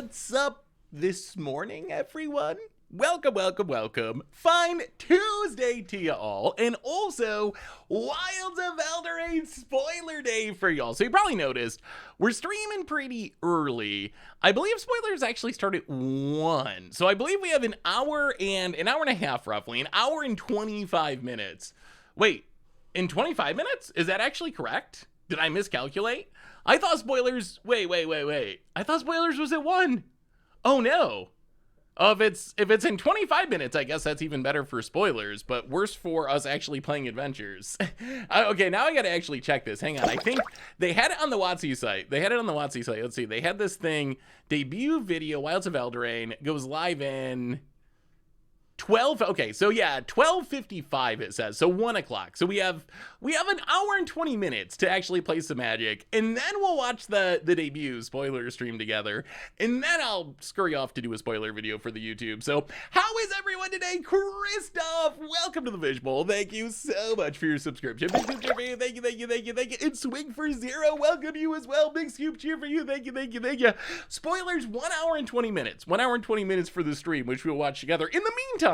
What's up this morning, everyone? Welcome. Fine Tuesday to you all, and also Wilds of Eldraine spoiler day for y'all. So you probably noticed we're streaming pretty early. I believe spoilers actually start at 1. So I believe we have an hour and a half roughly, an hour and 25 minutes. Wait, in 25 minutes? Is that actually correct? Did I miscalculate? I thought spoilers, wait. I thought spoilers was at 1. Oh no. Oh, if it's in 25 minutes, I guess that's even better for spoilers, but worse for us actually playing adventures. Okay, now I gotta actually check this. Hang on, I think they had it on the WotC site. Let's see, they had this thing, debut video, Wilds of Eldraine, goes live in 12, okay, so yeah, 12:55 it says, so 1 o'clock. So we have an hour and 20 minutes to actually play some Magic, and then we'll watch the debut spoiler stream together, and then I'll scurry off to do a spoiler video for the YouTube. So how is everyone today? Christoph, welcome to the Fishbowl. Thank you so much for your subscription. Big scoop cheer for you, thank you. And Swing for Zero, welcome you as well. Big scoop cheer for you, thank you. Spoilers, 1 hour and 20 minutes. 1 hour and 20 minutes for the stream, which we'll watch together. In the meantime,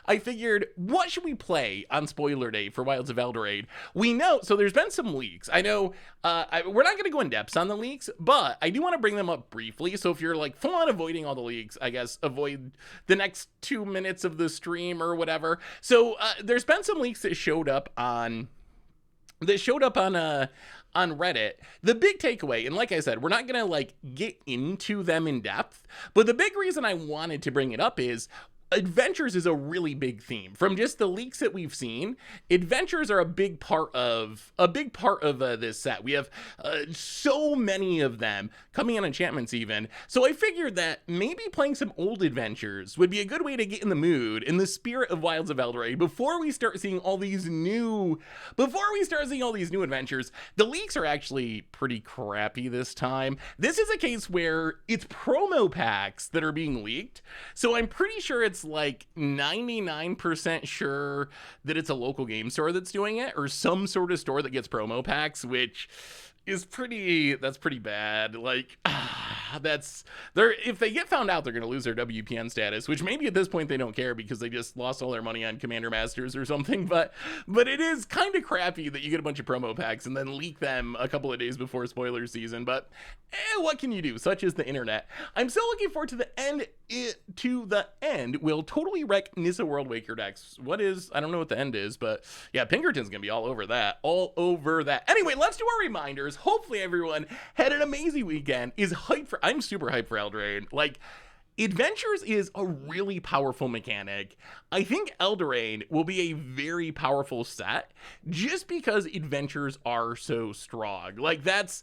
I figured, what should we play on spoiler day for Wilds of Eldraine? We know, so there's been some leaks. I know we're not going to go in depth on the leaks, but I do want to bring them up briefly. So if you're like full on avoiding all the leaks, I guess avoid the next 2 minutes of the stream or whatever. So there's been some leaks that showed up on Reddit. The big takeaway, and like I said, we're not gonna like get into them in depth, but the big reason I wanted to bring it up is adventures is a really big theme. From just the leaks that we've seen, adventures are a big part of this set. We have so many of them coming on enchantments even. So I figured that maybe playing some old adventures would be a good way to get in the mood, in the spirit of Wilds of Eldraine, before we start seeing all these new adventures. The leaks are actually pretty crappy this time. This is a case where it's promo packs that are being leaked. So I'm pretty sure it's like 99% sure that it's a local game store that's doing it, or some sort of store that gets promo packs, which is pretty bad. Like, if they get found out, they're gonna lose their WPN status, which maybe at this point they don't care because they just lost all their money on Commander Masters or something. But it is kind of crappy that you get a bunch of promo packs and then leak them a couple of days before spoiler season. But what can you do? Such is the internet. I'm still looking forward to the end. Will totally wreck Nissa Worldwaker decks. I don't know what the end is, but yeah, Pinkerton's gonna be all over that. Anyway, let's do our reminders. Hopefully everyone had an amazing weekend. I'm super hyped for Eldraine. Like, Adventures is a really powerful mechanic. I think Eldraine will be a very powerful set just because Adventures are so strong. Like, that's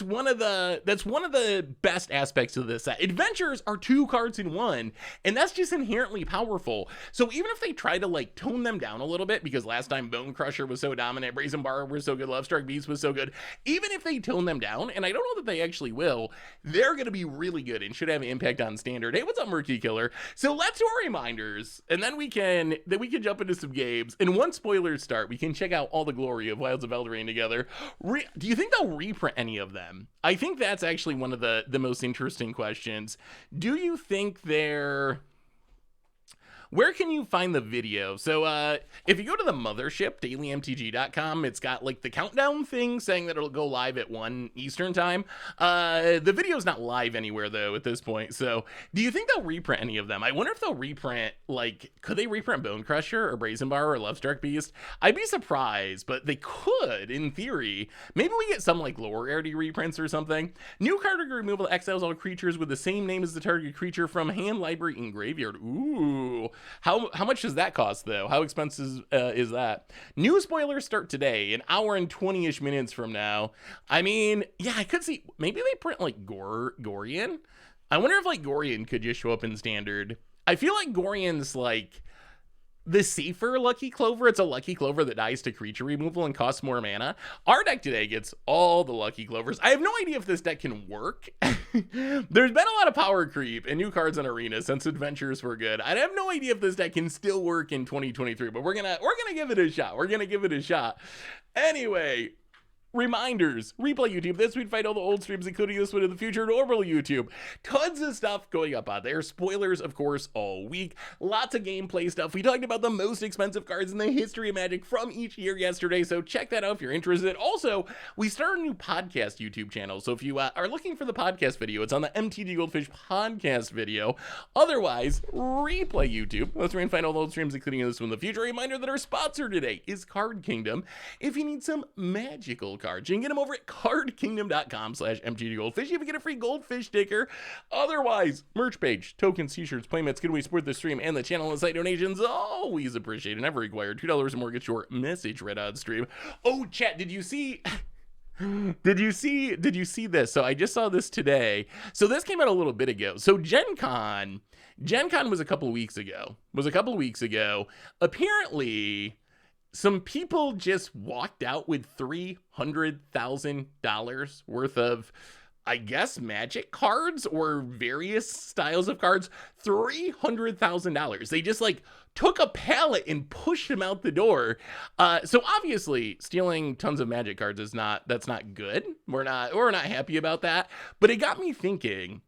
one of the best aspects of this set. Adventures are 2 cards in 1, and that's just inherently powerful. So even if they try to like tone them down a little bit, because last time Bone Crusher was so dominant, Brazen Bar was so good, Lovestruck Beast was so good, even if they tone them down, and I don't know that they actually will, they're going to be really good and should have an impact on standard. Hey, what's up, Murky Killer? So let's do our reminders, and then we can jump into some games. And once spoilers start, we can check out all the glory of Wilds of Eldraine together. Do you think they'll reprint any of them? I think that's actually one of the most interesting questions. Do you think where can you find the video? So if you go to the mothership, dailymtg.com, it's got like the countdown thing saying that it'll go live at 1 Eastern time. The video's not live anywhere though at this point. So do you think they'll reprint any of them? I wonder if they'll reprint, like, could they reprint Bone Crusher or Brazen Bar or Lovestruck Beast? I'd be surprised, but they could in theory. Maybe we get some like lower rarity reprints or something. New card removal exiles all creatures with the same name as the target creature from hand, library, and graveyard. Ooh. How much does that cost though? How expensive is that? New spoilers start today, an hour and 20-ish minutes from now. I mean, yeah, I could see maybe they print like Gorian. I wonder if like Gorian could just show up in standard. I feel like Gorian's like the safer Lucky Clover. It's a Lucky Clover that dies to creature removal and costs more mana. Our deck today gets all the Lucky Clovers. I have no idea if this deck can work. There's been a lot of power creep and new cards in Arena since Adventures were good. I have no idea if this deck can still work in 2023, but we're gonna give it a shot. Anyway, reminders, replay YouTube. This week, find all the old streams, including this one in the future, normal YouTube. Tons of stuff going up on there. Spoilers, of course, all week. Lots of gameplay stuff. We talked about the most expensive cards in the history of Magic from each year yesterday, so check that out if you're interested. Also, we started a new podcast YouTube channel, so if you are looking for the podcast video, it's on the MTG Goldfish podcast video. Otherwise, replay YouTube. That's where you can find all the old streams, including this one in the future. A reminder that our sponsor today is Card Kingdom. If you need some magical cards, you can get them over at cardkingdom.com/mtggoldfish. You can get a free goldfish sticker. Otherwise, merch page, tokens, t-shirts, playmats, good way to support the stream and the channel, and site donations always appreciated, never required. $2 or more gets your message read on stream. Oh, chat, did you see this? So I just saw this today. So this came out a little bit ago. So Gen Con was a couple weeks ago. Apparently, some people just walked out with $300,000 worth of, I guess, Magic cards or various styles of cards. $300,000. They just like took a pallet and pushed them out the door. So obviously stealing tons of Magic cards that's not good. We're not happy about that. But it got me thinking,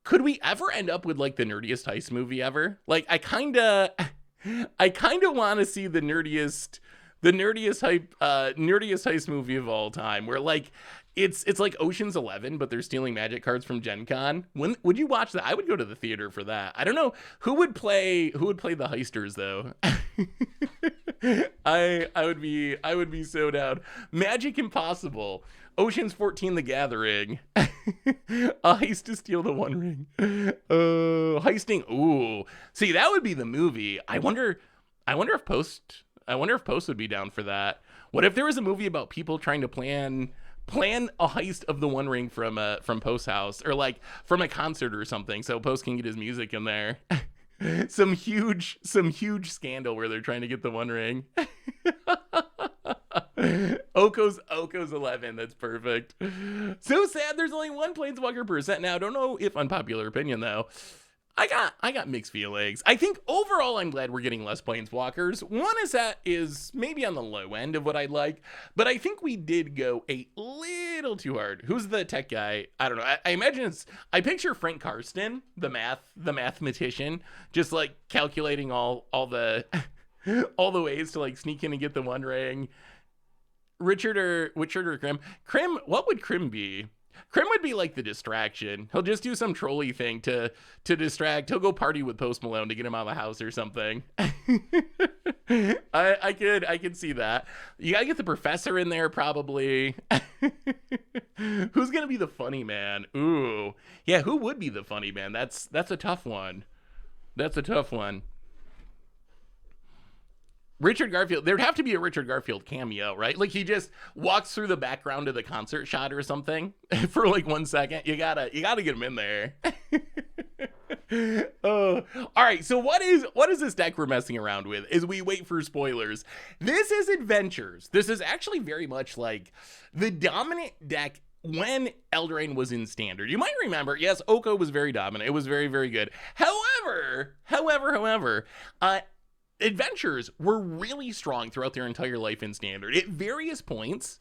could we ever end up with like the nerdiest heist movie ever? Like I kind of want to see the nerdiest heist movie of all time, where like it's like Ocean's 11, but they're stealing Magic cards from Gen Con. When would you watch that? I would go to the theater for that. I don't know who would play the heisters though. I would be so down. Magic Impossible, Ocean's 14, The Gathering, a heist to steal the One Ring. Heisting. Ooh, see, that would be the movie. I wonder if Post would be down for that. What if there was a movie about people trying to plan a heist of the One Ring from Post's house, or like from a concert or something, so Post can get his music in there. some huge scandal where they're trying to get the One Ring. Oko's 11. That's perfect. So sad there's only one Planeswalker per set now. Don't know if unpopular opinion though. I got mixed feelings. I think overall I'm glad we're getting less Planeswalkers. One is that is maybe on the low end of what I'd like, but I think we did go a little too hard. Who's the tech guy? I don't know. I imagine I picture Frank Karsten, the mathematician, just like calculating all the ways to like sneak in and get the One Ring. Richard or Krim? What would Krim be? Krim would be like the distraction. He'll just do some trolly thing to distract. He'll go party with Post Malone to get him out of the house or something. I could see that. You gotta get the professor in there probably. Who's gonna be the funny man? Ooh, yeah. Who would be the funny man? That's a tough one. Richard Garfield, there'd have to be a Richard Garfield cameo, right? Like he just walks through the background of the concert shot or something for like 1 second. You gotta get him in there. All right, so what is this deck we're messing around with as we wait for spoilers? This is Adventures. This is actually very much like the dominant deck when Eldraine was in Standard. You might remember, yes, Oko was very dominant. It was very, very good. However, Adventures were really strong throughout their entire life in Standard. At various points,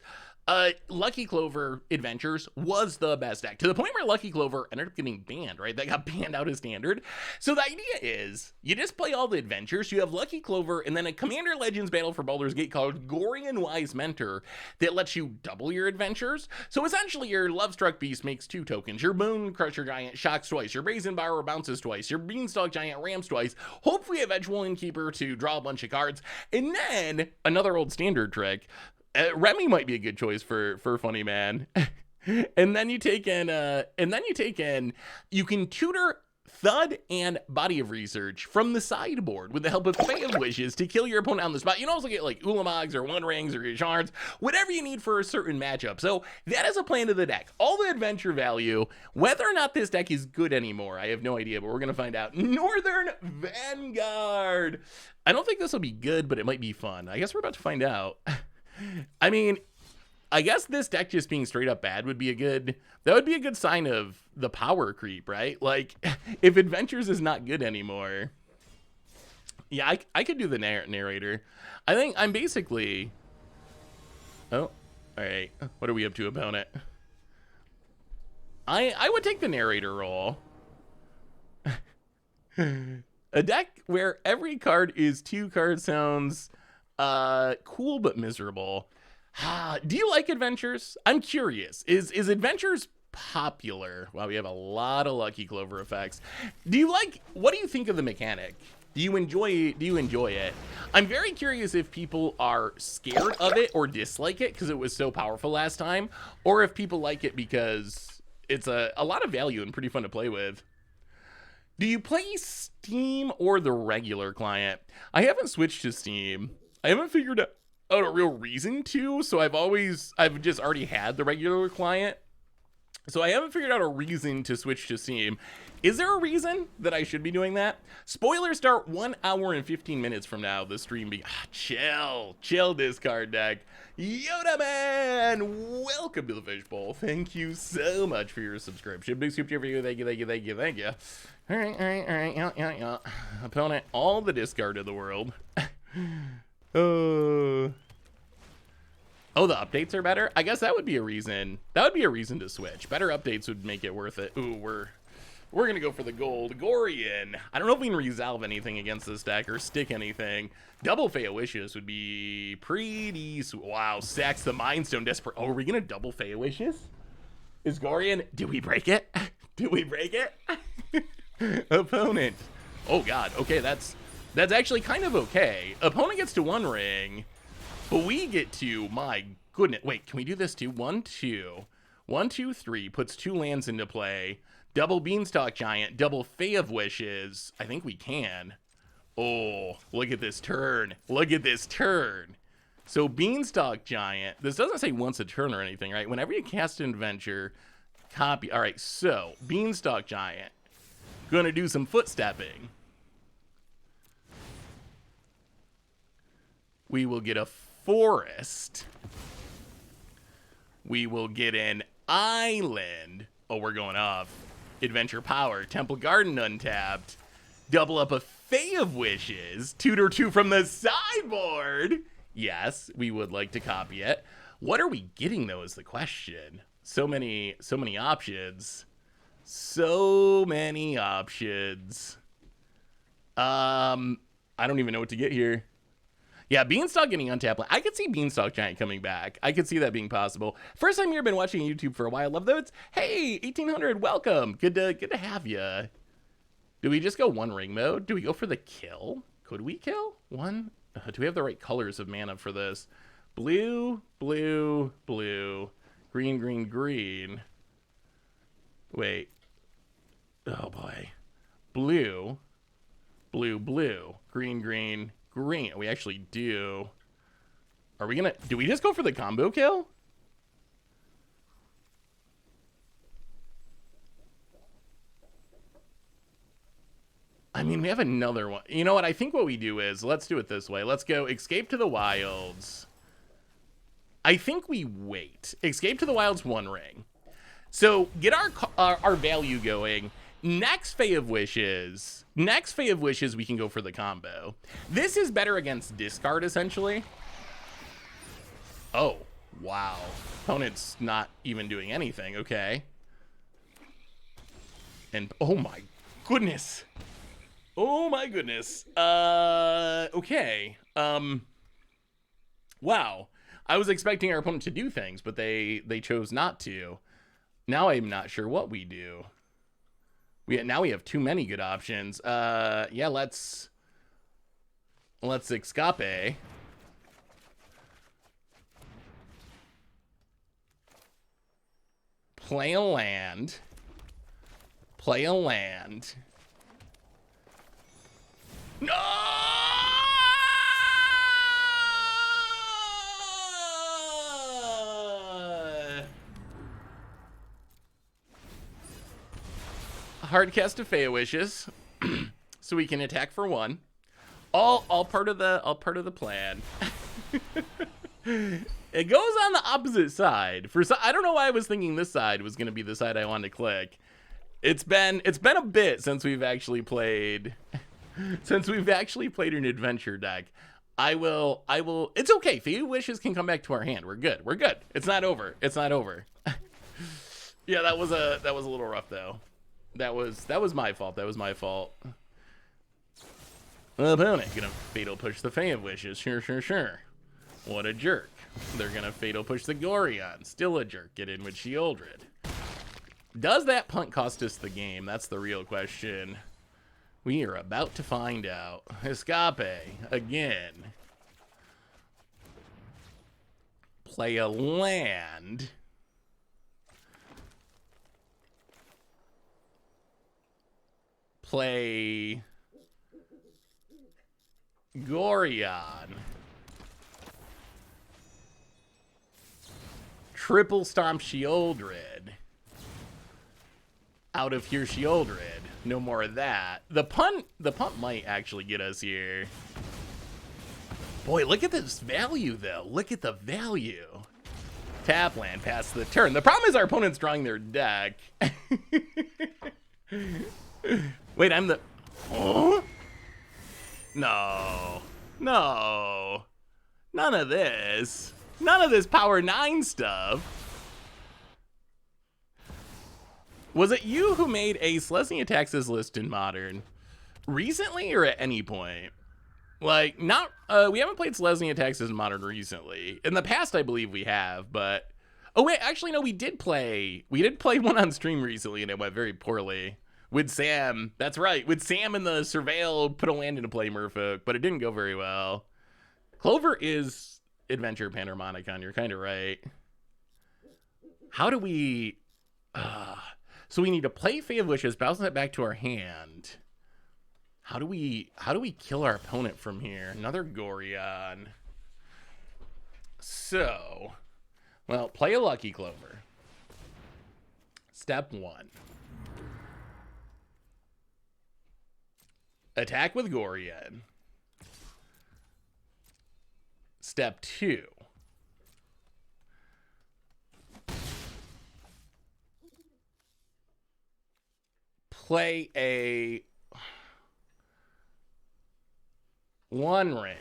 Lucky Clover Adventures was the best deck, to the point where Lucky Clover ended up getting banned, right? That got banned out of Standard. So the idea is, you just play all the Adventures, you have Lucky Clover, and then a Commander Legends battle for Baldur's Gate called Gorian Wise Mentor that lets you double your Adventures. So essentially, your Lovestruck Beast makes 2 tokens, your Bone Crusher Giant shocks twice, your Brazen Borrower bounces twice, your Beanstalk Giant ramps twice, hopefully a Edgewall Innkeeper to draw a bunch of cards, and then another old Standard trick, Remy might be a good choice for Funny Man. and then you can tutor Thud and Body of Research from the sideboard with the help of Fae of Wishes to kill your opponent on the spot. You can also get like Ulamogs or One Rings or your Shards, whatever you need for a certain matchup. So that is a plan to the deck. All the adventure value. Whether or not this deck is good anymore, I have no idea, but we're going to find out. Northern Vanguard. I don't think this will be good, but it might be fun. I guess we're about to find out. I mean, I guess this deck just being straight up bad would be a good sign of the power creep, right? Like, if Adventures is not good anymore. Yeah, I could do the narrator. I think I'm basically... Oh, All right, what are we up to, opponent? I would take the narrator role. A deck where every card is 2 card sounds cool but miserable. Do you like adventures? I'm curious. Is adventures popular? Wow, we have a lot of Lucky Clover effects. What do you think of the mechanic? Do you enjoy it? I'm very curious if people are scared of it or dislike it because it was so powerful last time, or if people like it because it's a lot of value and pretty fun to play with. Do you play Steam or the regular client? I haven't switched to Steam. I haven't figured out a real reason to, so I've just already had the regular client. So I haven't figured out a reason to switch to Steam. Is there a reason that I should be doing that? Spoilers start 1 hour and 15 minutes from now. The stream chill discard deck. Yoda Man, welcome to the Fishbowl. Thank you so much for your subscription. Big scoop cheer for you. Thank you. All right. Yeah. Opponent, all the discard in the world. Oh, the updates are better? I guess that would be a reason. That would be a reason to switch. Better updates would make it worth it. Ooh, we're gonna go for the gold. Gorian. I don't know if we can resolve anything against this deck or stick anything. Double Fey Wishes would be pretty sweet. Wow, sacks the Mindstone Desperate. Oh, are we gonna double Fey Wishes? Is Gorian? Did we break it? Did we break it? Opponent. Oh god. Okay, that's actually kind of okay. Opponent gets to 1 ring. But we get to, my goodness. Wait, can we do this too? 1, 2. 1, 2, 3. Puts 2 lands into play. Double Beanstalk Giant. Double Fey of Wishes. I think we can. Oh, look at this turn. Look at this turn. So Beanstalk Giant. This doesn't say once a turn or anything, right? Whenever you cast an adventure, copy. All right, so Beanstalk Giant. Gonna do some footstepping. We will get a forest. We will get an island. Oh, we're going off. Adventure Power. Temple Garden untapped. Double up a Fey of Wishes. Tutor 2 from the sideboard. Yes, we would like to copy it. What are we getting, though, is the question. So many options. So many options. I don't even know what to get here. Yeah, Beanstalk getting untapped. I could see Beanstalk Giant coming back. I could see that being possible. First time here, been watching YouTube for a while. Love those. Hey, 1800, welcome. Good to have you. Do we just go 1 ring mode? Do we go for the kill? Could we kill? 1? Do we have the right colors of mana for this? Blue, blue, blue. Green, green, green. Wait. Oh, boy. Blue, blue, blue. Green, green, green. We actually do. Are we gonna, do we just go for the combo kill? I mean, we have another one. You know what? I think what we do is, let's do it this way. Let's go Escape to the Wilds. I think we wait. Escape to the Wilds 1 ring. So get our value going. Next Fey of Wishes. Next Fey of Wishes, we can go for the combo. This is better against discard, essentially. Oh, wow. Opponent's not even doing anything. Okay. And, oh my goodness. Oh my goodness. Okay. Wow. I was expecting our opponent to do things, but they chose not to. Now I'm not sure what we do. Now we have too many good options. Yeah, let's escape. Play a land. Play a land. No! Hard cast of Fey Wishes, so we can attack for 1. All part of the plan. It goes on the opposite side. I don't know why I was thinking this side was going to be the side I wanted to click. It's been a bit since we've actually played an adventure deck. I will, it's okay. Fate of Wishes can come back to our hand. We're good. We're good. It's not over. It's not over. Yeah, that was a little rough though. That was my fault. That was my fault. Opponent gonna Fatal Push the Fate of Wishes. Sure. What a jerk. They're gonna Fatal Push the Gorion. Still a jerk. Get in with Sheoldred. Does that punt cost us the game? That's the real question. We are about to find out. Escape again. Play a land. Play Gorion. Triple Stomp Sheoldred. Out of here, Sheoldred. No more of that. The punt might actually get us here. Boy, look at this value, though. Look at the value. Tap land, pass the turn. The problem is our opponent's drawing their deck. Wait, I'm the... Oh? No. No. None of this. None of this Power 9 stuff. Was it you who made a Selesnya Taxes list in Modern recently or at any point? Like, not, we haven't played Selesnya Taxes in Modern recently. In the past, I believe we have, but... Oh, wait, actually, no, we did play one on stream recently, and it went very poorly. With Sam, that's right, with Sam and the Surveil put a land into play, Merfolk, but it didn't go very well. Clover is Adventure Panharmonicon, you're kind of right. How do we... So we need to play Fate of Wishes, bounce that back to our hand. How do we kill our opponent from here? Another Gorion. So, well, play a Lucky Clover. Step 1. Attack with Gorion. Step 2. Play a One Ring.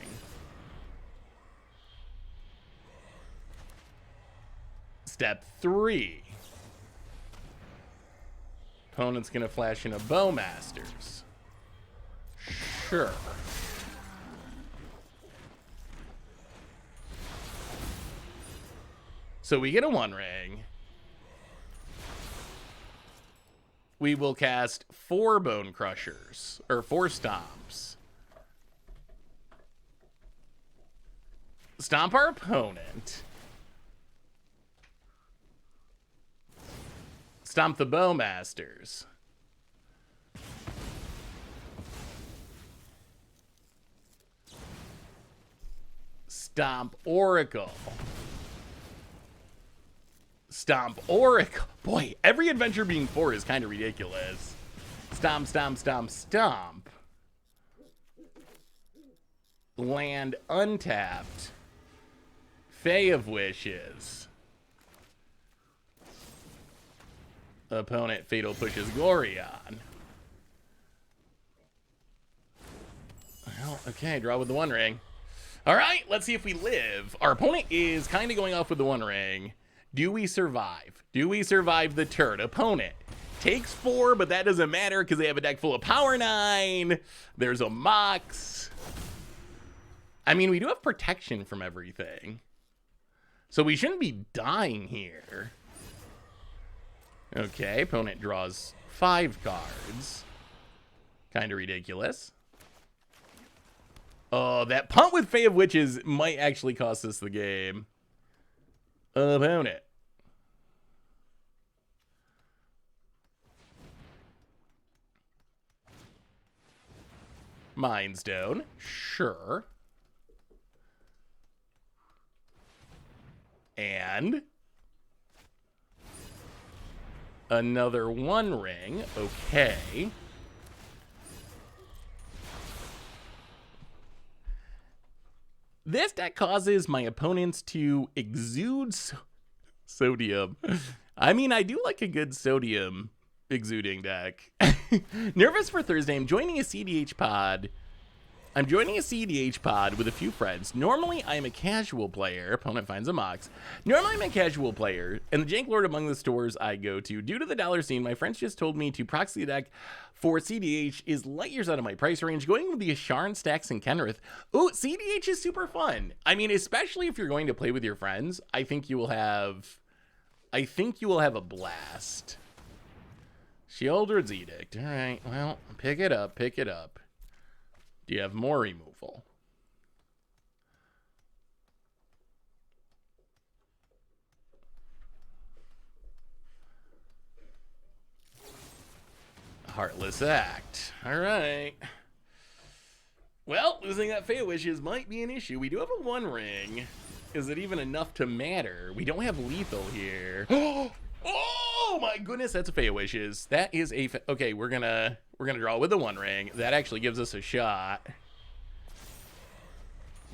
Step 3. Opponent's gonna flash in a Bowmasters. Sure. So we get a One Ring. We will cast 4 Bone Crushers, or 4 Stomps. Stomp our opponent. Stomp the Bowmasters. Stomp Oracle. Stomp Oracle. Boy, every adventure being 4 is kind of ridiculous. Stomp, stomp, stomp, stomp. Land untapped. Fate of Wishes. Opponent Fatal Pushes Gorion. Well, okay, draw with the One Ring. All right, let's see if we live. Our opponent is kind of going off with the One Ring. Do we survive? Do we survive the turn? Opponent takes 4, but that doesn't matter because they have a deck full of Power 9. There's a Mox. I mean, we do have protection from everything. So we shouldn't be dying here. Okay, opponent draws 5 cards. Kind of ridiculous. Oh, that punt with Fate of Witches might actually cost us the game. Opponent. Mind Stone. Sure. And another One Ring. Okay. This deck causes my opponents to exude sodium. I mean, I do like a good sodium exuding deck. Nervous for Thursday. I'm joining a CDH pod I'm joining a CDH pod with a few friends. Normally, I am a casual player. Opponent finds a Mox. Normally, I'm a casual player, and the jank lord among the stores I go to. Due to the dollar scene, my friends just told me to proxy deck for CDH is light years out of my price range. Going with the Asharn, Stacks, and Kenrith. Ooh, CDH is super fun. I mean, especially if you're going to play with your friends, I think you will have a blast. Sheoldred's Edict. All right, well, pick it up, pick it up. Do you have more removal? Heartless Act. All right. Well, losing that Fey Wishes might be an issue. We do have a 1 ring. Is it even enough to matter? We don't have lethal here. Oh my goodness, that's a Fey Wishes. That is a okay. We're gonna draw with the 1 ring. That actually gives us a shot.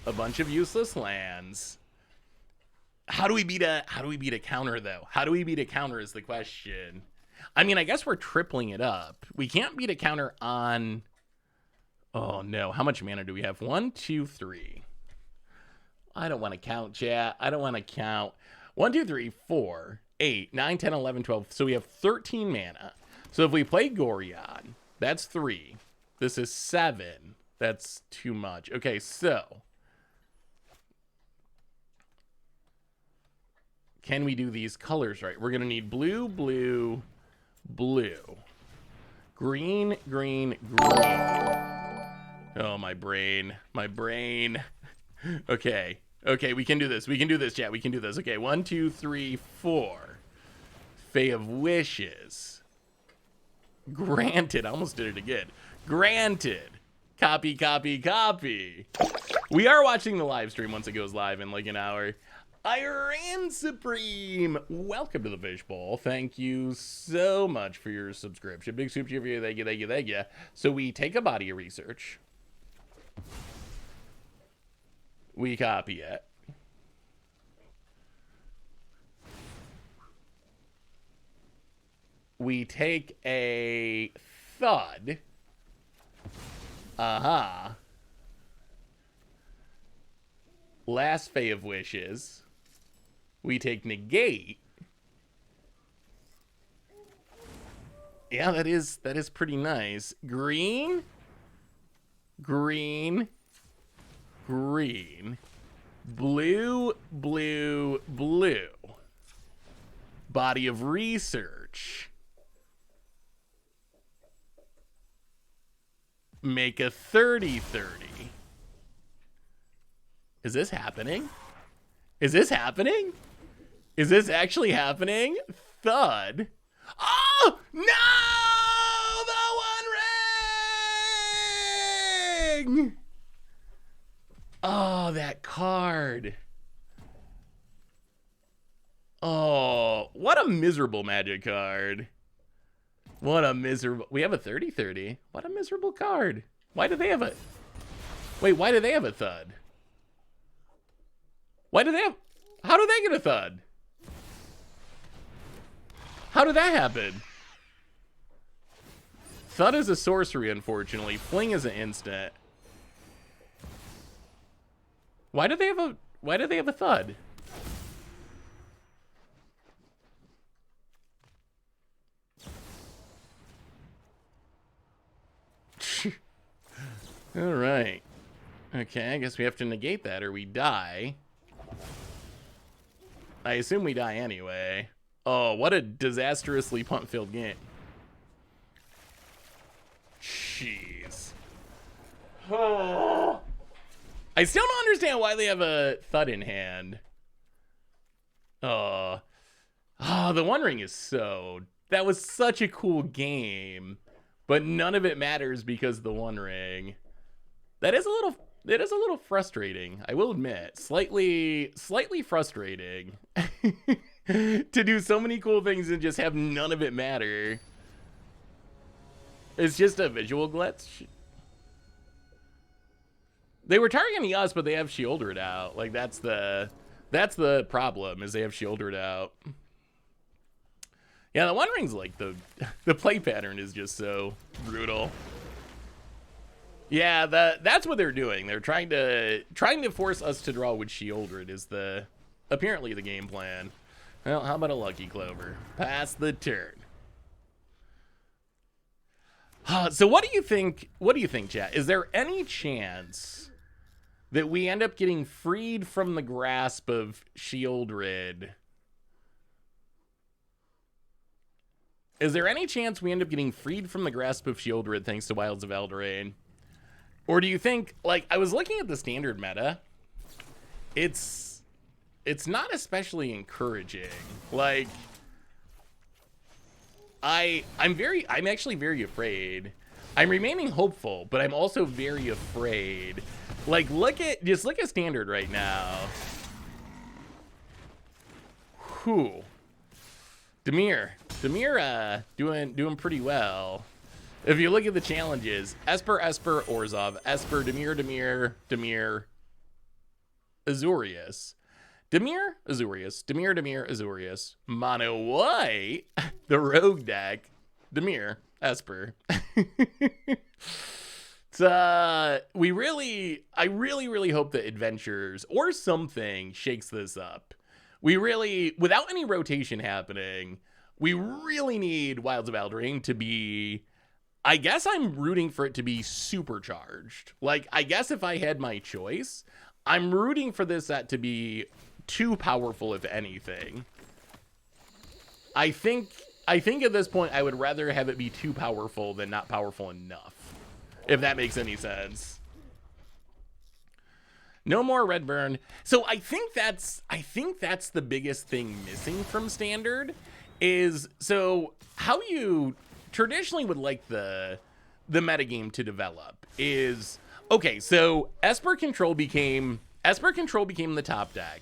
A bunch of useless lands. How do we beat a counter though? How do we beat a counter is the question. I mean, I guess we're tripling it up. We can't beat a counter on. Oh no, how much mana do we have? 1, 2, 3. I don't want to count, chat. I don't want to count. 1, 2, 3, 4, 8, 9, 10, 11, 12. So we have 13 mana. So if we play Gorion, that's 3. This is 7. That's too much. Okay, so can we do these colors right? We're going to need blue, blue, blue. Green, green, green. Oh, my brain. My brain. Okay. Okay, we can do this. We can do this, chat. We can do this. Okay, 1, 2, 3, 4. Fey of Wishes. Granted. I almost did it again. Granted. Copy, copy, copy. We are watching the live stream once it goes live in like an hour. Iran Supreme, welcome to the Fishbowl. Thank you so much for your subscription. Big soup to you. Thank you, thank you, thank you. So we take a body of research. We copy it. We take a thud. Last Fey of Wishes. We take negate. Yeah, that is pretty nice. Green, green, green, blue, blue, blue. Body of research. Make a 30-30. Is this happening? Is this happening? Is this actually happening? Thud. Oh, no! The 1 ring! Oh, that card. Oh, what a miserable Magic card. What a miserable... We have a 30-30. What a miserable card. Why do they have a... Wait, why do they have a thud? Why do they have... How do they get a thud? How did that happen? Thud is a sorcery, unfortunately. Fling is an instant. Why do they have a thud? All right. Okay, I guess we have to negate that or we die. I assume we die anyway. Oh, what a disastrously punt-filled game. Jeez. Oh. I still don't understand why they have a thud in hand. Oh, the 1 ring is so... That was such a cool game. But none of it matters because of the 1 ring. It is a little frustrating, I will admit. Slightly frustrating. To do so many cool things and just have none of it matter. It's just a visual glitch. They were targeting us, but they have Sheoldred out. Like, that's the problem, is they have Sheoldred out. Yeah, the 1 ring's like the play pattern is just so brutal. Yeah, that's what they're doing. They're trying to force us to draw with Shieldred is apparently the game plan. Well, how about a Lucky Clover? Pass the turn. So what do you think? What do you think, chat? Is there any chance that we end up getting freed from the grasp of Shieldred? Is there any chance we end up getting freed from the grasp of Shieldred thanks to Wilds of Eldraine? Or do you think, like, I was looking at the standard meta, it's not especially encouraging. Like, I'm actually very afraid. I'm remaining hopeful, but I'm also very afraid. Like, just look at standard right now. Whew. Dimir, doing pretty well. If you look at the challenges, Esper, Orzhov, Esper, Dimir, Azorius. Dimir, Azorius. Mono White, the rogue deck, Dimir, Esper. I really hope that Adventures or something shakes this up. Without any rotation happening, we really need Wilds of Eldraine to be, I guess I'm rooting for it to be supercharged. Like, I guess if I had my choice, I'm rooting for this set to be too powerful, if anything. I think at this point, I would rather have it be too powerful than not powerful enough, if that makes any sense. No more Redburn. So I think that's the biggest thing missing from standard is, so how you traditionally would like the metagame to develop is, okay, so Esper Control became the top deck.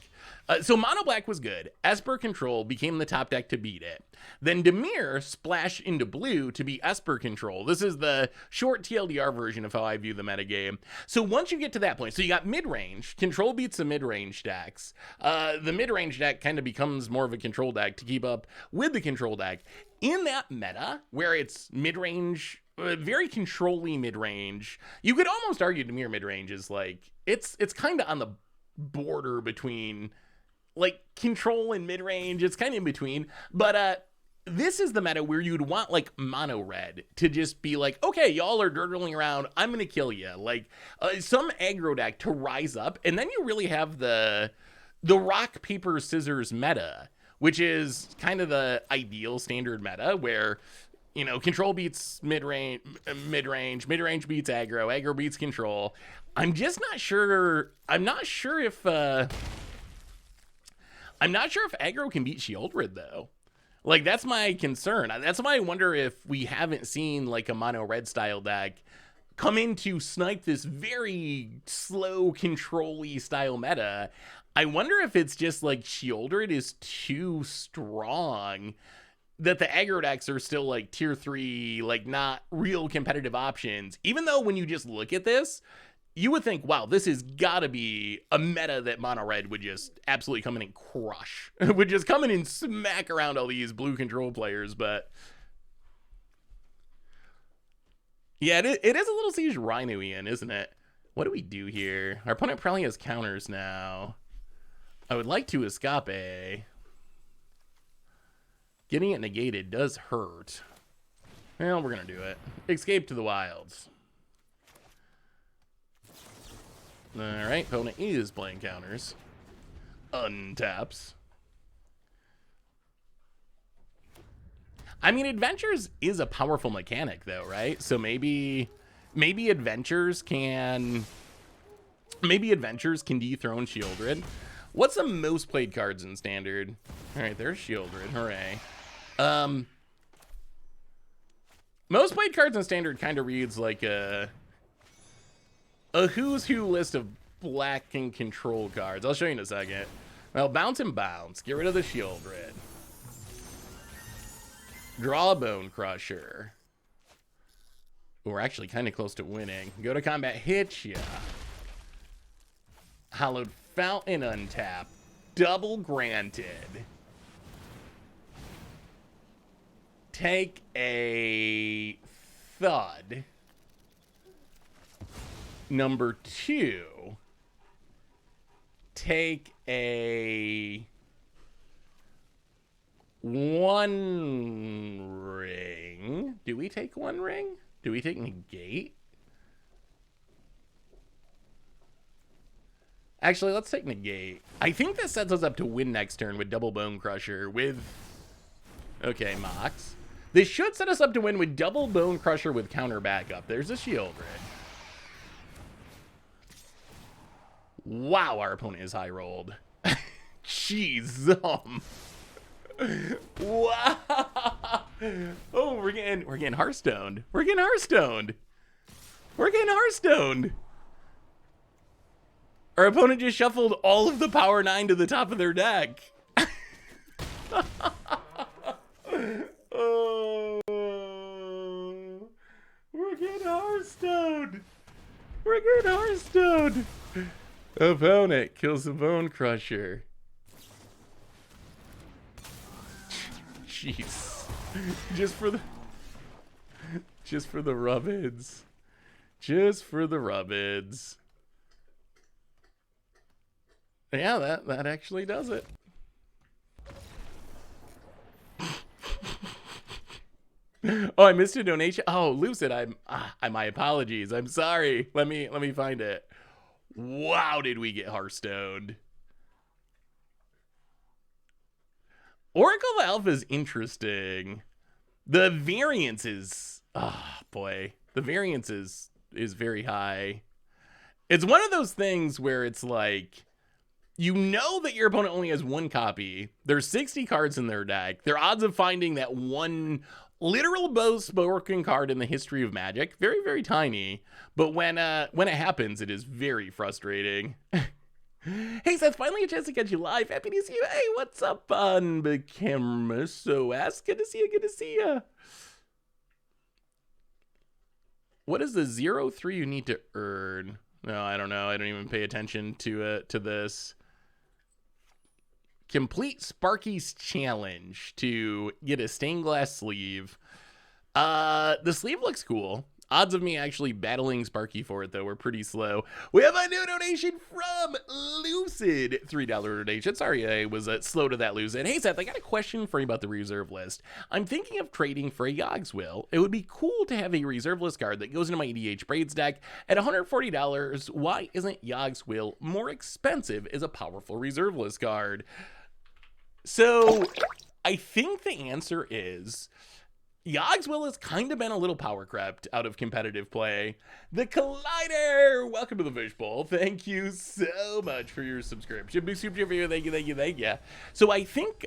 So Mono Black was good. Esper Control became the top deck to beat it. Then Dimir splashed into blue to be Esper Control. This is the short TLDR version of how I view the metagame. So once you get to that point, so you got mid-range. Control beats the mid-range decks. The mid-range deck kind of becomes more of a control deck to keep up with the control deck. In that meta, where it's mid-range, very controlly mid-range, you could almost argue Dimir mid-range is like, it's kind of on the border between like control and mid-range. It's kind of in between, but this is the meta where you'd want like mono red to just be like, okay, y'all are dirtling around, I'm gonna kill you, like some aggro deck to rise up. And then you really have the rock paper scissors meta, which is kind of the ideal standard meta where, you know, control beats mid-range beats aggro beats control. I'm just not sure. I'm not sure if aggro can beat Shieldred though. Like, that's my concern. That's why I wonder if we haven't seen like a mono red style deck come in to snipe this very slow control-y style meta. I wonder if it's just like Shieldred is too strong, that the aggro decks are still like tier 3, like not real competitive options. Even though when you just look at this, you would think, wow, this has got to be a meta that mono red would just absolutely come in and crush. Would just come in and smack around all these blue control players. But yeah, it is a little Siege Rhino-ian, isn't it? What do we do here? Our opponent probably has counters now. I would like to escape. Getting it negated does hurt. Well, we're going to do it. Escape to the Wilds. Alright, opponent is playing counters. Untaps. I mean, Adventures is a powerful mechanic, though, right? So maybe Adventures can dethrone Shieldred. What's the most played cards in Standard? Alright, there's Shieldred. Hooray. Most played cards in Standard kind of reads like a who's who list of black and control cards. I'll show you in a second. Well, bounce and bounce. Get rid of the Shieldred. Draw a Bone Crusher. We're actually kind of close to winning. Go to combat, hit ya. Hallowed Fountain untap. Double granted. Take a thud. Number 2, take a 1 ring. Do we take 1 ring? Do we take negate? Actually, let's take negate. I think this sets us up to win next turn with double Bone Crusher with... Okay, Mox. This should set us up to win with double Bone Crusher with counter backup. There's a Shield Ring. Wow, our opponent is high rolled. Jeez. Wow. Oh, we're getting Hearthstoned. We're getting Hearthstoned. We're getting Hearthstoned. Our opponent just shuffled all of the power 9 to the top of their deck. Oh, we're getting Hearthstoned. We're getting Hearthstoned. Opponent kills the Bone Crusher. Jeez. Just for the rub-ins. Just for the rub-ins. Yeah, that actually does it. Oh, I missed a donation. Oh, Lucid, my apologies. I'm sorry. Let me find it. Wow, did we get Hearthstoned? Oracle Alpha is interesting. The variance is, boy, the variance is very high. It's one of those things where it's like, you know that your opponent only has 1 copy. There's 60 cards in their deck. Their odds of finding that one literal most spoken card in the history of Magic, very, very tiny. But when it happens, it is very frustrating. Hey Seth, finally a chance to catch you live. Happy to see you. Hey, what's up on the camera? So ask. Good to see you. Good to see you. What is the 0-3 you need to earn? No, I don't know. I don't even pay attention to this. Complete Sparky's challenge to get a stained glass sleeve. The sleeve looks cool. Odds of me actually battling Sparky for it, though, were pretty slow. We have a new donation from Lucid. $3 donation. Sorry I was slow to that, Lucid. Hey, Seth, I got a question for you about the reserve list. I'm thinking of trading for a Yogg's Will. It would be cool to have a reserve list card that goes into my EDH Braids deck at $140. Why isn't Yogg's Will more expensive as a powerful reserve list card? So, I think the answer is... Yogg's Will has kind of been a little power crept out of competitive play. The Collider! Welcome to the Fishbowl. Thank you so much for your subscription. Big super for you. Thank you. So I think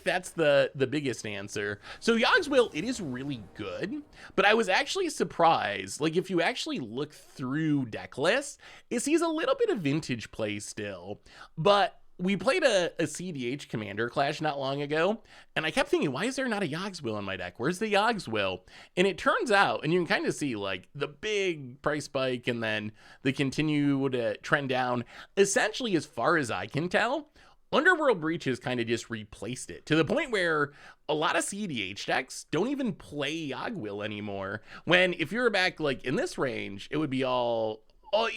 that's the biggest answer. So Yogg's Will, it is really good, but I was actually surprised. Like, if you actually look through deck lists, it sees a little bit of vintage play still, but we played a CDH Commander Clash not long ago, and I kept thinking, why is there not a Yogg's Will in my deck? Where's the Yogg's Will? And it turns out, and you can kind of see, like, the big price spike and then the continued trend down. Essentially, as far as I can tell, Underworld Breach has kind of just replaced it to the point where a lot of CDH decks don't even play Yogg's Will anymore. When, if you're back, like, in this range, it would be all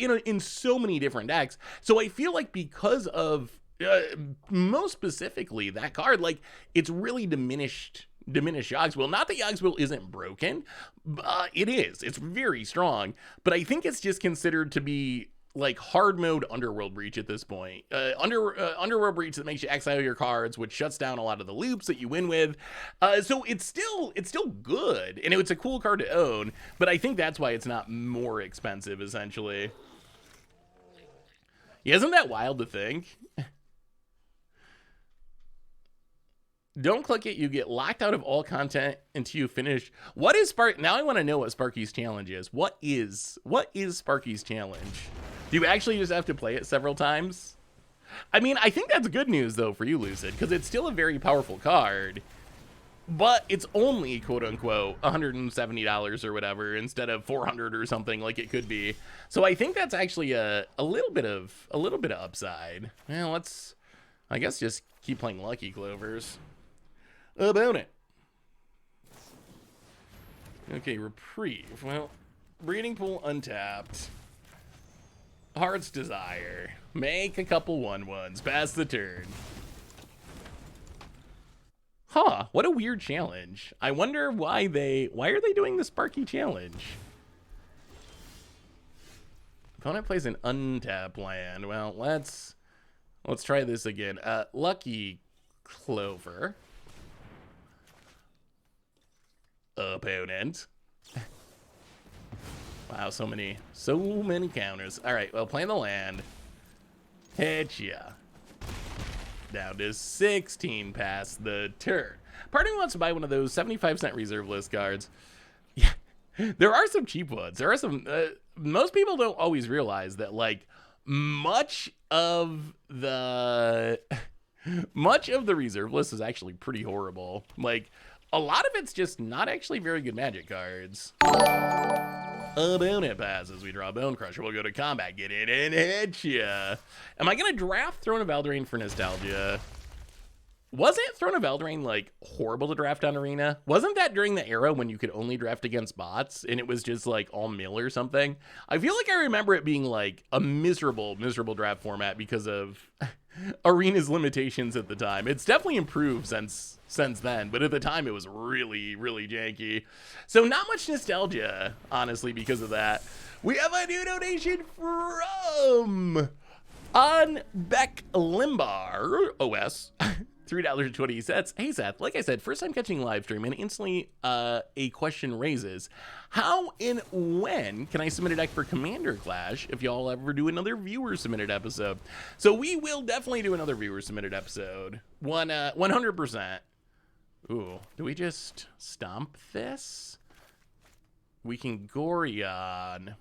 in so many different decks. So I feel like because of... most specifically that card, like, it's really diminished Yogg's Will. Not that Yogg's Will isn't broken, it's very strong, but I think it's just considered to be like hard mode Underworld Breach at this point. Underworld Breach that makes you exile your cards, which shuts down a lot of the loops that you win with. So it's still good, and it's a cool card to own, but I think that's why it's not more expensive, essentially. Yeah, isn't that wild to think? Don't click it, you get locked out of all content until you finish. What is now I want to know what Sparky's challenge is. What is Sparky's challenge? Do you actually just have to play it several times? I mean, I think that's good news, though, for you, Lucid, because it's still a very powerful card, but it's only, quote-unquote, $170 or whatever, instead of $400 or something like it could be. So I think that's actually a little bit of upside. Well, let's, I guess, just keep playing Lucky Clovers. About it. Okay, Reprieve. Well, Breeding Pool untapped. Heart's Desire. Make a couple 1/1s. Pass the turn. Huh, what a weird challenge. I wonder why are they doing the Sparky challenge? Opponent plays an untap land. Well, let's try this again. Lucky Clover. Opponent. Wow, so many counters. All right, well, playing the land. Hit ya. Down to 16 past the turn. Part of me wants to buy one of those 75-cent reserve list cards. Yeah, there are some cheap ones. There are some. Most people don't always realize that, like, much of the reserve list is actually pretty horrible. Like, a lot of it's just not actually very good Magic cards. Opponent passes. We draw Bone Crusher. We'll go to combat. Get in and hit ya. Am I going to draft Throne of Eldraine for nostalgia? Wasn't Throne of Eldraine, like, horrible to draft on Arena? Wasn't that during the era when you could only draft against bots and it was just, like, all mill or something? I feel like I remember it being, like, a miserable draft format because of Arena's limitations at the time. It's definitely improved since then, but at the time it was really, really janky. So not much nostalgia, honestly, because of that. We have a new donation from On Beck Limbar OS. $3.20. Hey Seth, like I said, first time catching live stream, and instantly a question raises: how and when can I submit a deck for Commander Clash if y'all ever do another viewer submitted episode? So we will definitely do another viewer submitted episode. 100%. Ooh, do we just stomp this? We can Gorion.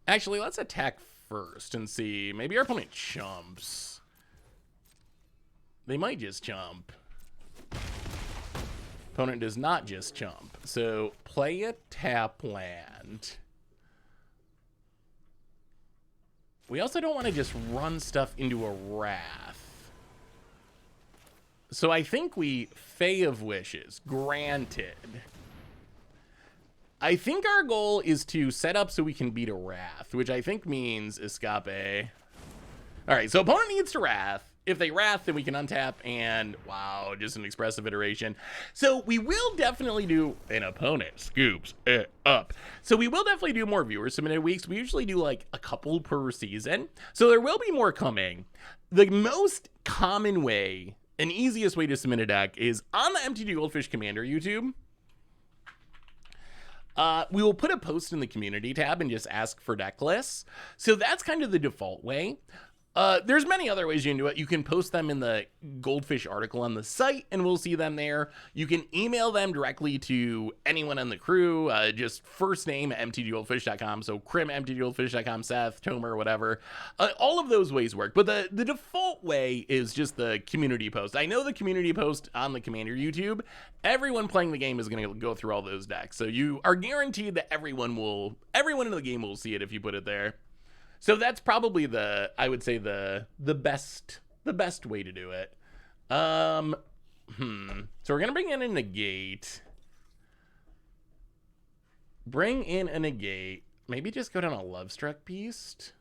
Actually, let's attack first and see. Maybe our opponent chumps. They might just chump. Opponent does not just chump. So play a tap land. We also don't want to just run stuff into a Wrath. So I think we Fae of Wishes. Granted. I think our goal is to set up so we can beat a Wrath, which I think means escape. All right, so opponent needs to Wrath. If they Wrath, then we can untap, and wow, just an expressive iteration. So we will definitely do an opponent scoops it up. So we will definitely do more viewer submitted weeks. We usually do like a couple per season. So there will be more coming. The most common way, and easiest way to submit a deck is on the MTG Goldfish Commander YouTube. We will put a post in the community tab and just ask for deck lists. So that's kind of the default way. There's many other ways you can do it. You can post them in the Goldfish article on the site, and we'll see them there. You can email them directly to anyone on the crew, just first name at mtggoldfish.com. So Krim at mtggoldfish.com, Seth, Tomer, whatever. All of those ways work, but the default way is just the community post. I know the community post on the Commander YouTube, everyone playing the game is going to go through all those decks. So you are guaranteed that everyone in the game will see it if you put it there. So that's probably I would say the best way to do it. So we're gonna bring in a negate. Bring in a negate. Maybe just go down a Lovestruck Beast.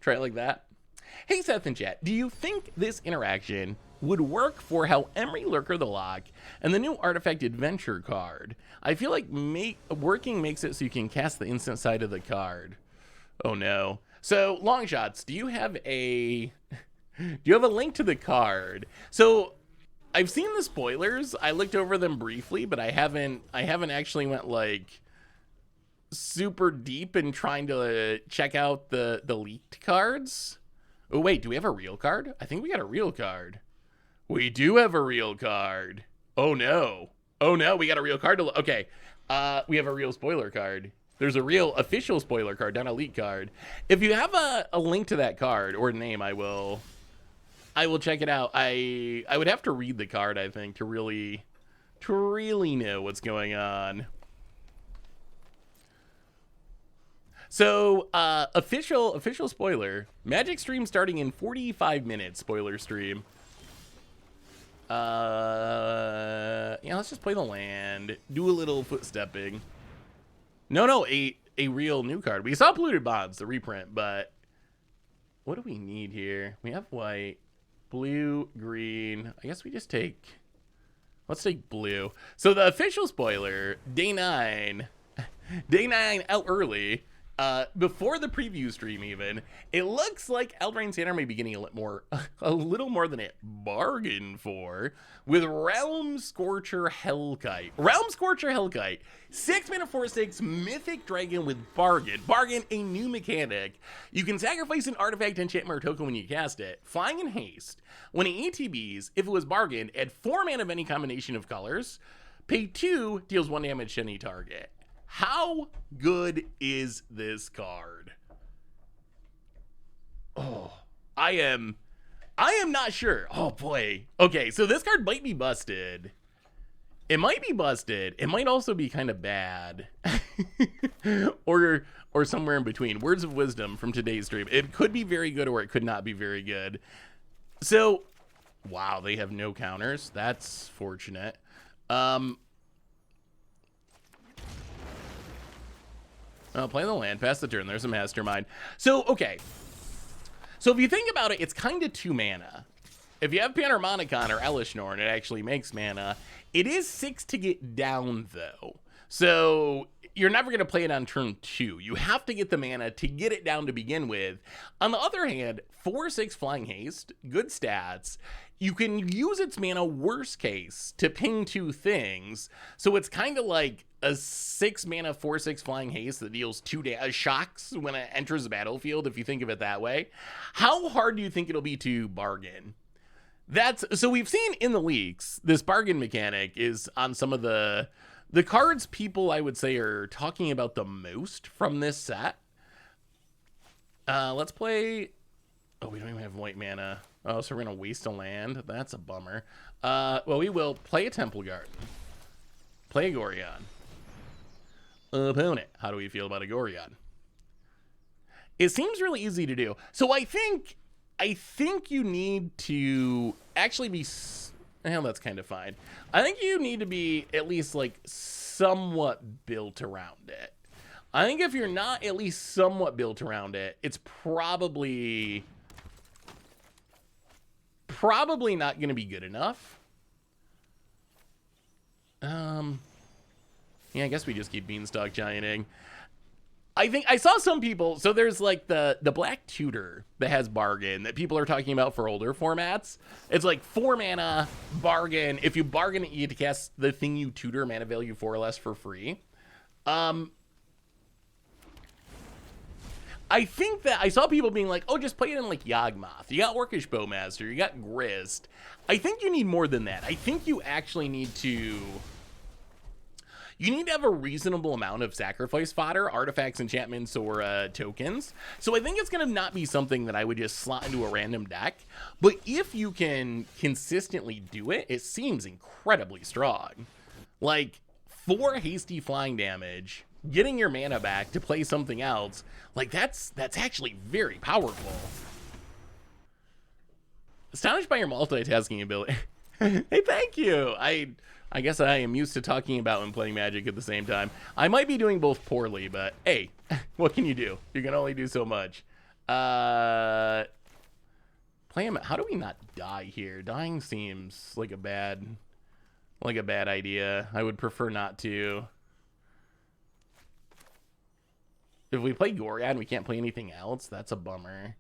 Try it like that. Hey Seth and chat, do you think this interaction would work for how Emery Lurker the Lock and the new Artifact Adventure card? I feel like working makes it so you can cast the instant side of the card. Oh no. So, long shots, do you have a link to the card? So, I've seen the spoilers. I looked over them briefly, but I haven't actually went like super deep in trying to check out the leaked cards. Oh wait, do we have a real card? I think we got a real card. We do have a real card. Oh no. Oh no, we got a real card to okay. We have a real spoiler card. There's a real official spoiler card, not a leak card. If you have a link to that card or name, I will check it out. I would have to read the card, I think, to really know what's going on. So, official spoiler. Magic stream starting in 45 minutes, spoiler stream. Yeah, let's just play the land. Do a little footstepping. No, a real new card. We saw Polluted Bonds, the reprint, but what do we need here? We have white, blue, green. I guess we just take, let's take blue. So the official spoiler, day 9 out early, before the preview stream even, it looks like Eldraine Standard may be getting a little more than it bargained for, with Realm Scorcher Hellkite. Realm Scorcher Hellkite, 6 mana 4/6 Mythic Dragon with Bargain. Bargain, a new mechanic. You can sacrifice an artifact, enchantment, or token when you cast it. Flying in haste. When it ETBs, if it was Bargain, add 4 mana of any combination of colors. Pay 2, deals 1 damage to any target. How good is this card? Oh, I am not sure. Oh boy. Okay, so this card might be busted. It might be busted. It might also be kind of bad. or somewhere in between. Words of wisdom from today's stream. It could be very good or it could not be very good. So, wow, they have no counters. That's fortunate. I'll play the land, pass the turn. There's a Mastermind. So, okay. So if you think about it, it's kind of 2 mana. If you have Panharmonicon or Elishnorn, it actually makes mana. It is 6 to get down, though. So you're never going to play it on turn 2. You have to get the mana to get it down to begin with. On the other hand, 4/6 Flying Haste, good stats. You can use its mana, worst case, to ping 2 things. So it's kind of like a 6 mana 4/6 Flying Haste that deals 2 shocks when it enters the battlefield, if you think of it that way. How hard do you think it'll be to bargain? So we've seen in the leaks, this bargain mechanic is on some of the cards people, I would say, are talking about the most from this set. Let's play... Oh, we don't even have white mana. Oh, so we're going to waste a land. That's a bummer. Well, we will play a Temple Garden. Play a Gorion. Opponent. How do we feel about a Gorion? It seems really easy to do. So I think you need to actually be... Well, that's kind of fine. I think you need to be at least, like, somewhat built around it. I think if you're not at least somewhat built around it, it's probably not going to be good enough. Yeah, I guess we just keep Beanstalk Gianting. I think I saw some people, so there's like the Black Tutor that has Bargain that people are talking about for older formats. It's like 4 mana, Bargain. If you bargain it, you get to cast the thing you tutor, mana value 4 or less for free. I think that I saw people being like, oh, just play it in like Yawgmoth. You got Orcish Bowmaster, you got Grist. I think you need more than that. I think you actually need to... You need to have a reasonable amount of sacrifice fodder, artifacts, enchantments, or tokens. So I think it's going to not be something that I would just slot into a random deck. But if you can consistently do it, it seems incredibly strong. Like, 4 hasty flying damage, getting your mana back to play something else, like that's actually very powerful. Astonished by your multitasking ability. Hey, thank you. I guess I am used to talking about and playing Magic at the same time. I might be doing both poorly, but hey, what can you do? You can only do so much. Play him. How do we not die here? Dying seems like a bad idea. I would prefer not to. If we play Gorion, we can't play anything else. That's a bummer.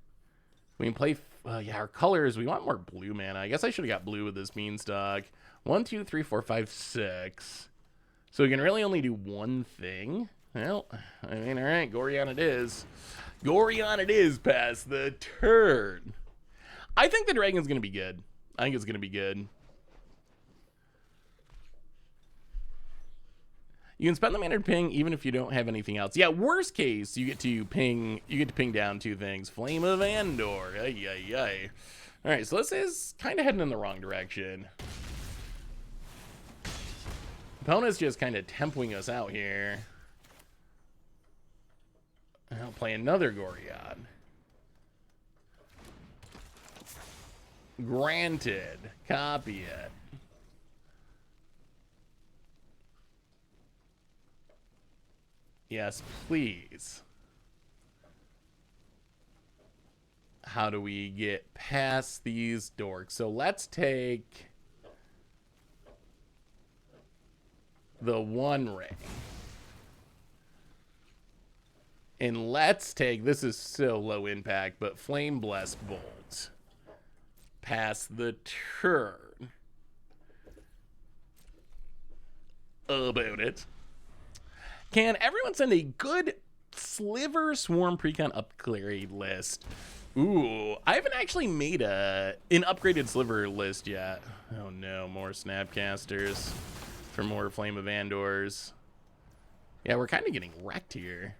We can play... yeah, our colors, we want more blue mana. I guess I should have got blue with this Beanstalk. 1, 2, 3, 4, 5, 6. So we can really only do one thing. Well, I mean, all right, Gorion it is. Gorion it is past the turn. I think the Dragon's going to be good. I think it's going to be good. You can spend the mana to ping even if you don't have anything else. Yeah, worst case, you get to ping down 2 things. Flame of Andor. Ay, ay, ay. All right, so this is kind of heading in the wrong direction. Opponent's just kind of tempoing us out here. I'll play another Gorion. Granted. Copy it. Yes, please. How do we get past these dorks? So let's take the One Ring. And let's take, this is so low impact, but Flame Blessed Bolt. Pass the turn. About it. Can everyone send a good Sliver Swarm Precon upgrade list? Ooh, I haven't actually made an upgraded Sliver list yet. Oh no, more Snapcasters for more Flame of Andors. Yeah, we're kind of getting wrecked here.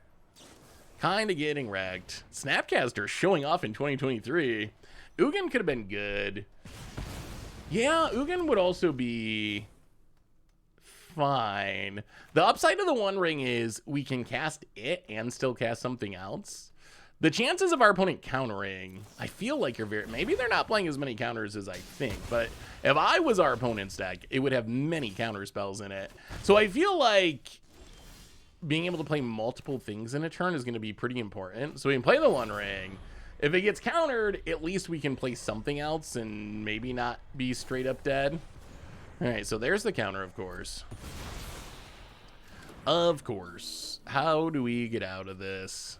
Kind of getting wrecked. Snapcaster showing off in 2023. Ugin could have been good. Yeah, Ugin would also be fine. The upside of the One Ring is we can cast it and still cast something else. The chances of our opponent countering, I feel like you're very, maybe they're not playing as many counters as I think, but if I was our opponent's deck, it would have many counter spells in it. So I feel like being able to play multiple things in a turn is going to be pretty important. So we can play the One Ring. If it gets countered, at least we can play something else and maybe not be straight up dead. All right, so there's the counter, of course. Of course. How do we get out of this?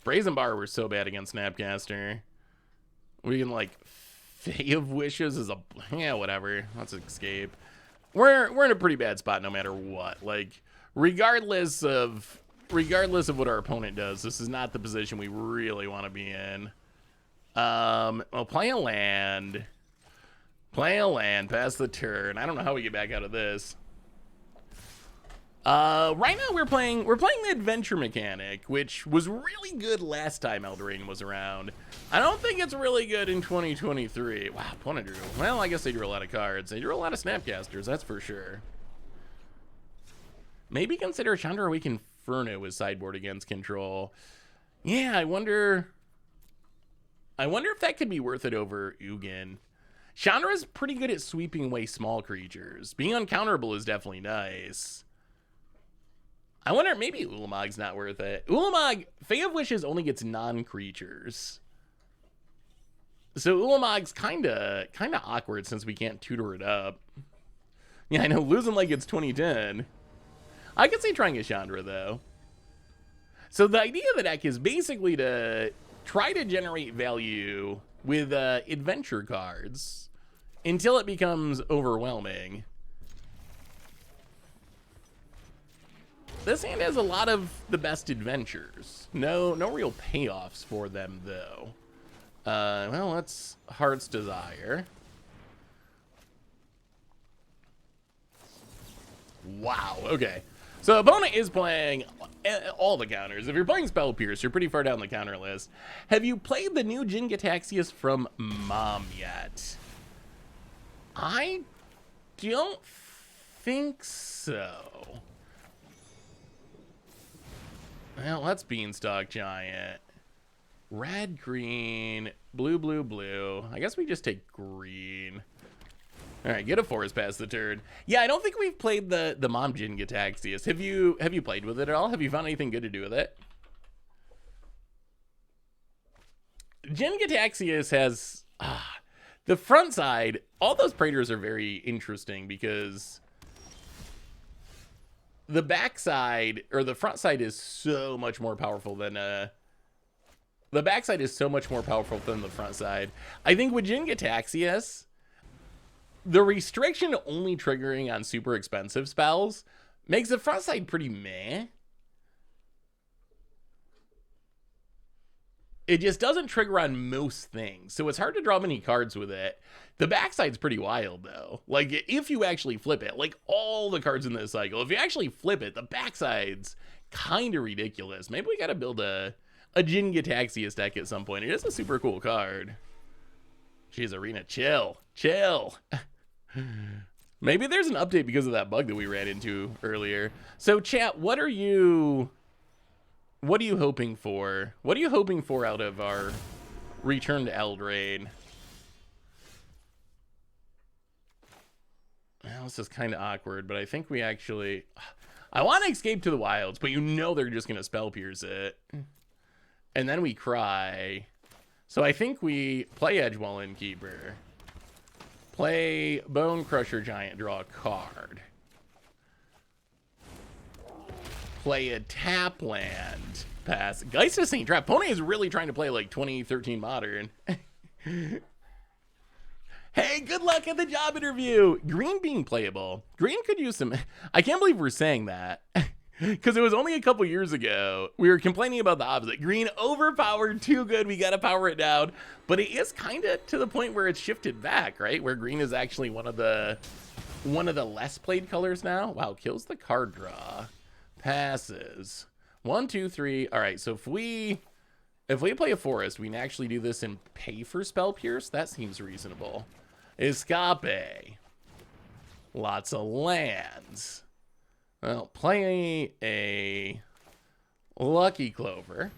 Brazen Bar were so bad against Snapcaster. We can, like, Fae of Wishes is a... Yeah, whatever. Let's escape. We're in a pretty bad spot no matter what. Like, regardless of what our opponent does, this is not the position we really want to be in. Well, play a land. Play a land, pass the turn. I don't know how we get back out of this. Right now we're playing the adventure mechanic, which was really good last time Eldraine was around. I don't think it's really good in 2023. Wow, opponent drew. Well, I guess they drew a lot of cards. They drew a lot of Snapcasters, that's for sure. Maybe consider Chandra Awake Inferno as sideboard against control. Yeah, I wonder if that could be worth it over Ugin. Chandra's pretty good at sweeping away small creatures. Being uncounterable is definitely nice. I wonder if maybe Ulamog's not worth it. Ulamog, Fae of Wishes only gets non-creatures. So Ulamog's kinda awkward since we can't tutor it up. Yeah, I know, losing like it's 2010. I could say trying a Chandra, though. So the idea of the deck is basically to try to generate value with adventure cards until it becomes overwhelming. This hand has a lot of the best adventures. No real payoffs for them, though. Well, that's Heart's Desire. Wow, okay. So opponent is playing all the counters. If you're playing Spell Pierce, you're pretty far down the counter list. Have you played the new Jin Gitaxias from Mom yet? I don't think so. Well, that's Beanstalk Giant. Red, green, blue, blue, blue. I guess we just take green. All right, get a forest past the turn. Yeah, I don't think we've played the Mom Jin Gitaxias. Have you played with it at all? Have you found anything good to do with it? Jin Gitaxias has the front side. All those Praetors are very interesting because the back side or the front side is so much more powerful than the back side is so much more powerful than the front side. I think with Jin Gitaxias, the restriction only triggering on super expensive spells makes the front side pretty meh. It just doesn't trigger on most things, so it's hard to draw many cards with it. The backside's pretty wild, though. Like, if you actually flip it, like all the cards in this cycle, if you actually flip it, the backside's kind of ridiculous. Maybe we gotta build a Jin Gitaxias deck at some point. It is a super cool card. Jeez, Arena, chill. Maybe there's an update because of that bug that we ran into earlier. So, chat, what are you hoping for? What are you hoping for out of our return to Eldraine? Well, this is kind of awkward, but I think we actually... I want to escape to the wilds, but you know they're just going to spell pierce it. And then we cry. So I think we play Edgewall Innkeeper. Play Bone Crusher Giant, draw a card. Play a tap land. Pass. Geist of St. Trap. Pony is really trying to play like 2013 Modern. Hey, good luck at the job interview. Green being playable. Green could use some... I can't believe we're saying that. Because it was only a couple years ago. We were complaining about the opposite. Green overpowered, too good. We got to power it down. But it is kind of to the point where it's shifted back, right? Where green is actually one of the less played colors now. Wow, kills the card draw. Passes. 1, 2, 3. All right, so if we play a forest, we can actually do this and pay for spell pierce. That seems reasonable. Escape. Lots of lands. Well, play a Lucky Clover.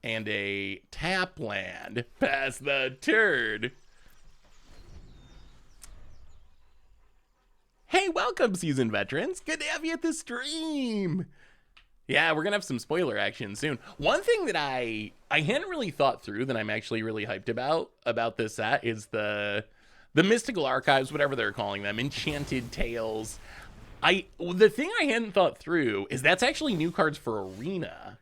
And a tap land. Pass the turd. Hey, welcome, seasoned veterans. Good to have you at the stream. Yeah, we're going to have some spoiler action soon. One thing that I hadn't really thought through that I'm actually really hyped about this set is the Mystical Archives, whatever they're calling them, Enchanted Tales. The thing I hadn't thought through is that's actually new cards for Arena,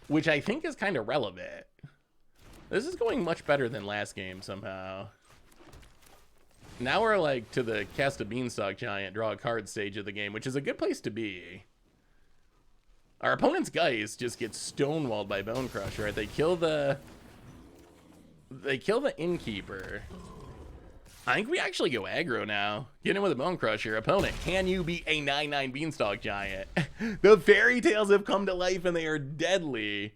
which I think is kind of relevant. This is going much better than last game somehow. Now we're like to the cast a Beanstalk Giant, draw a card stage of the game, which is a good place to be. Our opponent's Geist just gets stonewalled by Bone Crusher. Right? They kill the Innkeeper. I think we actually go aggro now. Get in with a Bone Crusher. Opponent, can you beat a 9/9 Beanstalk Giant? The fairy tales have come to life and they are deadly.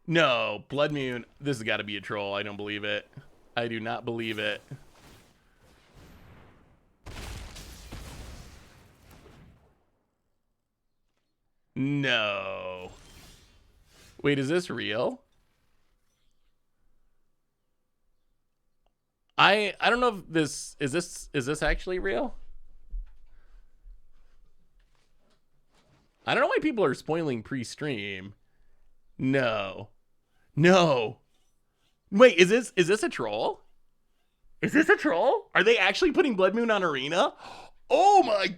No, Blood Moon. This has got to be a troll. I don't believe it. I do not believe it. No. Wait, is this real? I don't know if this is this actually real? I don't know why people are spoiling pre-stream. No. No. Wait, is this a troll? Is this a troll? Are they actually putting Blood Moon on Arena? Oh my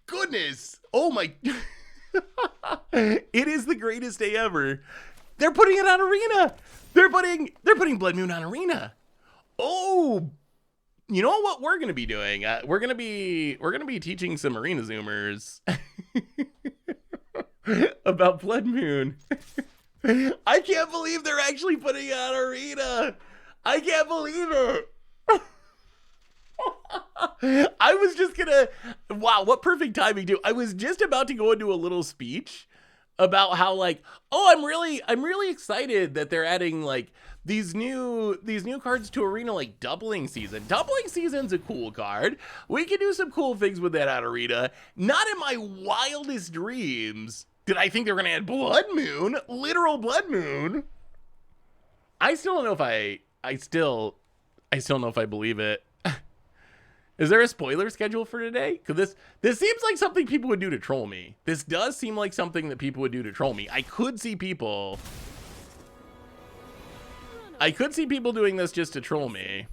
goodness. Oh my It is the greatest day ever. They're putting it on Arena. They're putting Blood Moon on Arena. Oh, you know what we're gonna be doing? We're gonna be teaching some Arena Zoomers about Blood Moon. I can't believe they're actually putting it on Arena. I can't believe it. I was just gonna, wow, what perfect timing too. I was just about to go into a little speech about how like, oh, I'm really excited that they're adding like these new cards to Arena, like Doubling Season. Doubling Season's a cool card. We can do some cool things with that on Arena. Not in my wildest dreams did I think they were gonna add Blood Moon, literal Blood Moon. I still don't know if I still don't know if I believe it. Is there a spoiler schedule for today? Because this seems like something people would do to troll me. This does seem like something that people would do to troll me. I could see people doing this just to troll me.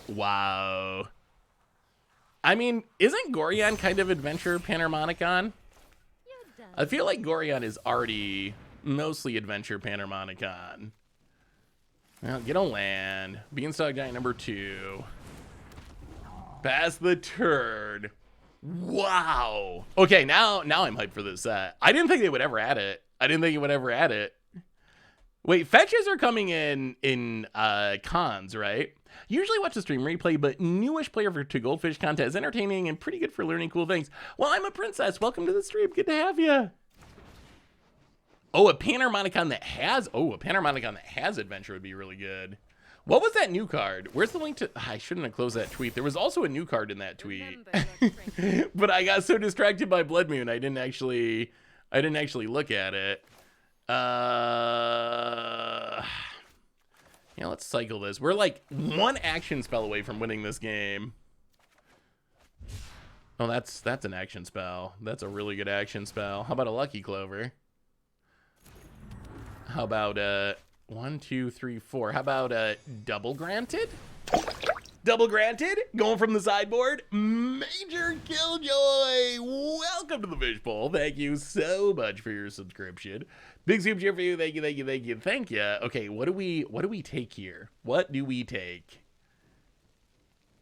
Wow. I mean, isn't Gorion kind of Adventure Panharmonicon? I feel like Gorion is already mostly Adventure Panharmonicon. Well, get on land. Beanstalk Giant number 2. Pass the turd. Wow. Okay, now I'm hyped for this set. I didn't think they would ever add it. Wait, fetches are coming in cons, right? Usually watch the stream replay, but newish player to Goldfish content is entertaining and pretty good for learning cool things. Well, I'm a princess. Welcome to the stream. Good to have you. Oh, a Panharmonicon that has Adventure would be really good. What was that new card? Where's the link to... I shouldn't have closed that tweet. There was also a new card in that tweet. But I got so distracted by Blood Moon, I didn't actually look at it. Yeah, let's cycle this. We're like one action spell away from winning this game. Oh, that's an action spell. That's a really good action spell. How about a Lucky Clover? How about 1, 2, 3, 4? How about Double Granted? Double Granted, going from the sideboard. Major Killjoy, welcome to the Fishbowl. Thank you so much for your subscription. Big super cheer for you. Thank you, thank you, thank you, thank you. Okay, what do we take here? What do we take?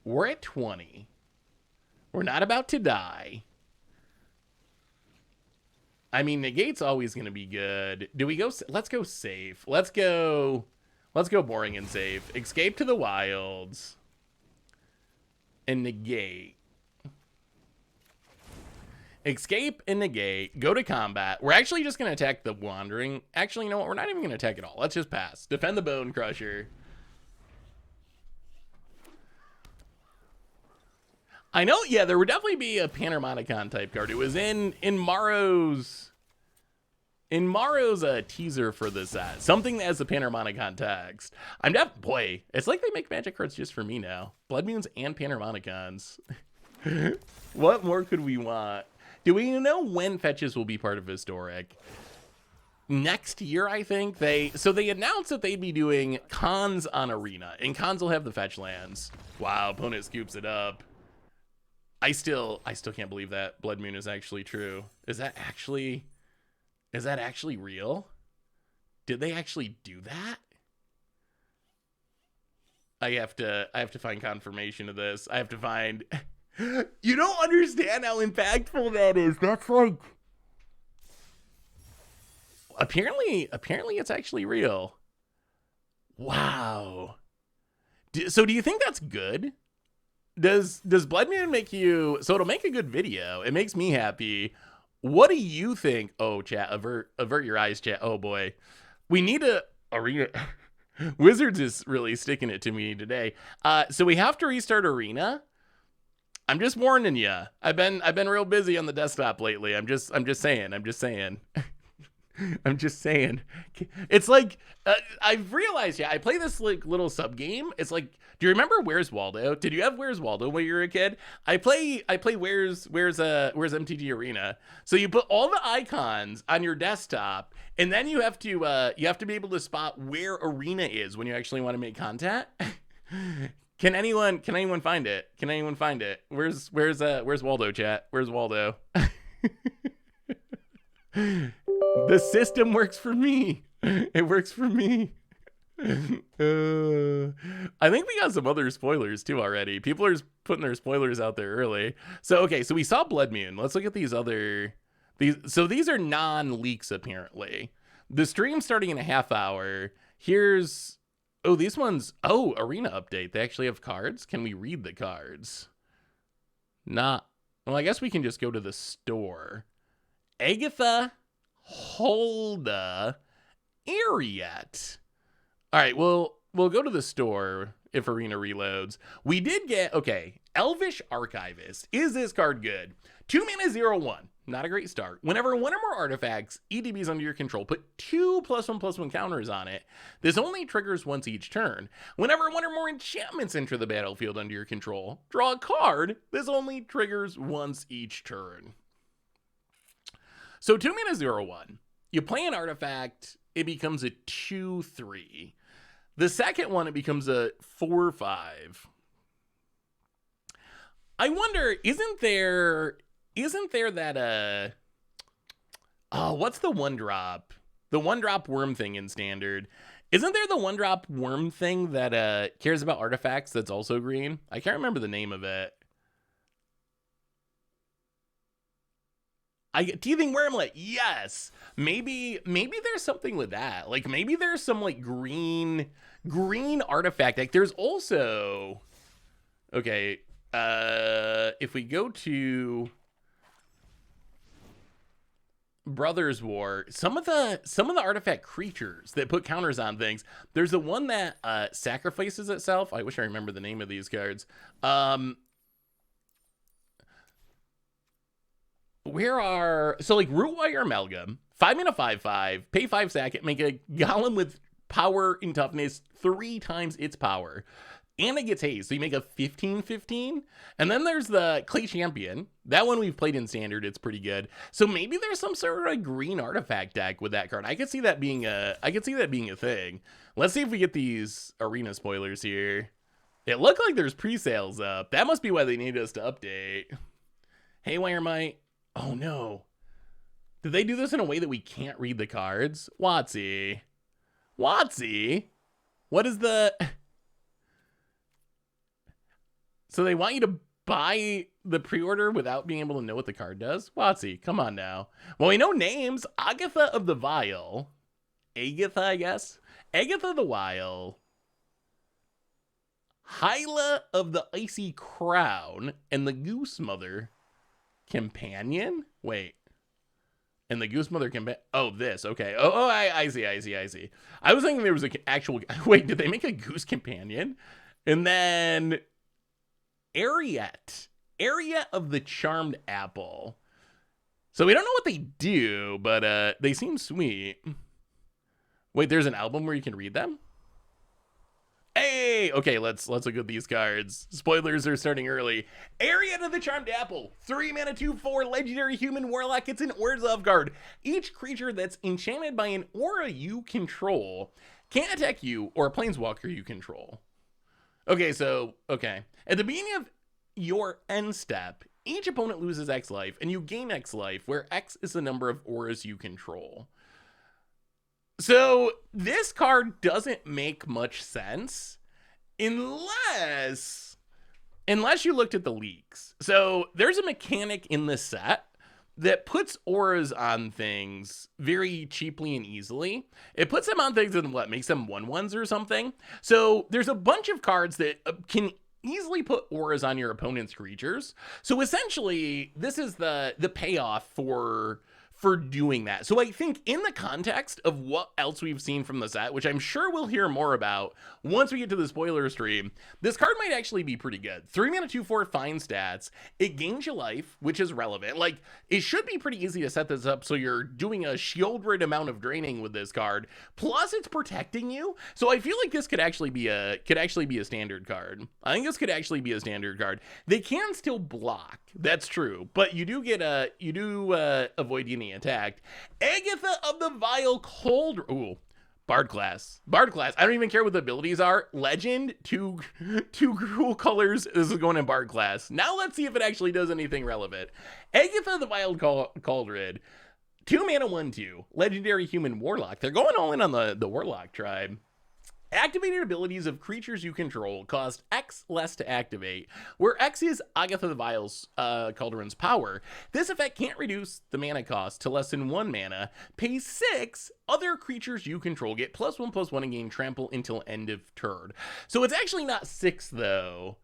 We're at 20. We're not about to die. I mean, negate's always going to be good. Do we go? Let's go safe. Let's go boring and safe. Escape to the wilds. And negate. Escape and negate. Go to combat. We're actually just going to attack the wandering. Actually, you know what? We're not even going to attack at all. Let's just pass. Defend the Bone Crusher. I know, yeah, there would definitely be a Panharmonicon type card. It was in Maro's teaser for this set. Something that has the Panharmonicon text. Boy, it's like they make Magic cards just for me now. Blood Moons and Panharmonicons. What more could we want? Do we know when fetches will be part of Historic? Next year, I think. They announced that they'd be doing cons on Arena, and cons will have the fetch lands. Wow, opponent scoops it up. I still can't believe that Blood Moon is actually true. Is that actually real? Did they actually do that? I have to find confirmation of this. I have to find. You don't understand how impactful that is. That's like, apparently it's actually real. Wow. So do you think that's good? Does Blood Moon make you? So it'll make a good video. It makes me happy. What do you think? Oh, chat, avert your eyes, chat. Oh boy, we need a Arena. Wizards is really sticking it to me today. So we have to restart Arena. I'm just warning you. I've been real busy on the desktop lately. I'm just saying. I'm just saying. It's like I've realized, yeah, I play this like little sub game. It's like, do you remember Where's Waldo? Did you have Where's Waldo when you were a kid? I play Where's MTG Arena. So you put all the icons on your desktop, and then you have to be able to spot where Arena is when you actually want to make content. Can anyone find it? Can anyone find it? Where's Waldo, chat? Where's Waldo? The system works for me. It works for me. I think we got some other spoilers too already. People are putting their spoilers out there early. So okay, so we saw Blood Moon. Let's look at these are non-leaks apparently. The stream's starting in a half hour. Here's these ones. Oh, Arena update. They actually have cards. Can we read the cards? Well, I guess we can just go to the store. Agatha, Hulda, Ariat. All right, we'll go to the store if Arena reloads. We did get, Elvish Archivist. Is this card good? 2 mana, 0/1. Not a great start. Whenever one or more artifacts, EDBs under your control, put 2 +1/+1 counters on it. This only triggers once each turn. Whenever one or more enchantments enter the battlefield under your control, draw a card. This only triggers once each turn. So 2 mana, 0/1. You play an artifact, it becomes a 2/3. The second one, it becomes a 4/5. I wonder, isn't there that what's the 1-drop? The 1-drop worm thing in standard. Isn't there the 1-drop worm thing that cares about artifacts that's also green? I can't remember the name of it. Teething Wormlet, yes. Maybe there's something with that. Like maybe there's some like green artifact. Like there's also if we go to Brothers War, some of the artifact creatures that put counters on things. There's the one that sacrifices itself. I wish I remember the name of these cards. Rootwire Amalgam, 5 mana 5/5, pay 5 sack it, make a golem with power and toughness 3 times its power. And it gets haste, so you make a 15/15. And then there's the Clay Champion. That one we've played in Standard, it's pretty good. So maybe there's some sort of green artifact deck with that card. I could see that being a thing. Let's see if we get these arena spoilers here. It looked like there's pre-sales up. That must be why they need us to update. Haywire Might. Oh no. Did they do this in a way that we can't read the cards? Watsy. What is the... So they want you to buy the pre-order without being able to know what the card does? Watsy, come on now. Well, we know names. Agatha of the Vial. Agatha, I guess. Agatha the Vial. Hyla of the Icy Crown. And the Goose Mother Companion? Wait. And the Goose Mother Companion. Oh, this. Okay. Oh, I see. I was thinking there was an actual... Wait, did they make a Goose Companion? And then... Ariette of the Charmed Apple. So we don't know what they do, but they seem sweet. Wait, there's an album where you can read them? Hey, okay, let's look at these cards. Spoilers are starting early. Ariette of the Charmed Apple, 3 mana, 2/4, legendary human warlock. It's an Wilds card. Each creature that's enchanted by an aura you control can't attack you or a planeswalker you control. Okay, so, okay. At the beginning of your end step, each opponent loses X life, and you gain X life, where X is the number of auras you control. So, this card doesn't make much sense, unless you looked at the leaks. So, there's a mechanic in this set that puts auras on things very cheaply and easily. It puts them on things and what, makes them 1/1s or something. So there's a bunch of cards that can easily put auras on your opponent's creatures. So essentially, this is the payoff for doing that. So I think in the context of what else we've seen from the set, which I'm sure we'll hear more about once we get to the spoiler stream, this card might actually be pretty good. 3 mana, 2/4, fine stats. It gains you life, which is relevant. Like, it should be pretty easy to set this up so you're doing a shielded amount of draining with this card. Plus, it's protecting you. So I feel like this could actually be a standard card. I think this could actually be a standard card. They can still block. That's true. But you do get avoid getting attacked. Agatha of the Vial Cold... Ooh. Bard class. I don't even care what the abilities are. Legend, two cool colors. This is going in Bard class. Now let's see if it actually does anything relevant. Agatha of the Vial Cauldron. 2 mana, 1/2. Legendary human warlock. They're going all in on the warlock tribe. Activated abilities of creatures you control cost X less to activate, where X is Agatha the Vial's Cauldron's power. This effect can't reduce the mana cost to less than 1 mana. Pay 6. Other creatures you control get +1/+1 and gain trample until end of turn. So it's actually not 6 though.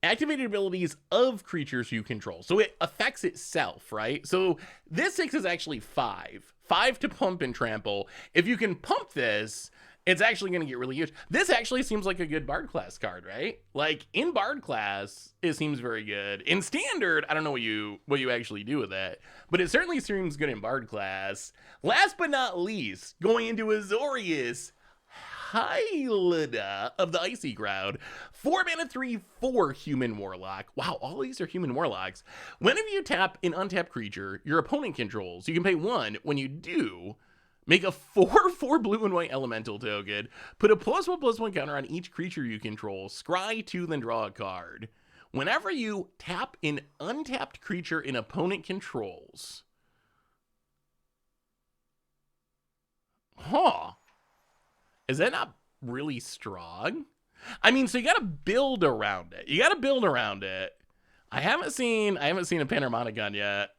Activated abilities of creatures you control. So it affects itself, right? So this 6 is actually 5. 5 to pump and trample. If you can pump this, it's actually going to get really huge. This actually seems like a good Bard class card, right? Like, in Bard class, it seems very good. In Standard, I don't know what you actually do with it, but it certainly seems good in Bard class. Last but not least, going into Azorius, Hyla of the Icy Crowd. 4 mana, 3/4 human warlock. Wow, all these are human warlocks. Whenever you tap an untapped creature your opponent controls, you can pay 1. When you do, make a 4/4 blue and white elemental token. Put a +1/+1 counter on each creature you control. Scry 2, then draw a card. Whenever you tap an untapped creature an opponent controls. Huh. Is that not really strong? I mean, so you gotta build around it. I haven't seen a Panharmonicon yet.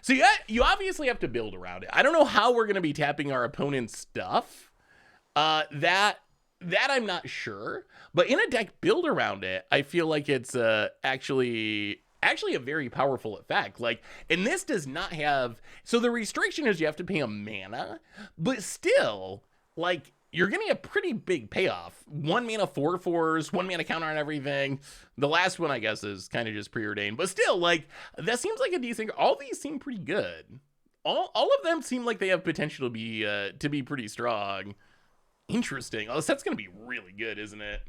So you obviously have to build around it. I don't know how we're going to be tapping our opponent's stuff. That I'm not sure. But in a deck build around it, I feel like it's actually a very powerful effect. Like, and this does not have... So the restriction is you have to pay a mana. But still, like, you're getting a pretty big payoff. 1 mana 4/4s, 1 mana counter on everything. The last one, I guess, is kind of just preordained. But still, like, that seems like a decent... All these seem pretty good. All of them seem like they have potential to be pretty strong. Interesting. Oh, this set's gonna be really good, isn't it?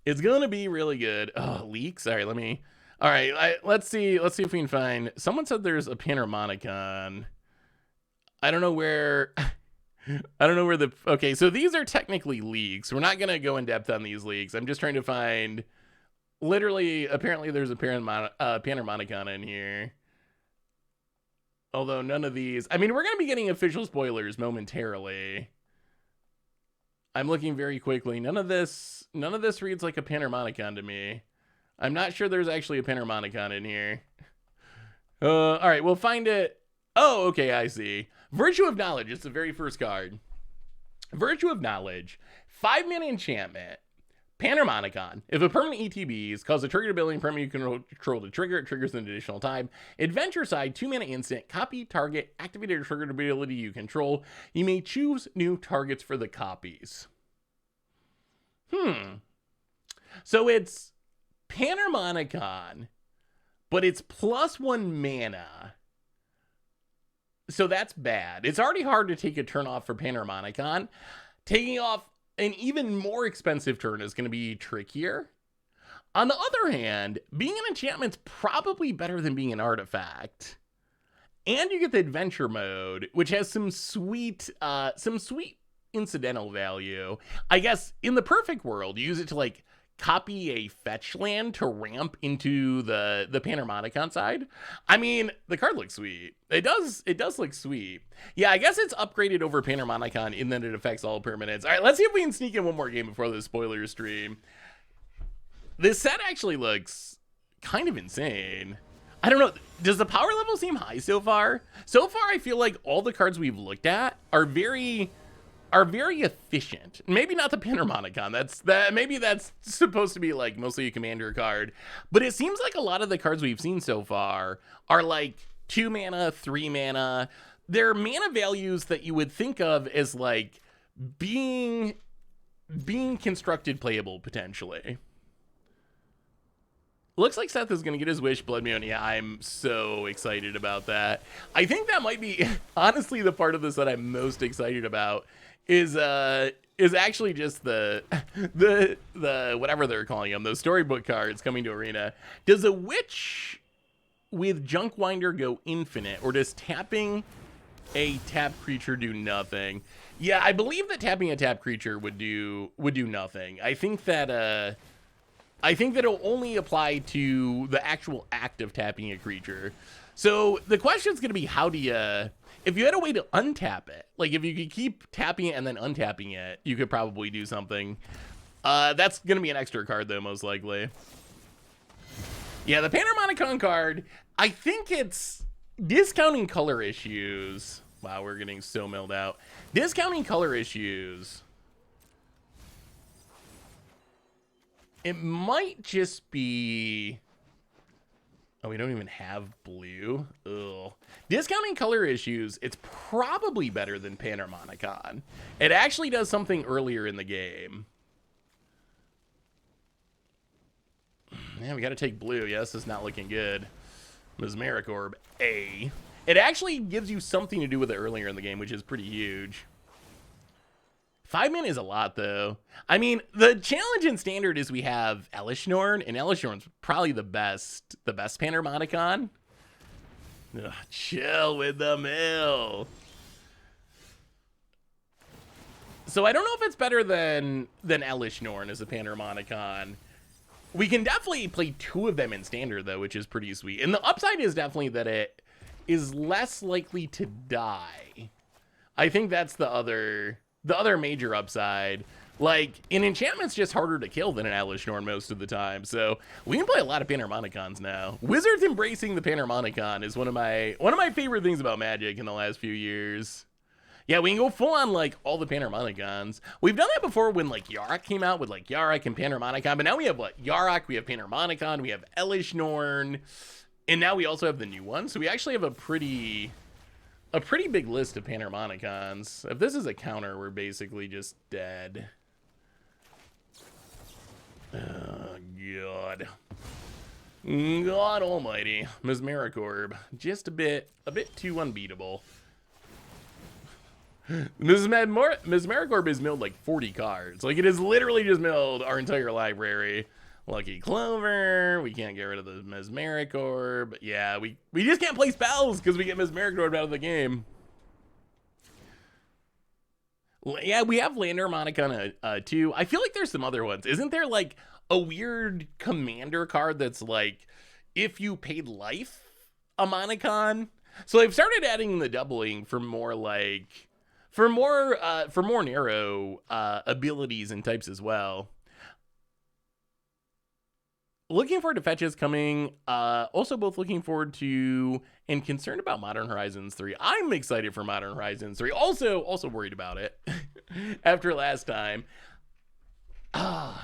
It's gonna be really good. Oh, leaks. All right, let me. All right, let's see. Let's see if we can find. Someone said there's a Panharmonicon. I don't know where. I don't know where the. Okay, so these are technically leaks. We're not gonna go in depth on these leaks. I'm just trying to find. Literally, apparently, there's a Panharmonicon in here. Although none of these. I mean, we're gonna be getting official spoilers momentarily. I'm looking very quickly. None of this reads like a Panharmonicon to me. I'm not sure there's actually a Panharmonicon in here. All right, we'll find it. Oh, okay, I see. Virtue of Knowledge. It's the very first card. Virtue of Knowledge. 5-mana enchantment. Panharmonicon. If a permanent ETBs cause a triggered ability and permanent you control to trigger, it triggers an additional time. Adventure side, 2-mana instant. Copy target activated or triggered ability you control. You may choose new targets for the copies. So it's Panharmonicon, but it's +1 mana. So that's bad. It's already hard to take a turn off for Panharmonicon. Taking off an even more expensive turn is going to be trickier. On the other hand, being an enchantment's probably better than being an artifact. And you get the adventure mode, which has some sweet incidental value. I guess in the perfect world, you use it to like copy a fetch land to ramp into the Panharmonicon side. I mean, the card looks sweet. It does look sweet. Yeah, I guess it's upgraded over Panharmonicon in that it affects all permanents. All right, let's see if we can sneak in one more game before the spoiler stream. This set actually looks kind of insane. I don't know. Does the power level seem high so far? So far, I feel like all the cards we've looked at are very efficient. Maybe not the Panharmonicon. Maybe that's supposed to be like mostly a commander card. But it seems like a lot of the cards we've seen so far are like 2 mana, 3 mana. They're mana values that you would think of as like being constructed playable potentially. Looks like Seth is going to get his wish, Blood Moon. Yeah, I'm so excited about that. I think that might be, honestly, the part of this that I'm most excited about is actually just the whatever they're calling them, those storybook cards coming to Arena. Does a Witch with Junkwinder go infinite, or does tapping a tap creature do nothing? Yeah, I believe that tapping a tap creature would do nothing. I think that it'll only apply to the actual act of tapping a creature. So the question is going to be, how do you, if you had a way to untap it, like if you could keep tapping it and then untapping it, you could probably do something. That's going to be an extra card though, most likely. Yeah, the Panharmonicon card, I think it's discounting color issues. Wow, we're getting so milled out. Discounting color issues. It might just be... Oh, we don't even have blue. Ugh. Discounting color issues, it's probably better than Panharmonicon. It actually does something earlier in the game. Yeah, we got to take blue. Yeah, this is not looking good. Mesmeric Orb, A. It actually gives you something to do with it earlier in the game, which is pretty huge. 5 mana is a lot, though. I mean, the challenge in Standard is we have Elishnorn, and Elishnorn's probably the best Panharmonicon. Ugh, chill with the mill. So I don't know if it's better than Elishnorn as a Panharmonicon. We can definitely play 2 of them in Standard, though, which is pretty sweet. And the upside is definitely that it is less likely to die. I think that's the other major upside. Like, an enchantment's just harder to kill than an Elishnorn most of the time, so we can play a lot of Panharmonicons now. Wizards embracing the Panharmonicon is one of my favorite things about Magic in the last few years. Yeah, we can go full on like all the Panharmonicons. We've done that before when like Yarok came out with like Yarok and Panharmonicon, but now we have what? Yarok, we have Panharmonicon, we have Elishnorn, and now we also have the new one. So we actually have a pretty big list of Panharmonicons. If this is a counter, we're basically just dead. Oh, God. God almighty. Mesmeric Orb. Just a bit too unbeatable. Mesmeric Orb is milled like 40 cards. Like, it is literally just milled our entire library. Lucky Clover. We can't get rid of the Mesmeric Orb. Yeah, we just can't play spells because we get Mesmeric Orb out of the game. Yeah, we have Land Harmonicon too. I feel like there's some other ones. Isn't there like a weird commander card that's like, if you paid life, a Monicon? So they've started adding the doubling for more like, for more narrow abilities and types as well. Looking forward to fetches coming. Also both looking forward to and concerned about Modern Horizons 3. I'm excited for Modern Horizons 3. Also worried about it after last time. I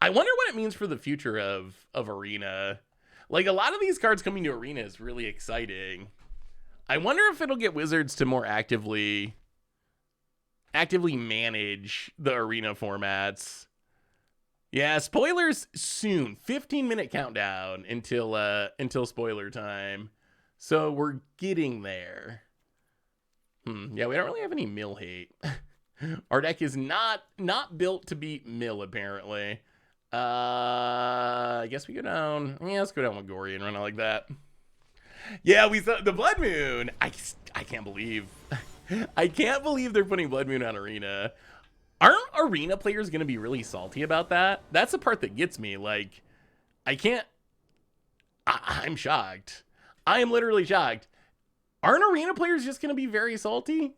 wonder what it means for the future of Arena. Like, a lot of these cards coming to Arena is really exciting. I wonder if it'll get Wizards to more actively manage the Arena formats. Yeah, spoilers soon. 15-minute countdown until spoiler time. So we're getting there. Yeah, we don't really have any mill hate. Our deck is not built to beat mill, apparently. I guess we go down. Yeah, let's go down with Gory and run it like that. Yeah, we saw the Blood Moon. I can't believe they're putting Blood Moon on Arena. Aren't Arena players going to be really salty about that? That's the part that gets me. Like, I'm shocked. I am literally shocked. Aren't Arena players just going to be very salty?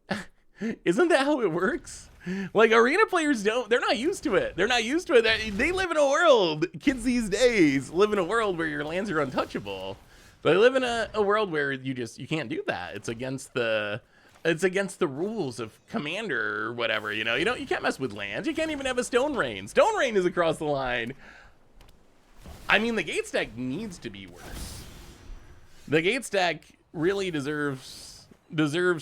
Isn't that how it works? Like, Arena players they're not used to it. They're not used to it. They live in a world, kids these days live in a world where your lands are untouchable. They live in a world where you can't do that. It's against the rules of Commander or whatever, you know. You can't mess with lands. You can't even have a Stone Rain. Stone Rain is across the line. I mean, the Gate stack needs to be worse. The Gate stack really deserves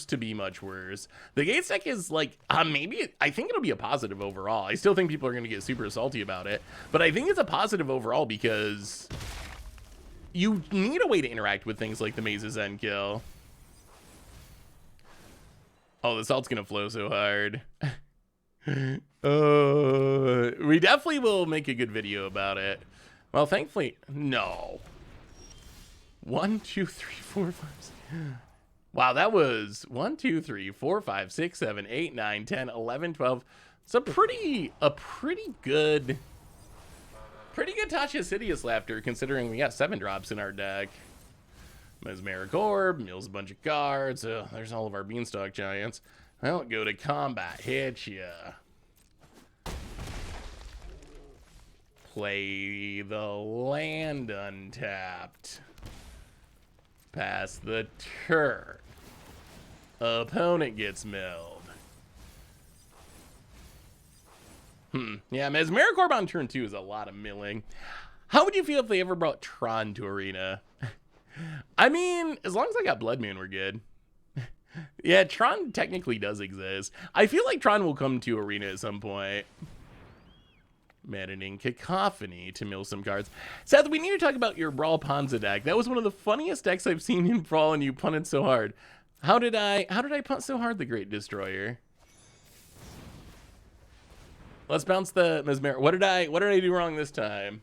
to be much worse. The Gate stack is like, I think it'll be a positive overall. I still think people are going to get super salty about it, but I think it's a positive overall because you need a way to interact with things like the Maze's End Kill. Oh, the salt's gonna flow so hard. We definitely will make a good video about it. Well, thankfully, no. 1, 2, 3, 4, 5, 6. Wow, that was 1, 2, 3, 4, 5, 6, 7, 8, 9, 10, 11, 12. It's a pretty good Tasha Sidious Laughter, considering we got 7 drops in our deck. Mesmeric Orb, mills a bunch of cards. There's all of our Beanstalk Giants. Well, go to combat. Hit ya. Play the land untapped. Pass the turn. Opponent gets milled. Yeah, Mesmeric Orb on turn 2 is a lot of milling. How would you feel if they ever brought Tron to Arena? I mean, as long as I got Blood Moon, we're good. Yeah, Tron technically does exist. I feel like Tron will come to Arena at some point. Maddening Cacophony to mill some cards. Seth, we need to talk about your Brawl Ponza deck. That was one of the funniest decks I've seen in Brawl, and you punted so hard. How did I punt so hard, the Great Destroyer? Let's bounce the Mesmeric. What did I do wrong this time?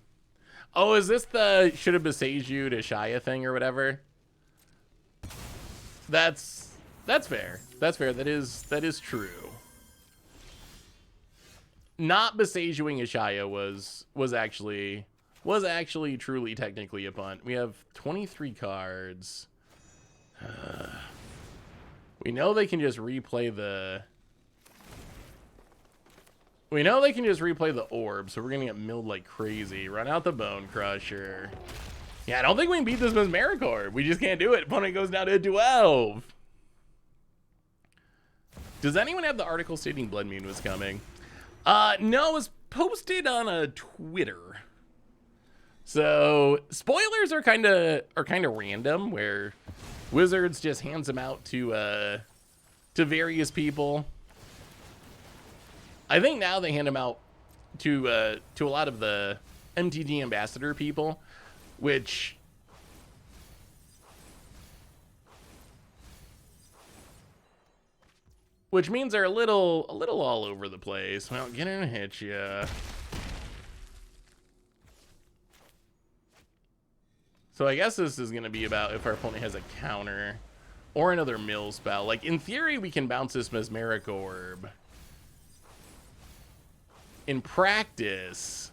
Oh, is this the should have besieged you to Shia thing or whatever? That's fair. That's fair. That is true. Not besieguing Ashaya was actually truly technically a punt. We have 23 cards. We know they can just replay the orb, so we're gonna get milled like crazy. Run out the Bone Crusher. Yeah, I don't think we can beat this Mesmeric Orb. We just can't do it. Opponent goes down to 12. Does anyone have the article stating Blood Moon was coming? No, it was posted on a Twitter. So spoilers are kind of random, where Wizards just hands them out to various people. I think now they hand them out to a lot of the MTG ambassador people, which which means they're a little all over the place. Well, get in and hit ya. So I guess this is going to be about if our opponent has a counter or another mill spell. Like, in theory, we can bounce this Mesmeric Orb. In practice,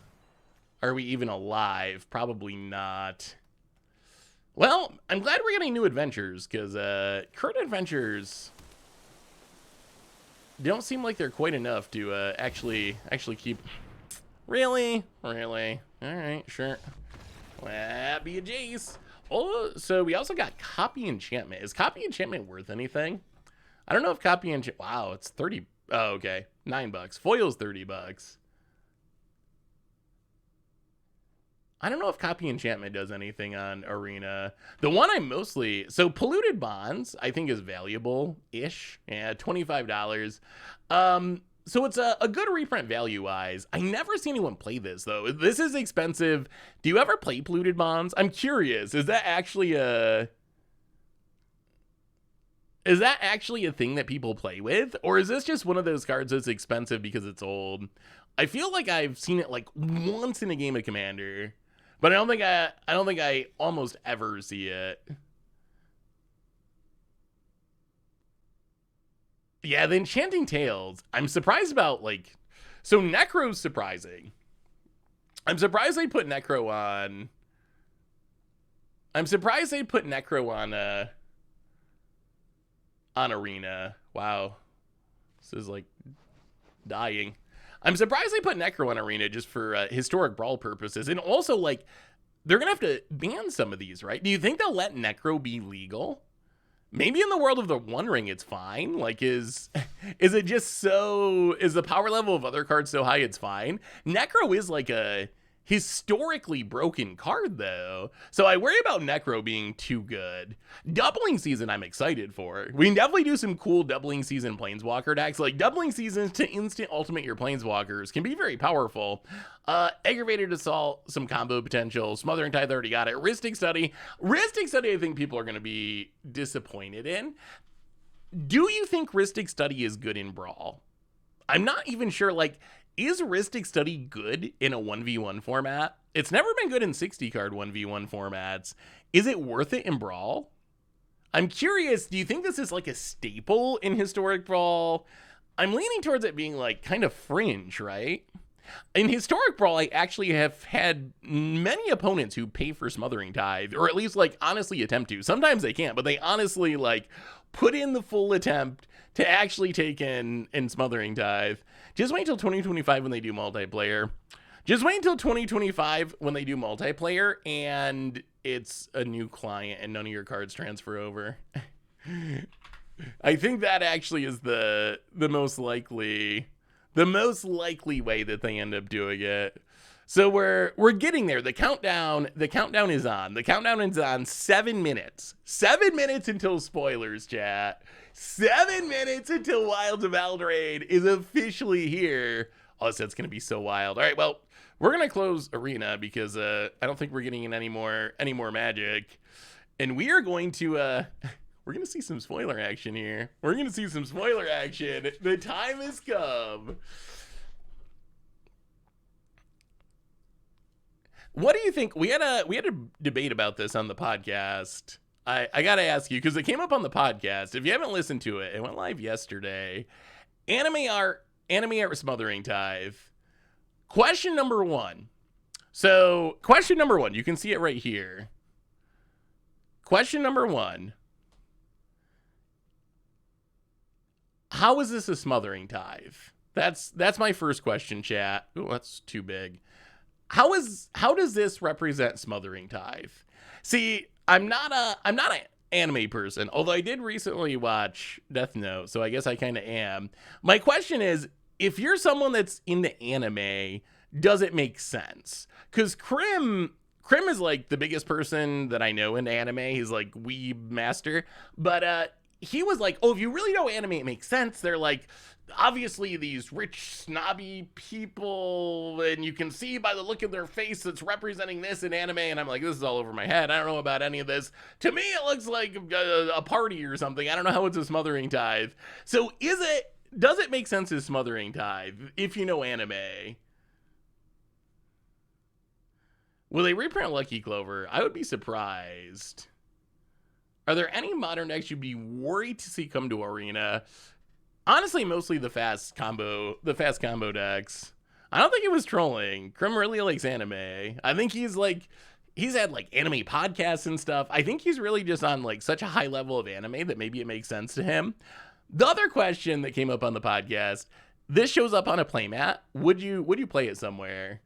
are we even alive? Probably not. Well, I'm glad we're getting new adventures, because current adventures don't seem like they're quite enough to actually keep... Really? Really? Alright, sure. Well, be a Jace. Oh, so we also got Copy Enchantment. Is Copy Enchantment worth anything? I don't know if Copy Enchantment... Wow, it's 30... Oh, okay. $9. Foil's $30. I don't know if Copy Enchantment does anything on Arena. The one I mostly... So, Polluted Bonds, I think, is valuable-ish. Yeah, $25. So it's a good reprint value-wise. I never see anyone play this, though. This is expensive. Do you ever play Polluted Bonds? I'm curious. Is that actually a... Is that actually a thing that people play with? Or is this just one of those cards that's expensive because it's old? I feel like I've seen it, like, once in a game of Commander. But I don't think I almost ever see it. Yeah, the Enchanting Tales, I'm surprised about, like... So, Necro's surprising. I'm surprised they put Necro on... on Arena. Wow. This is, like, dying. I'm surprised they put Necro on Arena just for historic brawl purposes. And also, like, they're going to have to ban some of these, right? Do you think they'll let Necro be legal? Maybe in the world of the One Ring, it's fine. Like, is it just so... Is the power level of other cards so high it's fine? Necro is like a historically broken card, though. So I worry about Necro being too good. Doubling Season, I'm excited for. We can definitely do some cool Doubling Season Planeswalker decks. Like, Doubling Seasons to instant ultimate your Planeswalkers can be very powerful. Aggravated Assault, some combo potential. Smothering Tithe, already got it. Ristic Study. Ristic Study, I think people are going to be disappointed in. Do you think Ristic Study is good in Brawl? I'm not even sure, like... Is Ristic Study good in a 1v1 format? It's never been good in 60-card 1v1 formats. Is it worth it in Brawl? I'm curious, do you think this is like a staple in Historic Brawl? I'm leaning towards it being like kind of fringe, right? In Historic Brawl, I actually have had many opponents who pay for Smothering Tithe, or at least like honestly attempt to. Sometimes they can't, but they honestly like put in the full attempt to actually take in Smothering Tithe. Just wait until 2025 when they do multiplayer. Just wait until 2025 when they do multiplayer and it's a new client and none of your cards transfer over. I think that actually is the most likely way that they end up doing it. So we're getting there. The countdown is on. The countdown is on 7 minutes. 7 minutes until spoilers, chat. 7 minutes until Wilds of Eldraine is officially here. Oh, so it's going to be so wild. All right, well, we're going to close Arena because I don't think we're getting in any more magic. And we are going to we're going to see some spoiler action here. We're going to see some spoiler action. The time has come. What do you think? We had a debate about this on the podcast. I got to ask you, because it came up on the podcast. If you haven't listened to it, it went live yesterday. Anime art Smothering Tithe. Question number one. So, question number one. You can see it right here. Question number one. How is this a Smothering Tithe? That's my first question, chat. Ooh, that's too big. How does this represent Smothering Tithe? See, I'm not an anime person, although I did recently watch Death Note, so I guess I kind of am. My question is, if you're someone that's into anime, does it make sense? Because Krim is like the biggest person that I know in anime. He's like weeb master, but he was like, oh, if you really know anime, it makes sense. They're like, obviously these rich, snobby people, and you can see by the look of their face that's representing this in anime. And I'm like, this is all over my head. I don't know about any of this. To me, it looks like a party or something. I don't know how it's a Smothering Tithe. So does it make sense as Smothering Tithe if you know anime? Will they reprint Lucky Clover? I would be surprised. Are there any modern decks you'd be worried to see come to Arena? Honestly, mostly the fast combo decks. I don't think it was trolling. Krim really likes anime. I think he's had like anime podcasts and stuff. I think he's really just on like such a high level of anime that maybe it makes sense to him. The other question that came up on the podcast, this shows up on a playmat. Would you play it somewhere?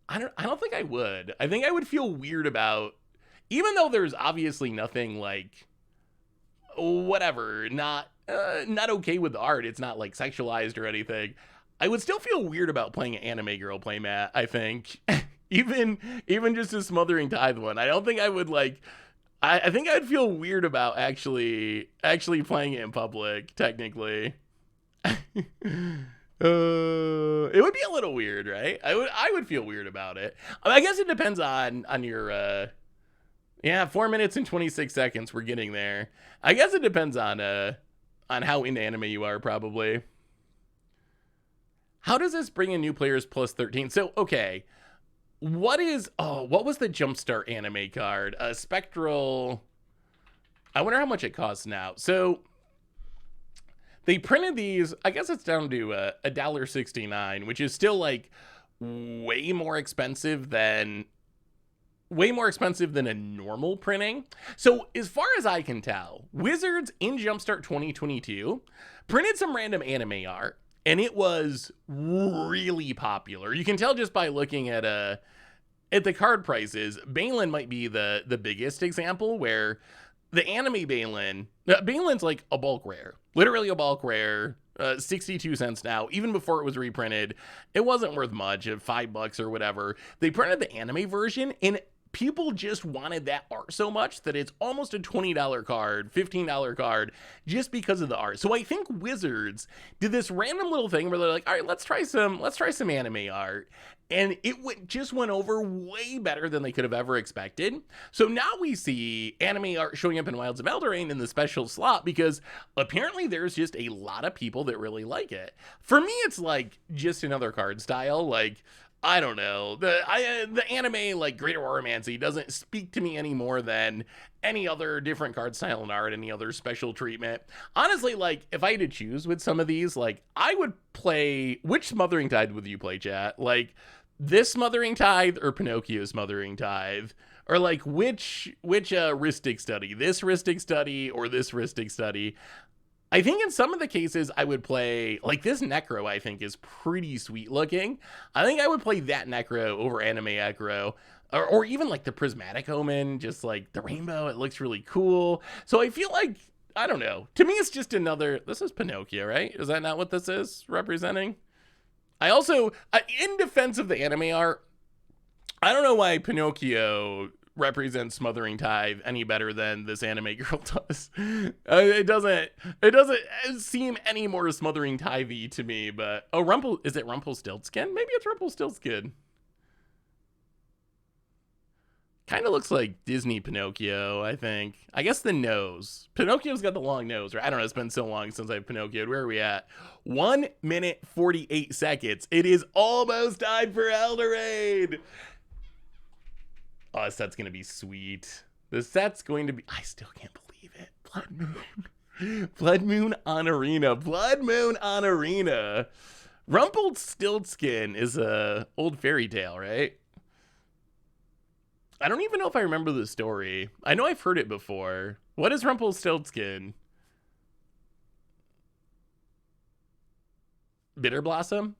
I don't think I would. I think I would feel weird about, even though there's obviously nothing like whatever, not okay with the art. It's not like sexualized or anything. I would still feel weird about playing an anime girl playmat, I think. even just a Smothering Tithe one. I don't think I would like, I think I'd feel weird about actually playing it in public, technically. It would be a little weird, right? I would feel weird about it. I guess it depends on your 4 minutes and 26 seconds. We're getting there. I guess it depends on how into anime you are, probably. How does this bring in new players plus 13? So, okay. What was the Jumpstart anime card? Spectral. I wonder how much it costs now. So they printed these, I guess it's down to $1.69, which is still like way more expensive than a normal printing. So as far as I can tell, Wizards in Jumpstart 2022 printed some random anime art, and it was really popular. You can tell just by looking at the card prices. Balin might be the biggest example, where the anime Balin's like a bulk rare, literally a bulk rare, 62 cents now. Even before it was reprinted, it wasn't worth much, at $5 or whatever. They printed the anime version, and people just wanted that art so much that it's almost a $20 card, $15 card, just because of the art. So I think Wizards did this random little thing where they're like, all right, let's try some anime art. And it just went over way better than they could have ever expected. So now we see anime art showing up in Wilds of Eldraine in the special slot, because apparently there's just a lot of people that really like it. For me, it's like just another card style. Like, I don't know, the anime like Greater Oromancy doesn't speak to me any more than any other different card style and art, any other special treatment. Honestly, like, if I had to choose with some of these, like, I would play, which Smothering Tithe would you play, chat? Like, this Smothering Tithe or Pinocchio's Smothering Tithe? Or like, which Rhystic Study? This Rhystic Study or this Rhystic Study? I think in some of the cases I would play, like, this Necro I think is pretty sweet looking. I think I would play that Necro over Anime Necro, or even like the Prismatic Omen, just like the rainbow. It looks really cool. So I feel like, I don't know. To me, it's just another, this is Pinocchio, right? Is that not what this is representing? I also, in defense of the anime art, I don't know why Pinocchio represents Smothering Tithe any better than this anime girl does. It doesn't seem any more Smothering Tithe-y to me, but is it Rumpelstiltskin? Maybe it's Rumpelstiltskin. Kind of looks like Disney Pinocchio, I think. I guess the nose. Pinocchio's got the long nose, right? I don't know, it's been so long since I've Pinocchioed. Where are we at? 1 minute 48 seconds. It is almost time for Eldraine. Oh, this set's going to be sweet. This set's going to be, I still can't believe it. Blood Moon. Blood Moon on Arena. Blood Moon on Arena. Rumpelstiltskin is a old fairy tale, right? I don't even know if I remember the story. I know I've heard it before. What is Rumpelstiltskin? Bitter Blossom?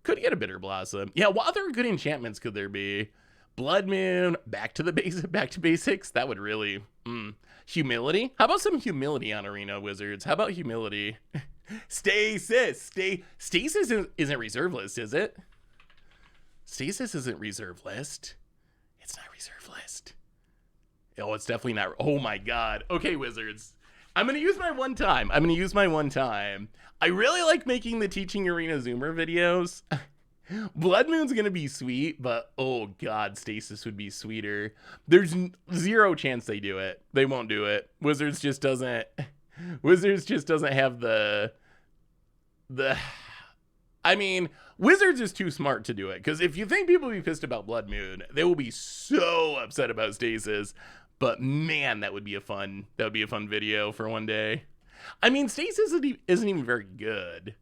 Could get a Bitter Blossom. Yeah, what other good enchantments could there be? Blood Moon, back to basics. That would really, Humility. How about some humility on Arena, Wizards? How about humility? Stasis. Stasis isn't reserve list, is it? Stasis isn't reserve list. It's not reserve list. Oh, it's definitely not. Oh my God. Okay, Wizards. I'm going to use my one time. I really like making the Teaching Arena Zoomer videos. Blood Moon's going to be sweet, but oh god, Stasis would be sweeter. There's zero chance they do it. They won't do it. Wizards just doesn't have the I mean, Wizards is too smart to do it, because if you think people will be pissed about Blood Moon, they will be so upset about Stasis. But man, that would be a fun video for one day. I mean, Stasis isn't even very good.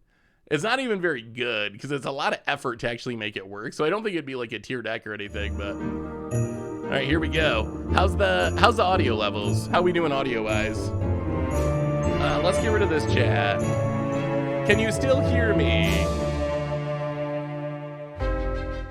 It's not even very good because it's a lot of effort to actually make it work. So I don't think it'd be like a tier deck or anything. But all right, here we go. How's the audio levels? How we doing audio wise? Let's get rid of this chat. Can you still hear me?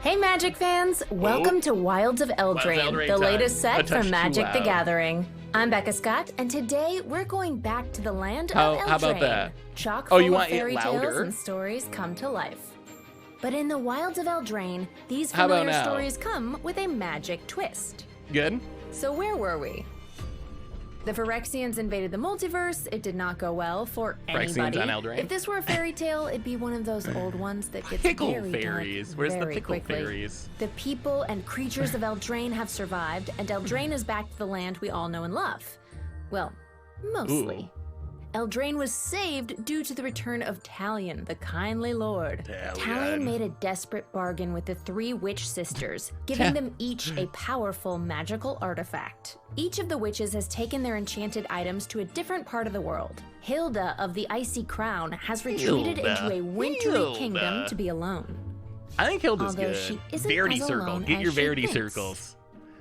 Hey Magic fans, welcome to Wilds of Eldraine, the latest set from Magic the Gathering. I'm Becca Scott, and today we're going back to the land of Eldraine. How about that? Chock full of fairy tales and stories come to life. But in the Wilds of Eldraine, these familiar stories come with a magic twist. Good. So where were we? The Phyrexians invaded the multiverse. It did not go well for anybody. If this were a fairy tale, it'd be one of those old ones that gets pickle very fairies. dark Where's very the pickle quickly. fairies? The people and creatures of Eldraine have survived, and Eldraine is back to the land we all know and love. Well, mostly. Ooh. Eldraine was saved due to the return of Talion, the kindly lord. Talion made a desperate bargain with the three witch sisters, giving them each a powerful magical artifact. Each of the witches has taken their enchanted items to a different part of the world. Hilda of the Icy Crown has retreated into a wintry kingdom to be alone. I think Hilda's Although good. she isn't Verity as Circle. alone Get your as she Verity thinks. Circles.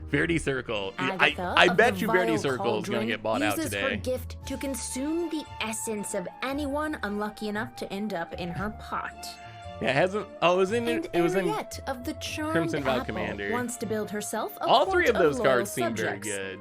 Verity Circle. Agatha I of bet the you Verity Vile Circle is going to Cauldron get bought out uses today. her gift to consume the essence of anyone unlucky enough to end up in her pot. Yeah, it hasn't. Oh, it was in. And It was in. Ariette of the Charmed Crimson Vow Apple Commander. wants to build herself a All court three of those loyal cards seem very subjects. good.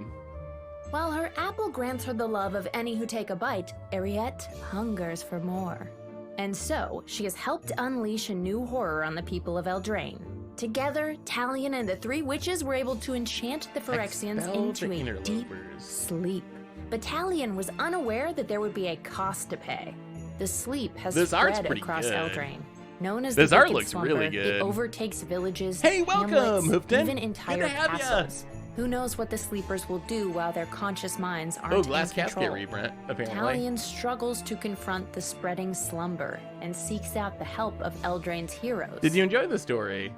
While her apple grants her the love of any who take a bite, Ariette hungers for more. And so, she has helped unleash a new horror on the people of Eldraine. Together, Talion and the three witches were able to enchant the Phyrexians Expel into the a interlopers. deep sleep. But Talion was unaware that there would be a cost to pay. The sleep has This art's spread pretty across good. Eldraine. Known as This the art Wicked looks Slumber, really good. it overtakes villages, Hey, welcome, hamlets, Hoofton. even Good entire to have ya. castles. Who knows what the sleepers will do while their conscious minds aren't Oh, Glass in Casket control. reprint, apparently. Talion struggles to confront the spreading slumber and seeks out the help of Eldraine's heroes. Did you enjoy the story?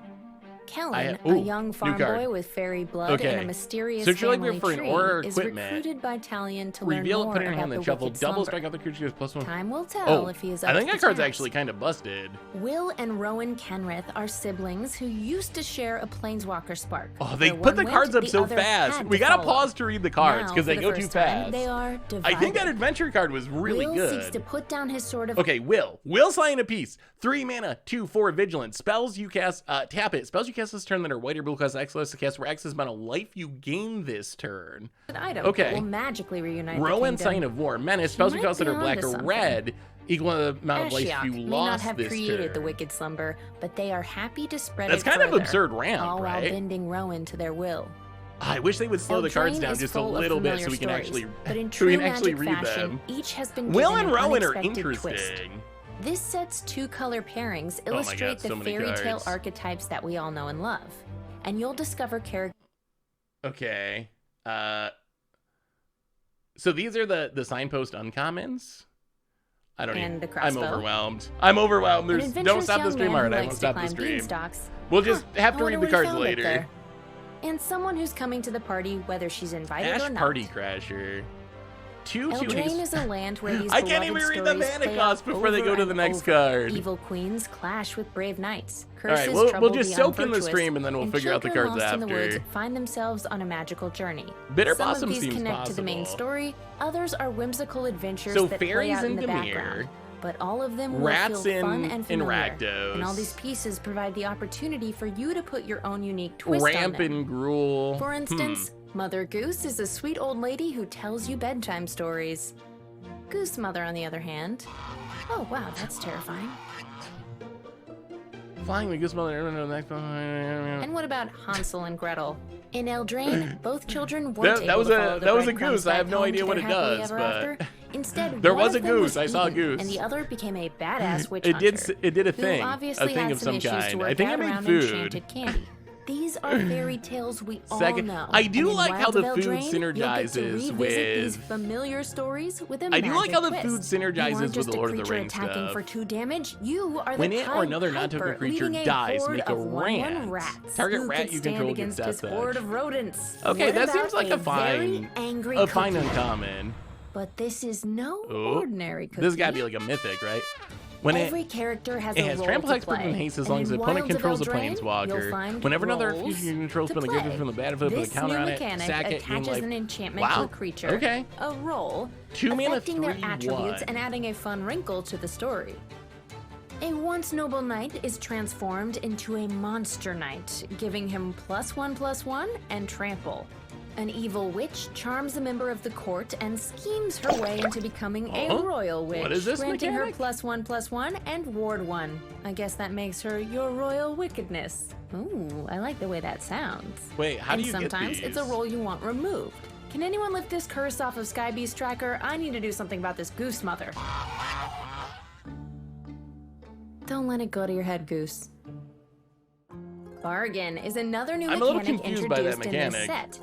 Kellen, ooh, a young new farm card. boy with fairy blood Okay. and a mysterious So you're family looking for an tree, aura or is equipment. recruited by Talion to Reveal learn it, more put it in your about hand, the then shuffle. wicked Double slumber. strike out the creature gets +1. Time will tell Oh, if he is I up think to that card's task. actually kind of busted. Will and Rowan Kenrith are siblings who used to share a planeswalker spark. Oh, they Where put one the cards went, up the so other fast. had We to gotta follow. pause to read the cards Now, because they for go the too first time, fast. They are divided. I think that adventure card was really Will good. seeks to put down his sword of Okay, Will sign a piece. 3 mana, 2/4 vigilance. Spells you cast, tap it. Spells you cast this turn that are white or blue cost X less to cast for X amount of life you gain this turn. an item Okay. that will magically reunite Rowan, the kingdom. Sign of War. Menace. Spells you might cast that are be black onto or something. red equal to the amount of life Ashiok you may not lost have this created turn. the wicked slumber, but they are happy to spread That's it kind of further, absurd ramp, all while right? bending Rowan to their will. I wish they would slow the cards Eldraine down is just a full of little bit so familiar we can stories, actually but in so true we can actually Magic read fashion, them. each has been Will given and an Rowan are unexpected twist. interesting. This set's two color pairings Oh my illustrate God, so the many fairy tale cards. archetypes that we all know and love, and you'll discover characters. Okay. So these are the signpost uncommons? I don't And even. the I'm crossbow. overwhelmed. I'm overwhelmed. An There's don't adventurous stop the young stream man who already. I likes won't to stop the climb stream. beanstalks. We'll just have I to wonder read the what he cards found up later. there. And someone who's coming to the party, whether she's invited Ash or not. Party Crasher. 2/2 Eldraine haste. is a land where these I can't even beloved read the stories mana play cost out before they over go to and the next over. card. Evil queens clash with brave knights. All right, Curses we'll trouble just the soak in the unvirtuous, stream and then we'll figure out the children cards lost in the woods after. find themselves on a magical journey. Bitter Some Blossom of these seems connect to the main possible. story. Others are whimsical adventures So that play fairies out in and the Dimir, background. But all of them will rats feel fun and and familiar. Rakdos, And all these pieces provide the opportunity for you to put your own unique twist Ramp on them. and Gruel. For instance, Mother Goose is a sweet old lady who tells you bedtime stories. Goose Mother, on the other hand. Oh, wow, that's terrifying. Flying the Goose Mother. And what about Hansel and Gretel? In Eldraine, both children weren't That able was to a- follow the that was a breadcrumbs goose. I have back no home idea to what their it happily does, ever but- after. Instead, There one was of a them goose. I saw a eaten, goose. and the other became a badass witch It hunter. did a who thing. obviously A thing had of some some issues to kind. work I think out it made around food. enchanted candy. These are fairy tales we all know. I do and in like how Wilds of the food Eldraine, you'll get to synergizes revisit these with. familiar stories with a I do like how the magic food twist. You synergizes aren't with just the a Lord of the creature Rings attacking stuff. for 2 damage. You are When the it or another Pied non-token Piper creature leading a dies, horde make a of 1/1 rant. rats. Target Who rat could you stand control against gets his death horde touch. of rodents. Okay, What that about seems like a very fine, angry fine cookie? uncommon. But this is no Ooh. ordinary cookie. This has got to be like a mythic, right? When Every character has it a has role trample, to expert, play. and haste as And long as the in opponent Wilds of controls the Eldraine, you'll planeswalker. find Whenever another roles fusion controls to spell a gift play. from the battlefield with a This counter new on it, mechanic sack it, gain attaches life. an enchantment to a creature, Okay. a role, 2 mana, affecting their 3/1. attributes and adding a fun wrinkle to the story. A once noble knight is transformed into a monster knight, giving him +1/+1 and trample. An evil witch charms a member of the court and schemes her way into becoming a royal witch, What is this granting mechanic? her +1/+1 and ward 1. I guess that makes her your royal wickedness. Ooh, I like the way that sounds. Wait, how and do you get sometimes these? it's a role you want removed. Can anyone lift this curse off of Skybeast Tracker? I need to do something about this goose mother. Don't let it go to your head, Goose. Bargain is another new I'm a little mechanic confused by that introduced in this mechanic. set.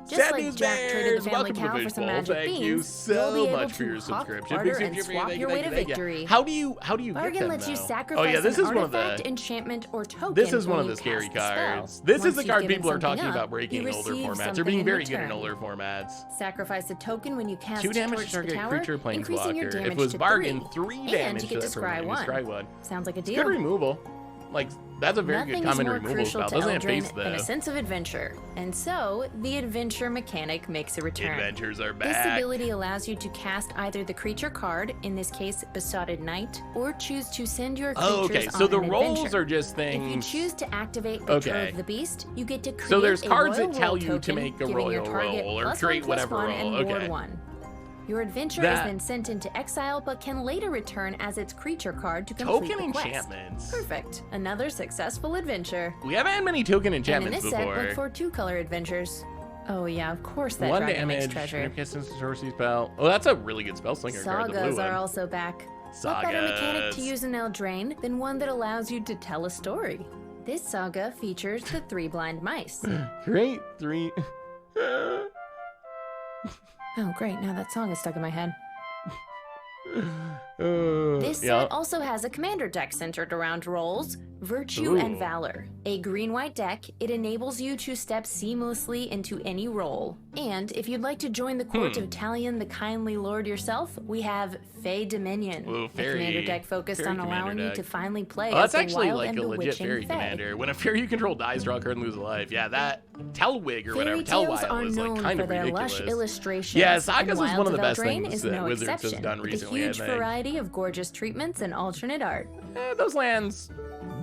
Just Sad like News Jack traded Bears, the family welcome to cow the for some Fishbowl. magic Thank beans, you you'll so be able much for to your hawk, subscription. barter, Big and thank you, swap thank your you, way to thank you. victory. How do you get Bargain them, lets you though? sacrifice Oh yeah, this an is one of artifact, the. enchantment, or token. This is one of when the you scary cast the spell. cards. This Once is the you've card given people are something talking up, about breaking you in older receive formats. They're something being in very good in return. older formats. Sacrifice a token when you cast 2 damage towards to the target tower, creature increasing your planeswalker. damage If it was to bargain, 3. 3 And damage you to get to that permanent. scry You scry 1. 1. Sounds like a It's deal. good removal. Like, that's a very Nothing good is common more removal crucial spell. to Doesn't have Eldraine face than a though. sense of adventure, and so the adventure mechanic makes a return. Adventures are This back. ability allows you to cast either the creature card, in this case Besotted Knight, or choose to send your creatures Oh, okay. on So the an rolls adventure. are just If things. you choose to activate Betrothed Okay. the Beast, you get to create So there's cards a royal that tell roll you to token, make a giving your royal target roll or +1/+1 create whatever roll. and ward Okay. 1. Your adventure is then sent into exile, but can later return as its creature card to complete Token the quest. enchantments. Perfect. Another successful adventure. We haven't had many token And in enchantments this set, before. look for 2-color adventures. Oh yeah, of course that 1 dragon makes damage. treasure. Casting sorcery spell. Oh, that's a really good spell slinger card. The blue Sagas are one. also back. What better mechanic to Sagas. use in Eldraine than one that allows you to tell a story? This saga features the 3 blind mice. Great 3. Oh great, now that song is stuck in my head. This yeah. set also has a commander deck centered around roles, virtue, and Ooh. valor. A green-white deck, it enables you to step seamlessly into any role. And if you'd like to join the court of Talion the Kindly Lord yourself, we have Fey Dominion, Ooh, a fairy- commander deck focused fairy on allowing commander you deck. to finally play Oh, as that's the actually wild like and a legit bewitching fairy Fae. commander. When a fairy you control dies, draw a card and lose a life. Yeah, that Telwig or whatever. Fairy tales Telwild are is known like kind for of their ridiculous. lush illustrations. Yeah, Sagas and is one of Wilds the best Eldraine things is that no Wizards has exception, done with recently, a I huge think. variety of gorgeous treatments and alternate art. Those lands,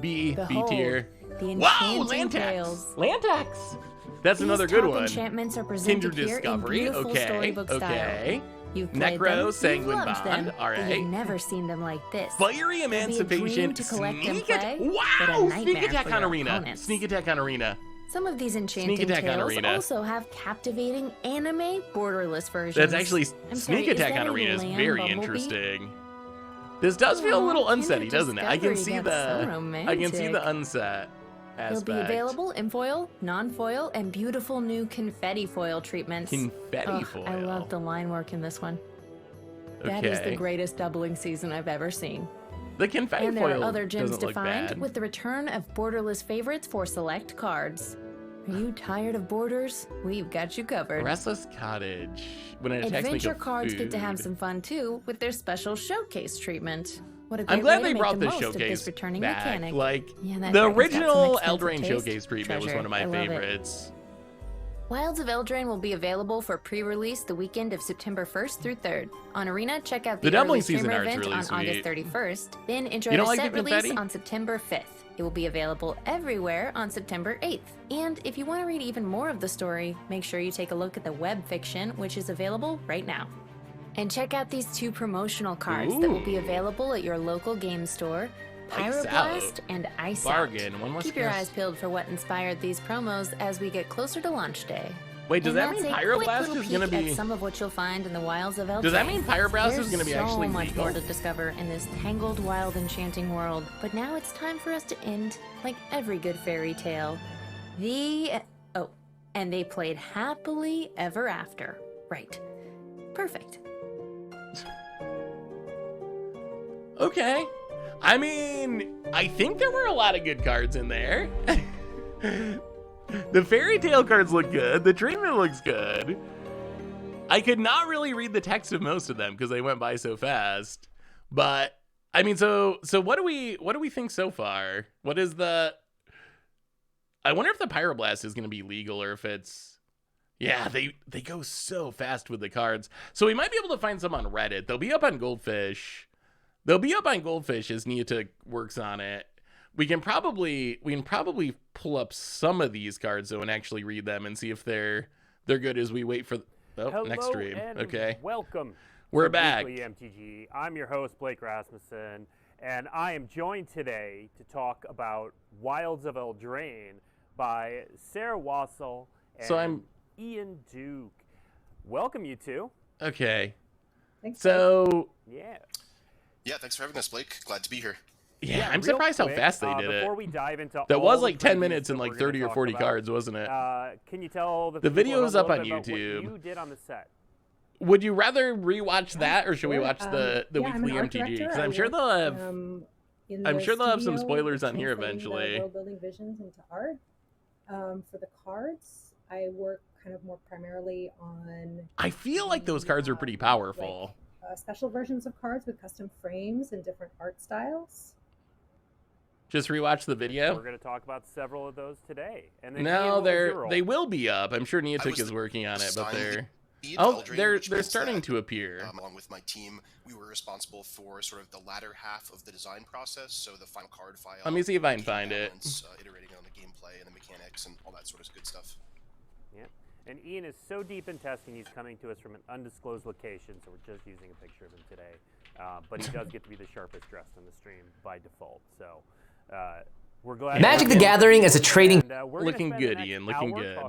B Behold, tier. the Wow, enchanting Lantax! tales. Lantax! That's These another good top one. enchantments are presented Kindred here in Discovery. beautiful Okay, storybook okay. style. You've played Necro, them, Sanguine you've loved Bond, them, all but right. you've never seen them like this. Fiery They'll be a Emancipation. dream to collect and Sneak play, but a Wow! nightmare Sneak Attack for on your Arena. opponents. Sneak Attack on Arena. Some of these enchanting Attack on tales Arena. also have captivating anime borderless versions. That's actually I'm Sneak sorry, Attack is that on a Arena is lamb very bumblebee? interesting. This does feel a Aw, little Kindred unsetty, doesn't it? I can see Discovery, that's so the I can see the romantic. unset They'll aspect. be available in foil, non-foil, and beautiful new confetti foil treatments. Confetti Ugh, foil. I love the line work in this one. That is the Okay. greatest doubling season I've ever seen. The confetti And there foil are other gems doesn't to look find bad. with the return of borderless favorites for select cards. Are you tired of borders? We've got you covered. Restless Cottage. When it attacks, make Adventure a cards get to have food. some fun too with their special showcase treatment. What a I'm great glad way they to make brought the this most of showcase this returning back. mechanic. Like Yeah, that the dragon's got some original expensive Eldraine taste. showcase treatment was Treasure. one of my I love it. favorites. Wilds of Eldraine will be available for pre-release the weekend of September 1st through 3rd. On Arena, check out the The doubling early streamer season art's event really on sweet. August 31st. Then enjoy You the don't like set the release confetti? on September 5th. It will be available everywhere on September 8th. And if you want to read even more of the story, make sure you take a look at the web fiction, which is available right now. And check out these 2 promotional cards that will be Ooh. available at your local game store. Lights Pyroblast Out. and Ice Bargain. Out. One less Keep your guess. eyes peeled for what inspired these promos as we get closer to launch day. Wait, does And that mean that's a quick Pyroblast little is gonna peek be? at some of what you'll find in the Wilds of Eldraine. Does that mean Pyroblast is gonna be actually There's so much legal? more to discover in this tangled, wild, enchanting world. But now it's time for us to end like every good fairy tale. And they played happily ever after. Right. Perfect. Okay. I mean, I think there were a lot of good cards in there. The fairy tale cards look good. The treatment looks good. I could not really read the text of most of them because they went by so fast. But I mean, so what do we think so far? What is the? I wonder if the Pyroblast is going to be legal or if it's. Yeah, they go so fast with the cards. So we might be able to find some on Reddit. They'll be up on Goldfish. They'll be up on Goldfish as Niantic works on it. We can probably pull up some of these cards though and actually read them and see if they're good as we wait for next stream. Okay. Welcome. We're back. Weekly MTG. I'm your host Blake Rasmussen, and I am joined today to talk about Wilds of Eldraine by Sarah Wassel and Ian Duke. Welcome, you two. Okay. Thanks. So Yeah. Yeah, thanks for having us, Blake. Glad to be here. yeah, I'm real surprised quick, how fast they did before it. we dive into That all was the like 10 previews minutes and that like we're gonna 30 or talk 40 about, cards, wasn't it? Can you tell the The people video is a up little on bit about YouTube. what you did on the set? Would you rather rewatch that or should we sure. watch the Yeah, I'm an weekly art MTG? director. Because I I'm sure work, they'll have. in I'm the sure they'll have some studio, spoilers on here translating the eventually. world building visions into art. For the cards, I work kind of more primarily on. I feel like those cards are pretty powerful. Special versions of cards with custom frames and different art styles. Just rewatch the video. We're going to talk about several of those today. And then No, Ian, they will be up. I'm sure Niantic is working on it, but they're starting to appear. Along with my team, we were responsible for sort of the latter half of the design process, so the final card file. Let me see if I can game find it. balance, iterating on the gameplay and the mechanics and all that sort of good stuff. Yeah. And Ian is so deep in testing, he's coming to us from an undisclosed location, so we're just using a picture of him today. But he does get to be the sharpest dressed in the stream by default. So we're glad. Magic the Gathering is a trading. Looking good, Ian. Looking good.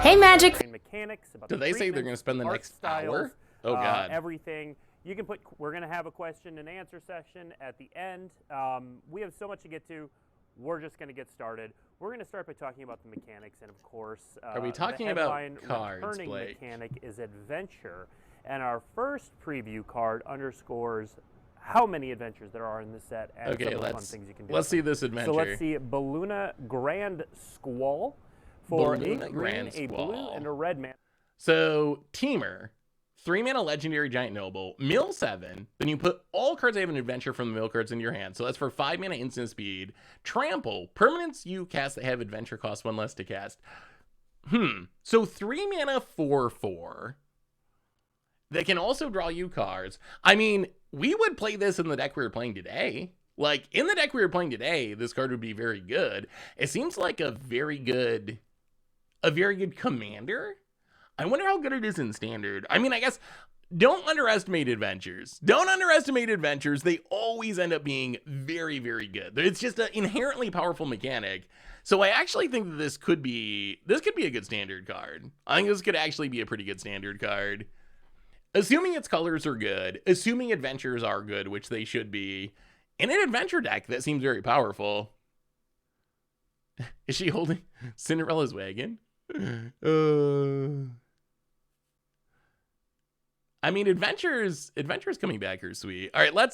Hey, Magic. Mechanics, about Did the they say they're treatments, going to spend the art next styles, hour? Oh, God. Everything. You can put. We're going to have a question and answer session at the end. We have so much to get to. We're just going to get started. We're going to start by talking about the mechanics, and of course, Are we talking the about headline cards, returning Blake? mechanic is adventure, and our first preview card underscores how many adventures there are in this set and some of the fun things you can do. Let's see this adventure. So let's see Balloona Grand Squall for Balloona a green, Grand a blue, Squall. and a red man. So, Teamer, 3-mana legendary giant noble, mill 7. Then you put all cards that have an adventure from the mill cards into your hand. So that's for 5-mana instant speed. Trample, permanents you cast that have adventure cost 1 less to cast. So 3-mana 4/4. They can also draw you cards. I mean, we would play this in the deck we were playing today. Like, in the deck we were playing today, this card would be very good. It seems like a very good commander. I wonder how good it is in standard. I mean, I guess don't underestimate adventures. Don't underestimate adventures. They always end up being very, very good. It's just an inherently powerful mechanic. So I actually think that this could be a good standard card. I think this could actually be a pretty good standard card. Assuming its colors are good, assuming adventures are good, which they should be, in an adventure deck that seems very powerful. Is she holding Cinderella's wagon? I mean, adventures coming back are sweet. All right,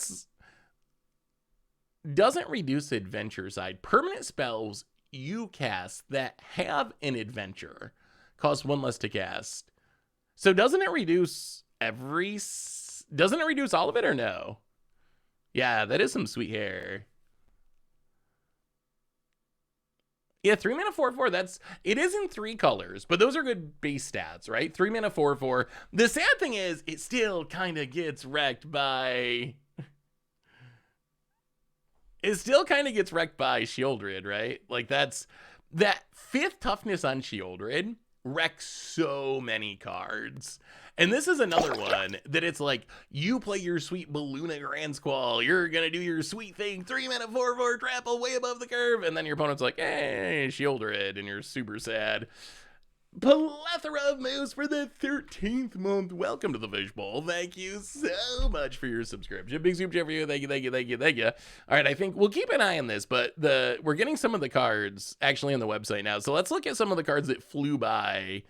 doesn't reduce adventure side. Permanent spells you cast that have an adventure cost 1 less to cast. So doesn't it reduce all of it or no? Yeah, that is some sweet hair. Yeah, 3-mana 4/4, it is in 3 colors, but those are good base stats, right? 3-mana 4/4. The sad thing is, it still kind of gets wrecked by... Shieldred, right? Like, that 5th toughness on Shieldred wrecks so many cards. And this is another one that it's like, you play your sweet Balloona Grand Squall, you're gonna do your sweet thing, 3-mana 4/4 trample way above the curve, and then your opponent's like, hey, Shieldred, and you're super sad. Plethora of moves for the 13th month. Welcome to the fishbowl. Thank you so much for your subscription. Big super chat for you. Thank you, thank you, thank you, thank you. All right, I think we'll keep an eye on this, but we're getting some of the cards actually on the website now. So let's look at some of the cards that flew by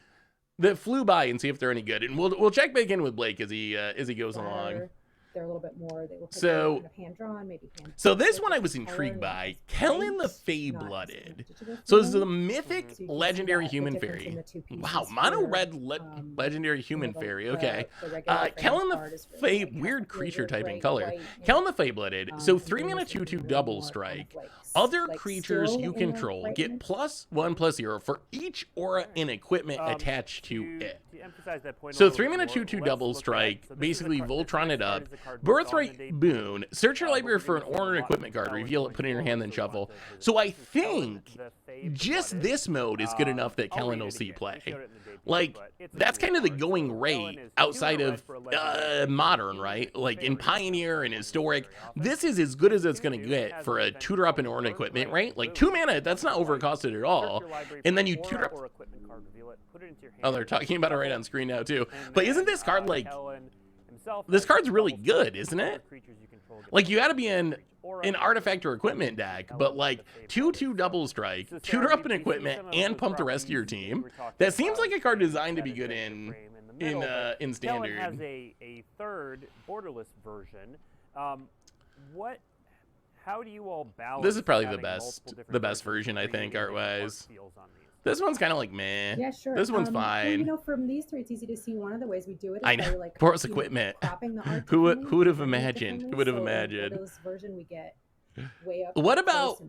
and see if they're any good. And we'll check back in with Blake as he goes along. They're a little bit more. They look like so kind of hand drawn, maybe hand. So this one I was intrigued by. Kellen the Fey-Blooded. So this is a mythic legendary human fairy. Wow, mono red legendary human fairy. Okay. Kellen the Fey, weird creature typing color. Kellen the Fey-Blooded. So 3 mana 2/2 double strike. Other creatures you control get +1/+0 for each aura and equipment attached to it. So 3 mana 2/2 double strike, basically Voltron it up. Birthright Boon. Search your library for an aura and equipment card. Reveal it, put it in your hand, then shuffle. So I think just this mode is good enough that Kellen will see play. Like, that's kind of the going rate outside of modern, right? Like in Pioneer and Historic, this is as good as it's going to get for a tutor up and aura equipment, right? Like 2 mana, that's not overcosted at all. And then you tutor up. Oh, they're talking about it right on screen now too. But isn't this card like, this card's really good, isn't it? Like, you gotta be in an artifact or equipment deck, but like 2/2 double strike, tutor up an equipment, and pump the rest of your team. That seems like a card designed to be good in standard. Kellen has a third borderless version. How do you all balance? This is probably the best version, I think, art-wise. This one's kind of like meh. Yeah, sure. This one's fine. Well, from these three, it's easy to see one of the ways we do it. Is I know. Like, Porous equipment. Who would have imagined? Who would have imagined? This version we get way up. What about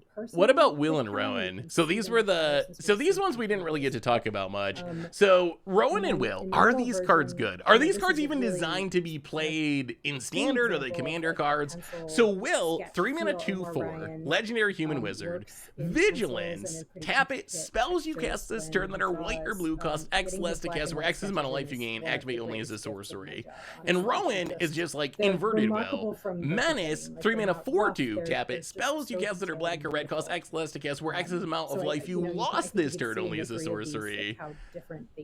Will and Rowan? So these were these ones we didn't really get to talk about much. So Rowan and Will, are these cards good? Are these cards even designed to be played in standard? Or the commander cards? So Will, 3 mana 2/4, legendary human wizard, vigilance, tap it, spells you cast this turn that are white or blue cost X less to cast, where X is the amount of life you gain, activate only as a sorcery. And Rowan is just like inverted Will. Menace, 3 mana 4/2, tap it, spells you cast that are black or red cost X less to cast, where X is the amount of life you lost this turn only as a sorcery.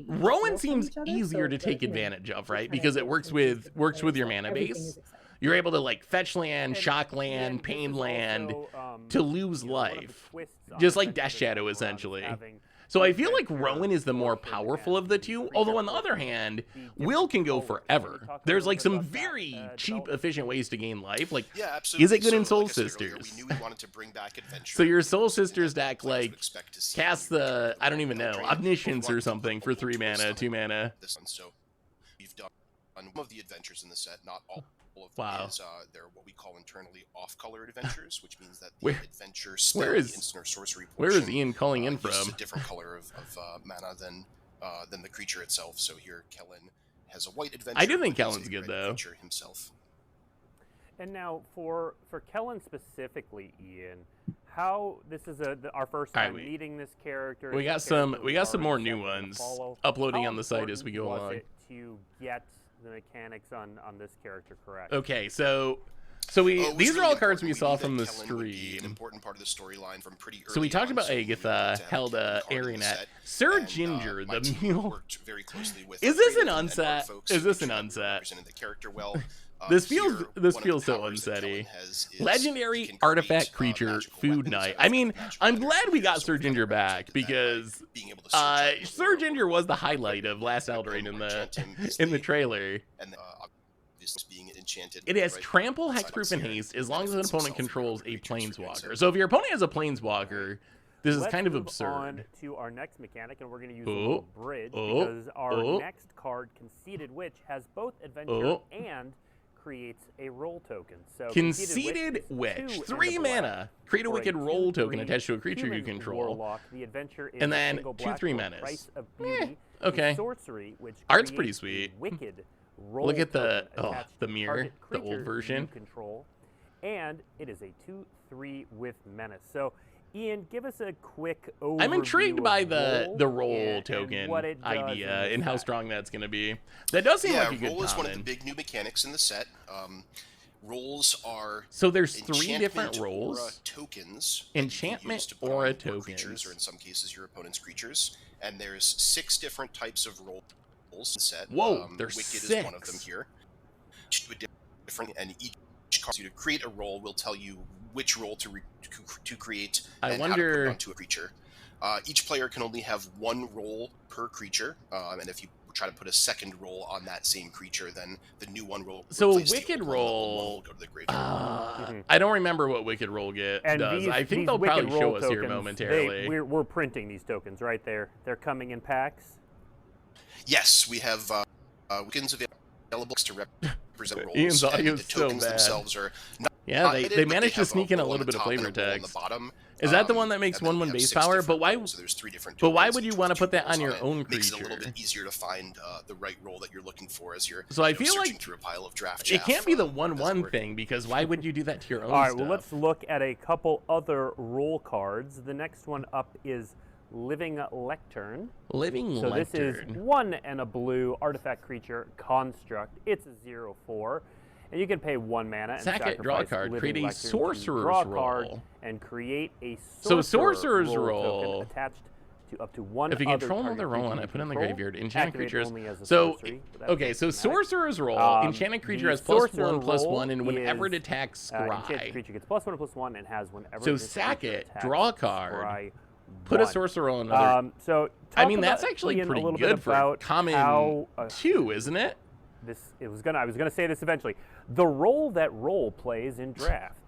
Rowan seems easier to take advantage of, right? Because it works with your mana base. You're able to like fetch land, shock land, pain land to lose life. Just like Death Shadow, essentially. So I feel like Rowan is the more powerful of the two, although on the other hand, Will can go forever. There's like some very cheap, efficient ways to gain life. Like, yeah, absolutely. Is it good in Soul like Sisters? Earlier, we knew we wanted to bring back adventure. So your Soul Sisters deck, like, cast the, I don't even know, Omniscience or something for 3 mana, 2 mana. This one, so we've done some of the adventures in the set, not all of wow. them. They're what we call internally off-colored adventures, which means that the adventure spell, the instant or sorcery portion, where is Ian calling in from? Uses a different color of mana than the creature itself. So here, Kellen has a white adventure. I do think Kellen's good though. Himself. And now for Kellen specifically, Ian, how this is our first time meeting this character. We got some more new ones uploading on the site as we go along. It to get the mechanics on this character correct? Okay, so these are all cards we saw from the stream. An important part of the storyline from pretty early. So we talked about Agatha, Helda, Arianet, Sir Ginger, the mule. Very closely with is this an unset? Is this an unset? The character well. This feels so unsetty. Legendary artifact creature, Food Knight. I mean, I'm glad we got Sir Ginger back because Sir Ginger was the highlight of last Eldraine in the trailer. It has trample, hexproof, and haste as long as an opponent controls a planeswalker. So if your opponent has a planeswalker, this is kind of absurd. On to our next mechanic, and we're going to use a little bridge because our next card, Conceited Witch, has both adventure and creates a roll token. So Conceited Witch, 3 mana. Create a wicked roll token attached to a creature you control. Warlock. The adventure is and then 2/3 menace. Okay. Sorcery, which art's pretty sweet. Wicked roll Look at the token mirror, the old version. Control, and it is a 2/3 with menace. So Ian, give us a quick overview. I'm intrigued by the roll token idea and how strong that's going to be. That does seem like a good roll is one of the big new mechanics in the set. Roles are so there's 3 different roles. Aura tokens. Enchantment aura tokens. Creatures, or in some cases your opponent's creatures. And there's 6 different types of roles set. Whoa, there's Wicked 6. is one of them here. Different, and each card to create a role will tell you which role to create and how to put it onto a creature. Each player can only have 1 role per creature, and if you try to put a second roll on that same creature, then the new one will. So Wicked Roll. Go to the graveyard. I don't remember what Wicked Roll does. I think they'll probably show us here momentarily. We're printing these tokens right there. They're coming in packs. Yes, we have Wickens available to represent roles. Ian's audio the is tokens so bad. Themselves are not they managed to sneak in a little bit of flavor text. Is that the one that makes 1/1 base power? But why? So there's 3 different. But why would you want to put that on your own creature? Makes it a little bit easier to find the right role that you're looking for as you're. So I feel searching like through a pile of draft. It can't be the 1/1 thing, because why would you do that to your own? All right. stuff? Well, let's look at a couple other role cards. The next one up is Living Lectern. So this is 1 and a blue artifact creature construct. It's a 0/4. And you can pay 1 mana and sack it, draw a card, create a sorcerer's roll, and create a sorcerer's roll token attached to up to 1 if you other control another target roll and I creature put in the control, graveyard, enchanted activate creatures. only as a So sorcery, okay, so sorcerer's roll, enchanted creature has +1/+1, and whenever it attacks, enchanted creature gets +1/+1 and has whenever. So this sack creature it, attacks, draw a card, scry put a 1. sorcerer on another. So I mean, that's about, actually Ian, pretty a little good bit for about common how, 2, isn't it? I was gonna say this eventually. The role that role plays in draft.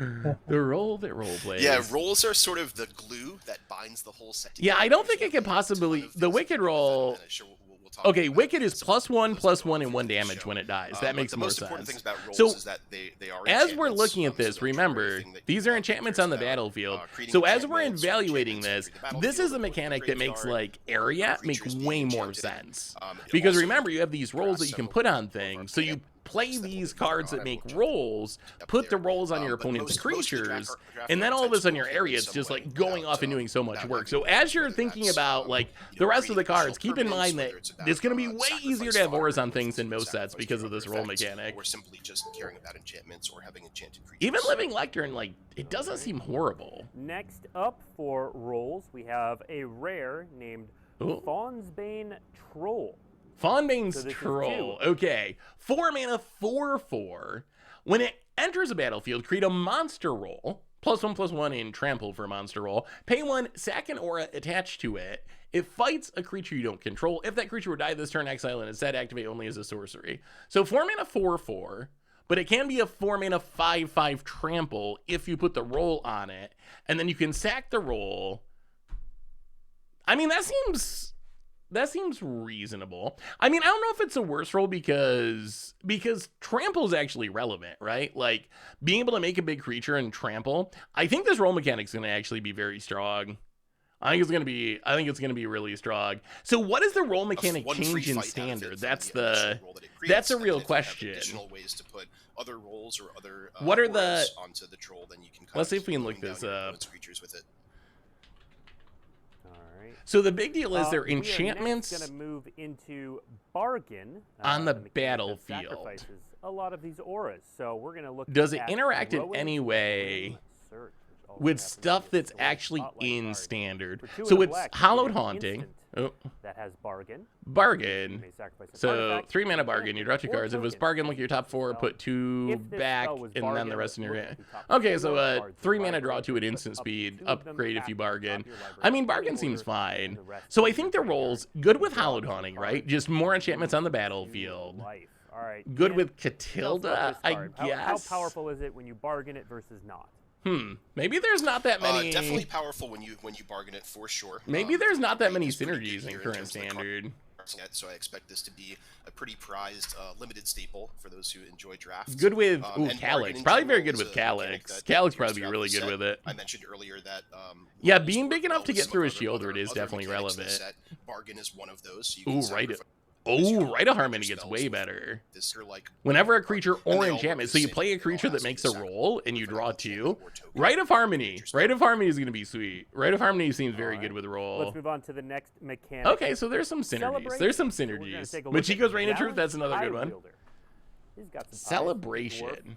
The role that role plays. Yeah, roles are sort of the glue that binds the whole set together. Yeah, I don't think it could possibly. The Wicked Roll. Okay, Wicked is +1/+1 and 1 damage when it dies. That makes more sense. So, as we're looking at this, remember, these are enchantments on the battlefield. So as we're evaluating this, this is a mechanic that makes, like, area make way more sense. Because remember, you have these rolls that you can put on things. So you play these cards that make rolls, put the rolls on your opponent's creatures, and then all of a sudden your area is just like going off and doing so much work. So as you're thinking about like the rest of the cards, keep in mind that it's going to be way easier to have auras on things in most sets because of this roll mechanic. Or simply just caring about enchantments or having enchanted creatures. Even Living Lectern, like, it doesn't seem horrible. Next up for rolls, we have a rare named Fawnsbane Troll. Fawnsbane's Troll. Okay. 4 mana, 4/4. When it enters a battlefield, create a monster roll. +1/+1 in trample for monster roll. Pay 1, sack an aura attached to it. It fights a creature you don't control. If that creature would die this turn, exile and instead activate only as a sorcery. So 4 mana, 4/4. But it can be a 4 mana 5/5 trample if you put the roll on it. And then you can sack the roll. I mean, that seems reasonable. I mean, I don't know if it's a worse roll because trample is actually relevant, right? Like, being able to make a big creature and trample. I think this roll mechanic's going to actually be very strong. I think it's going to be really strong. So what is the roll mechanic change in standard? That's a real question. Additional ways to put other rolls or other what are the onto the troll, then you can let's see if we can look this up. Creatures with it. So the big deal is their enchantments. We're going to move into bargain on the battlefield. Sacrifices a lot of these auras. So we're going to look. Does it interact in any way with stuff that's actually in standard? So it's Hallowed Haunting. That has bargain. Bargain. So 3 mana bargain. You draw 2 cards. If it's bargain, look at your top 4, put 2 back, and then the rest in your hand. Okay, so 3 mana draw 2 at instant speed. Upgrade if you bargain. I mean, bargain seems fine. So I think the roll's good with Hallowed Haunting, right? Just more enchantments on the battlefield. Good with Catilda, I guess. How powerful is it when you bargain it versus not? Maybe there's not that many. Definitely powerful when you bargain it, for sure. Maybe there's not that many synergies in current standard. So I expect this to be a pretty prized limited staple for those who enjoy drafts. Good with Calyx. Probably very good with Calyx. Calyx probably be really good with it. I mentioned earlier that yeah, being big enough to get through a shield it is definitely relevant. Bargain is one of those. Rite of Harmony gets way better. Whenever a creature or enchantment, so you play a creature that makes a roll and you draw 2. Rite of Harmony. Rite of Harmony is going to be sweet. Rite of Harmony seems very good with roll. Let's move on to the next mechanic. Okay, so there's some synergies. There's some synergies. Machiko's Reign of Truth, that's another good one. Celebration.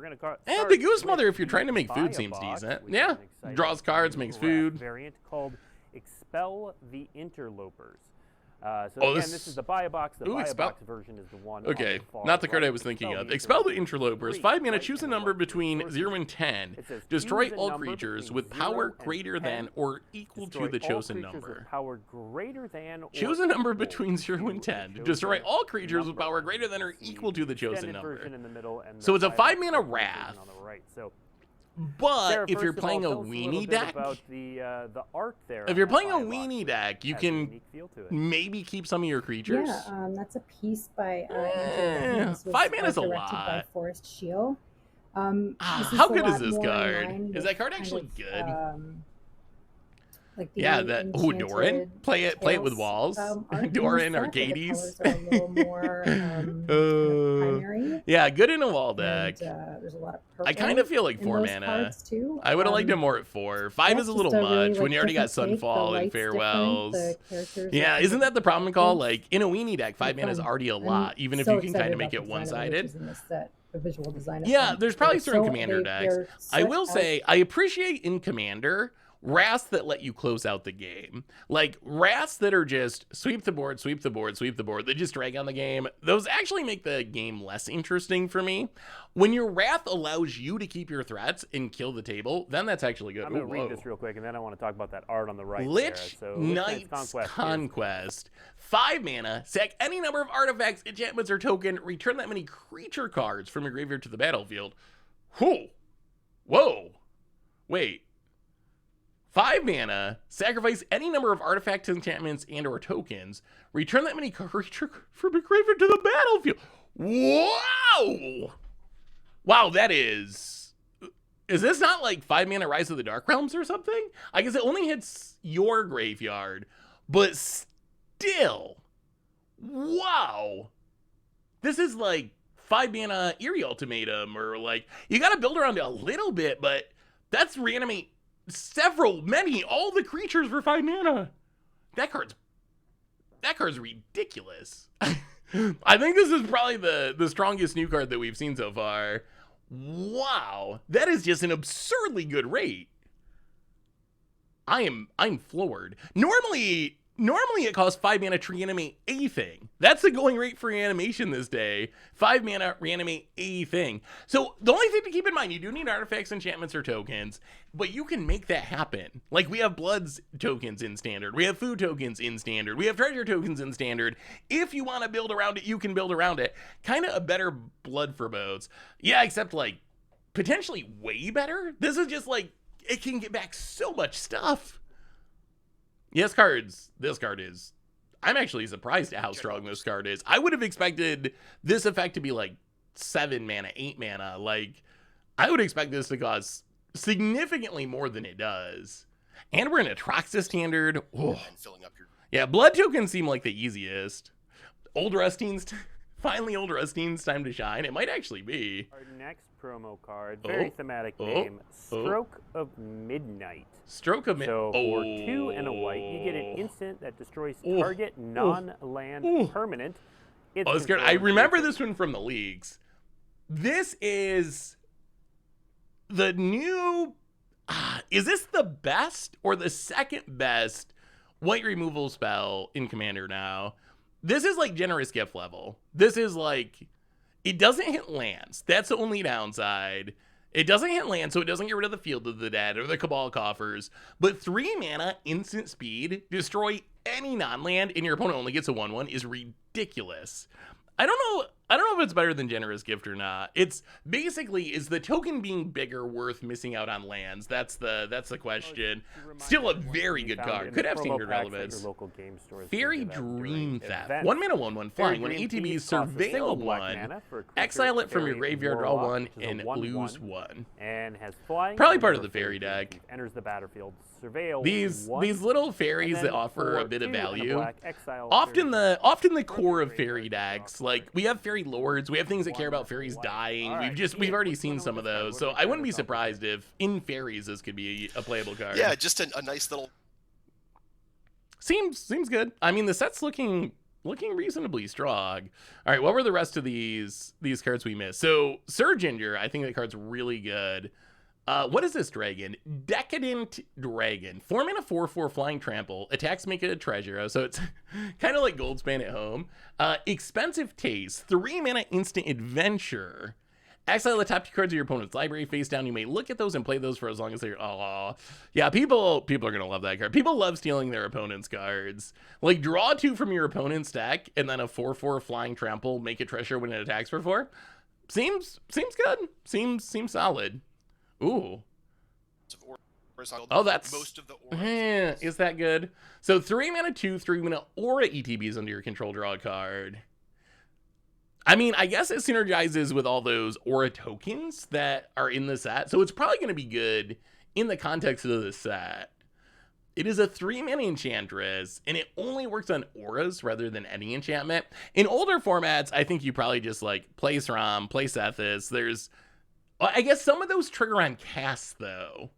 we're going to And the Goose Mother, if you're trying to make food, seems decent. Yeah, draws cards, makes food. Variant called Expel the Interlopers. Again, this is the buy a box. The buy a box version is the one. Okay, not the card I was thinking of. Expel the Interlopers. 5 mana, choose a number between 0 and 10. Destroy all creatures with power greater than or equal to the chosen number. Choose a number between 0 and 10. Destroy all creatures with power greater than or equal to the chosen number. So it's a 5 mana Wrath. But if you're playing a weenie deck, if you're playing a weenie deck, you can maybe keep some of your creatures. Yeah, that's a piece by 5 mana is a lot. By Forest Shield. How good is this card? Is that card actually good? Like Doran, play it with walls. Doran, Arcades. Yeah, good in a wall deck. There's a lot of purple. I kind of feel like 4 mana. I would have liked him more at 4. 5 is a little much when you already got Sunfall and Farewells. Yeah, isn't that the problem, Call? Like in a weenie deck, 5 mana is already a lot, even if you can kind of make it one-sided. Yeah, there's probably certain Commander decks. I will say, I appreciate in Commander Wraths that let you close out the game. Like Wraths that are just sweep the board, sweep the board, sweep the board. They just drag on the game. Those actually make the game less interesting for me. When your Wrath allows you to keep your threats and kill the table, then that's actually good. I'm going to read this real quick, and then I want to talk about that art on the right. Lich Knight's Conquest. 5 mana, sack any number of artifacts, enchantments, or token, return that many creature cards from your graveyard to the battlefield. Whoa. Wait. 5 mana, sacrifice any number of artifacts, enchantments, and or tokens. Return that many creature from your graveyard to the battlefield. Wow! Wow, that is... Is this not like 5 mana Rise of the Dark Realms or something? I guess it only hits your graveyard, but still. Wow. This is like 5 mana Eerie Ultimatum, or like, you gotta build around it a little bit, but that's reanimate all the creatures for 5 mana. That card's ridiculous. I think this is probably the strongest new card that we've seen so far. Wow, that is just an absurdly good rate. I'm floored. Normally it costs 5 mana to reanimate a thing. That's the going rate for reanimation this day. 5 mana, reanimate a thing. So the only thing to keep in mind, you do need artifacts, enchantments, or tokens, but you can make that happen. Like we have Bloods tokens in Standard. We have food tokens in Standard. We have treasure tokens in Standard. If you want to build around it, you can build around it. Kind of a better Blood Forebodes. Yeah, except like potentially way better. This is just like, it can get back so much stuff. Yes, this card is, I'm actually surprised at how strong this card is. I would have expected this effect to be like 7 mana, 8 mana. Like, I would expect this to cost significantly more than it does. And we're in a Atraxa Standard. Yeah, Blood tokens seem like the easiest. Old Rustines, finally Old Rustines, time to shine. It might actually be. Our next promo card, very thematic name, Stroke of Midnight. Stroke of Midnight. So for 2 and a white, you get an instant that destroys target non-land permanent. It's good. I remember this one from the leagues. This is the new... is this the best or the second best white removal spell in Commander now? This is like Generous Gift level. This is like... It doesn't hit lands. That's the only downside. It doesn't hit land, so it doesn't get rid of the Field of the Dead or the Cabal Coffers. But 3 mana, instant speed, destroy any non-land, and your opponent only gets a 1/1 is ridiculous. I don't know if it's better than Generous Gift or not. It's basically, is the token being bigger worth missing out on lands? That's the question. Still a very good card. Could have standard relevance. Fairy Dream Theft. 1 mana, 1/1 flying. When ATBs surveil 1, exile it from your graveyard, draw 1, and lose 1. And has flying. Probably part of the fairy deck. Enters the battlefield. Surveil these little fairies that offer a bit of value. Often the core of fairy decks. Like we have fairy lords, we have things that care about fairies dying. We've already seen some of those, so I wouldn't be surprised if in fairies this could be a playable card. Yeah, just a nice little. Seems good. I mean, the set's looking reasonably strong. All right, what were the rest of these cards we missed? So Sir Ginger, I think that card's really good. What is this dragon? Decadent Dragon. 4 mana 4/4 flying trample. Attacks make it a treasure. So it's kind of like Goldspan at home. Expensive taste. 3 mana instant adventure. Exile the top 2 cards of your opponent's library face down. You may look at those and play those for as long as they're... Oh, yeah, people are going to love that card. People love stealing their opponent's cards. Like, draw 2 from your opponent's deck, and then a 4/4 flying trample, make a treasure when it attacks for 4. Seems good. Seems solid. Ooh. Oh, that's... most of the auras. Is that good? So 3 mana 2, 3 mana aura ETBs under your control, draw a card. I mean, I guess it synergizes with all those aura tokens that are in the set. So it's probably going to be good in the context of the set. It is a 3 mana enchantress, and it only works on auras rather than any enchantment. In older formats, I think you probably just like play Sram, play Sethis. There's, I guess some of those trigger on casts though.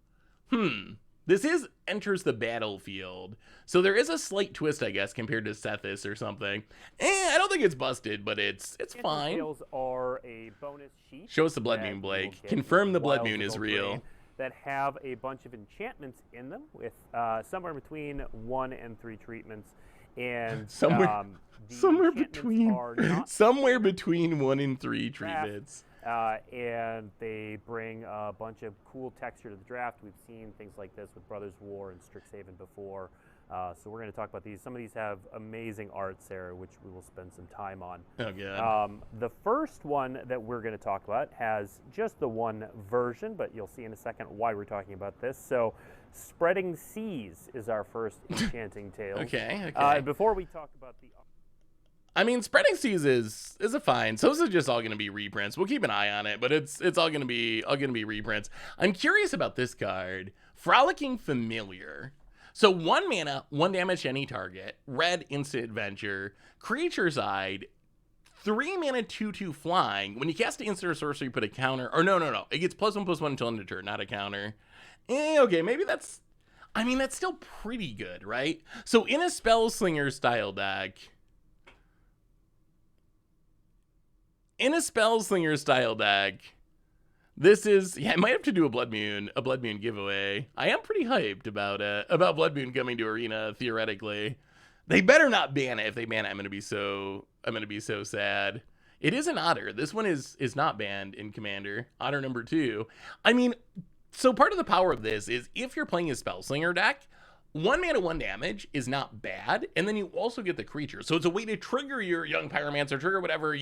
This is enters the battlefield. So there is a slight twist, I guess, compared to Sethis or something. I don't think it's busted, but it's fine. Tails are a bonus sheet. Show us the Blood Moon, Blake. Confirm the Blood Moon is real. That have a bunch of enchantments in them with somewhere between 1 and 3 treatments. And somewhere between 1 and 3 treatments. And they bring a bunch of cool texture to the draft. We've seen things like this with Brothers War and Strixhaven before. So we're going to talk about these. Some of these have amazing art, Sarah, which we will spend some time on. Oh, good. The first one that we're going to talk about has just the one version, but you'll see in a second why we're talking about this. So Spreading Seas is our first enchanting tale. Okay. Before we talk about the... I mean, Spreading Seas is a fine. So this is just all going to be reprints. We'll keep an eye on it, but it's all going to be reprints. I'm curious about this card, Frolicking Familiar. So 1 mana, 1 damage to any target, red instant adventure, creature side, 3 mana 2/2 flying. When you cast an instant or sorcery, put a counter. Or no. It gets +1/+1 until end of turn, not a counter. Okay, maybe that's... I mean, that's still pretty good, right? So in a Spellslinger style deck... This is, I might have to do a Blood Moon giveaway. I am pretty hyped about Blood Moon coming to Arena, theoretically. They better not ban it. If they ban it, I'm gonna be so sad. It is an Otter. This one is not banned in Commander. Otter number 2. I mean, so part of the power of this is if you're playing a Spellslinger deck, 1 mana, 1 damage is not bad, and then you also get the creature. So it's a way to trigger your Young Pyromancer, trigger whatever,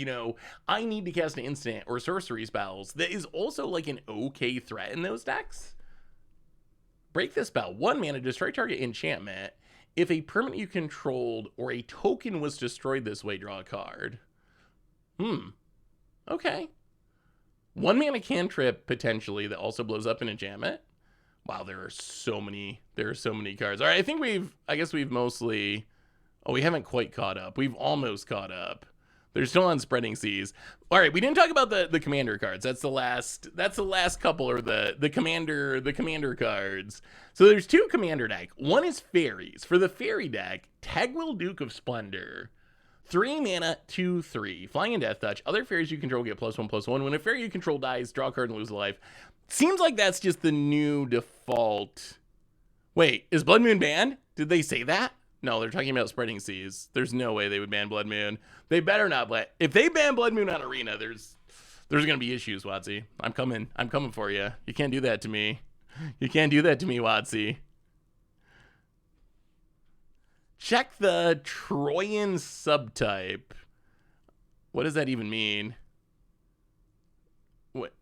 I need to cast an instant or sorcery spells. That is also like an okay threat in those decks. Break the spell. 1 mana, destroy target enchantment. If a permanent you controlled or a token was destroyed this way, draw a card. Okay. 1 mana cantrip, potentially, that also blows up an enchantment. Wow, there are so many cards. All right, I guess we've mostly... Oh, we haven't quite caught up. We've almost caught up. They're still on Spreading Seas. All right, we didn't talk about the commander cards. That's the last couple, or the commander cards. So there's 2 commander deck. One is fairies. For the fairy deck, Tegwil, Duke of Splendor. 3 mana, 2/3. Flying and Death Touch. Other fairies you control get +1/+1. When a fairy you control dies, draw a card and lose a life. Seems like that's just the new default. Wait, is Blood Moon banned? Did they say that? No, they're talking about Spreading Seas. There's no way they would ban Blood Moon. They better not ban. If they ban Blood Moon on Arena, there's gonna be issues, Watsy. I'm coming for you. You can't do that to me. Watsy. Check the Troyan subtype. What does that even mean? What?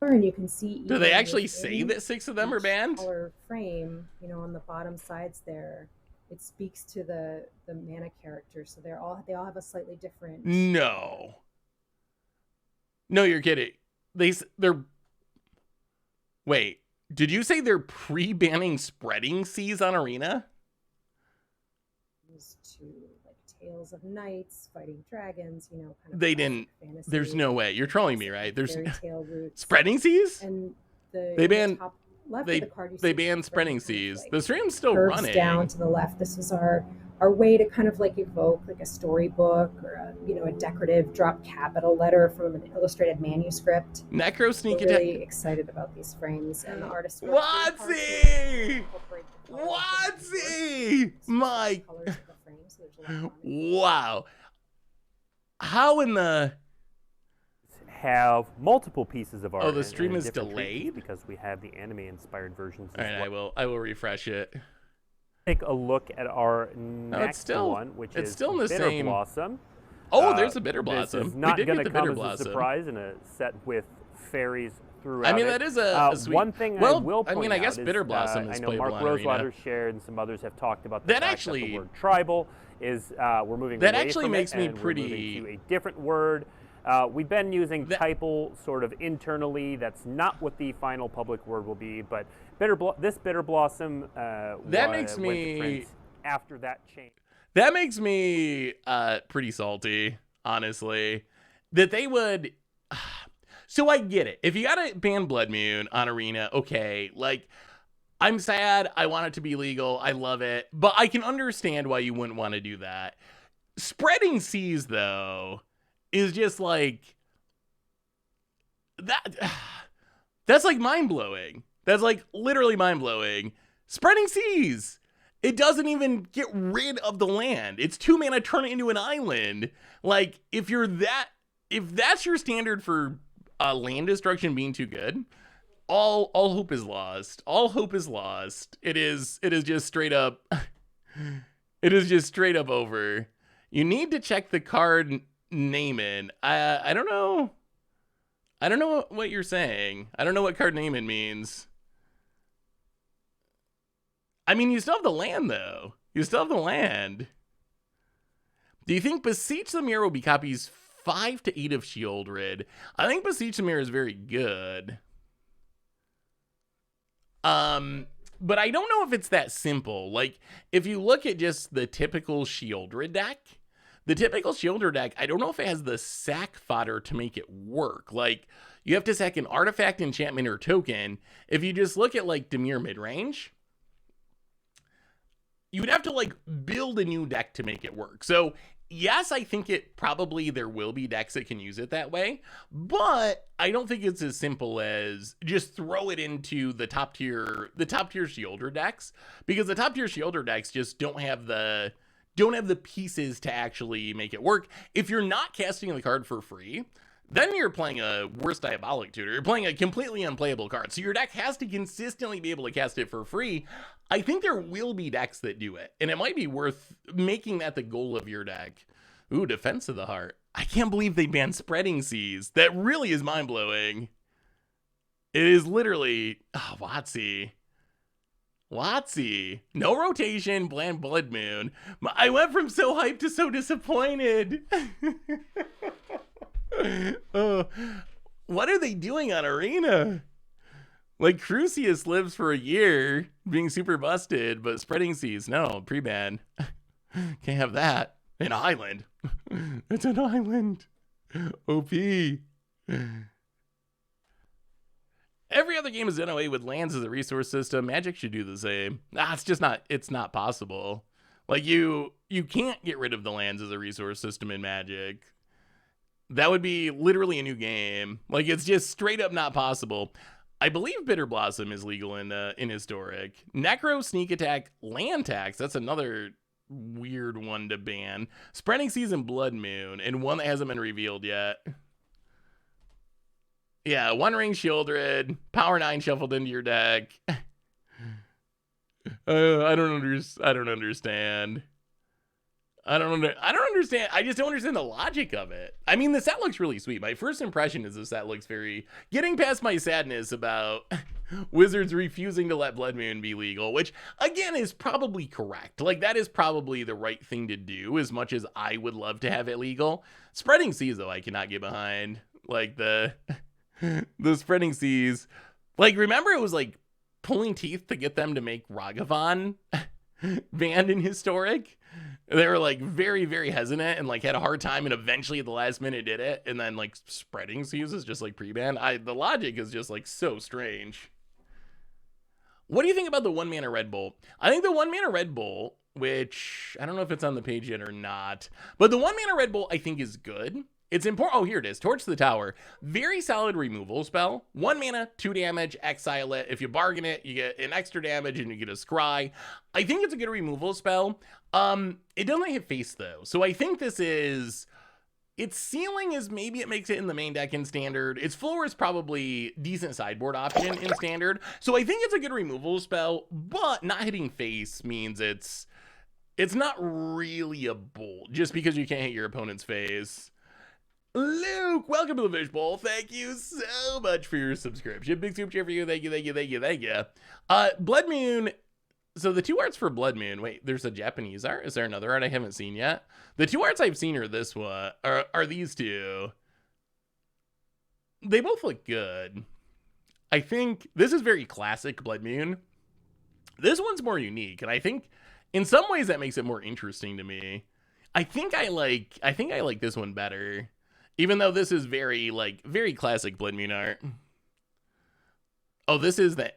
And you can see. Do they actually say that 6 of them are banned? Color frame, on the bottom sides there, it speaks to the mana character, so they all have a slightly different. No, you're kidding. They're. Wait, did you say they're pre-banning Spreading Seas on Arena? To like Tales of Knights, Fighting Dragons, kind of. They didn't. Fantasy. There's no way. You're trolling me, right? There's fairytale roots. Spreading Seas. And they banned. Top left they of the card, they banned Spreading Seas. The stream's still running. Down to the left. This is our our way to kind of like evoke like a storybook or a decorative drop capital letter from an illustrated manuscript. Necro Sneak We're Attack. Really excited about these frames, and the artist. Watsy! My. Wow. How in the. Have multiple pieces of art. Oh, the stream is different delayed because we have the anime-inspired versions. All right, I will refresh it. Take a look at our next one, which is still in the Bitter same Blossom. Oh, there's a Bitter Blossom. This is not going to come as a surprise in a set with fairies throughout. I mean, that is a sweet. One thing I will point I guess out Bitter is, Blossom is I know playable Mark on Rosewater Arena. shared, and some others have talked about the That fact actually that the word tribal is we're moving that away actually from makes it, me and pretty. we're moving to a different word. We've been using typal sort of internally. That's not what the final public word will be, but this Bitter Blossom that makes me went to print after that change. That makes me pretty salty, honestly, that they would. So I get it. If you gotta ban Blood Moon on Arena, okay, like I'm sad. I want it to be legal. I love it, but I can understand why you wouldn't want to do that. Spreading Seas, though, is just like that. That's like mind blowing. That's like literally mind blowing. Spreading Seas. It doesn't even get rid of the land. It's 2 mana, turn it into an island. Like if that's your standard for land destruction being too good, all hope is lost. All hope is lost. It is just straight up. It is just straight up over. You need to check the card naming. I don't know. I don't know what you're saying. I don't know what card naming means. I mean, you still have the land, though. You still have the land. Do you think Beseech the Mirror will be copies 5 to 8 of Shieldred? I think Beseech the Mirror is very good. But I don't know if it's that simple. Like, if you look at just the typical Shieldred deck, I don't know if it has the sack fodder to make it work. Like, you have to sack an artifact, enchantment, or token. If you just look at, like, Dimir midrange, you would have to, like, build a new deck to make it work. So, yes, I think there will be decks that can use it that way, but I don't think it's as simple as just throw it into the top tier Shielder decks, because the top tier Shielder decks just don't have the pieces to actually make it work. If you're not casting the card for free, then you're playing a worse Diabolic Tutor. You're playing a completely unplayable card. So your deck has to consistently be able to cast it for free. I think there will be decks that do it, and it might be worth making that the goal of your deck. Ooh, Defense of the Heart. I can't believe they banned Spreading Seas. That really is mind-blowing. It is literally... Oh, Watsy. No rotation, bland Blood Moon. I went from so hyped to so disappointed. What are they doing on Arena? Like, Crucius lives for a year being super busted, but Spreading Seas, no, pre-ban. Can't have that. An island. It's an island. OP. Every other game is NOA with lands as a resource system. Magic should do the same. It's not possible. Like, you can't get rid of the lands as a resource system in Magic. That would be literally a new game. Like, it's just straight up not possible. I believe Bitter Blossom is legal in Historic. Necro, Sneak Attack, Land Tax. That's another weird one to ban. Spreading Seas and Blood Moon, and one that hasn't been revealed yet. Yeah, One Ring Shieldred, Power 9 shuffled into your deck. I don't understand. I don't understand. I just don't understand the logic of it. I mean, the set looks really sweet. My first impression is the set looks very... Getting past my sadness about Wizards refusing to let Blood Moon be legal, which, again, is probably correct. Like, that is probably the right thing to do, as much as I would love to have it legal. Spreading Seas, though, I cannot get behind. Like, the Spreading Seas... Like, remember it was, like, pulling teeth to get them to make Ragavan banned in Historic? They were like very, very hesitant and like had a hard time, and eventually at the last minute did it. And then like Spreading Seas is just like pre-ban. The logic is just like so strange. What do you think about the 1 mana Red Bolt? I think the 1 mana Red Bolt which I don't know if it's on the page yet or not. But the 1 mana Red Bolt I think is good. It's important. Oh, here it is. Torch the Tower. Very solid removal spell. 1 mana, 2 damage, exile it. If you bargain it, you get an extra damage and you get a scry. I think it's a good removal spell. It doesn't hit face though. So I think this is, its ceiling is maybe it makes it in the main deck in standard. Its floor is probably decent sideboard option in standard. So I think it's a good removal spell, but not hitting face means it's not really a bolt just because you can't hit your opponent's face. Luke, welcome to the Fishbowl. Thank you so much for your subscription. Big super chat for you. Thank you, thank you, thank you, thank you. Blood Moon. So the 2 arts for Blood Moon. Wait, there's a Japanese art? Is there another art I haven't seen yet? The 2 arts I've seen are this one. Are these two. They both look good. I think this is very classic Blood Moon. This one's more unique, and I think in some ways that makes it more interesting to me. I think I like this one better. Even though this is very classic Blood Moon art. Oh, this is the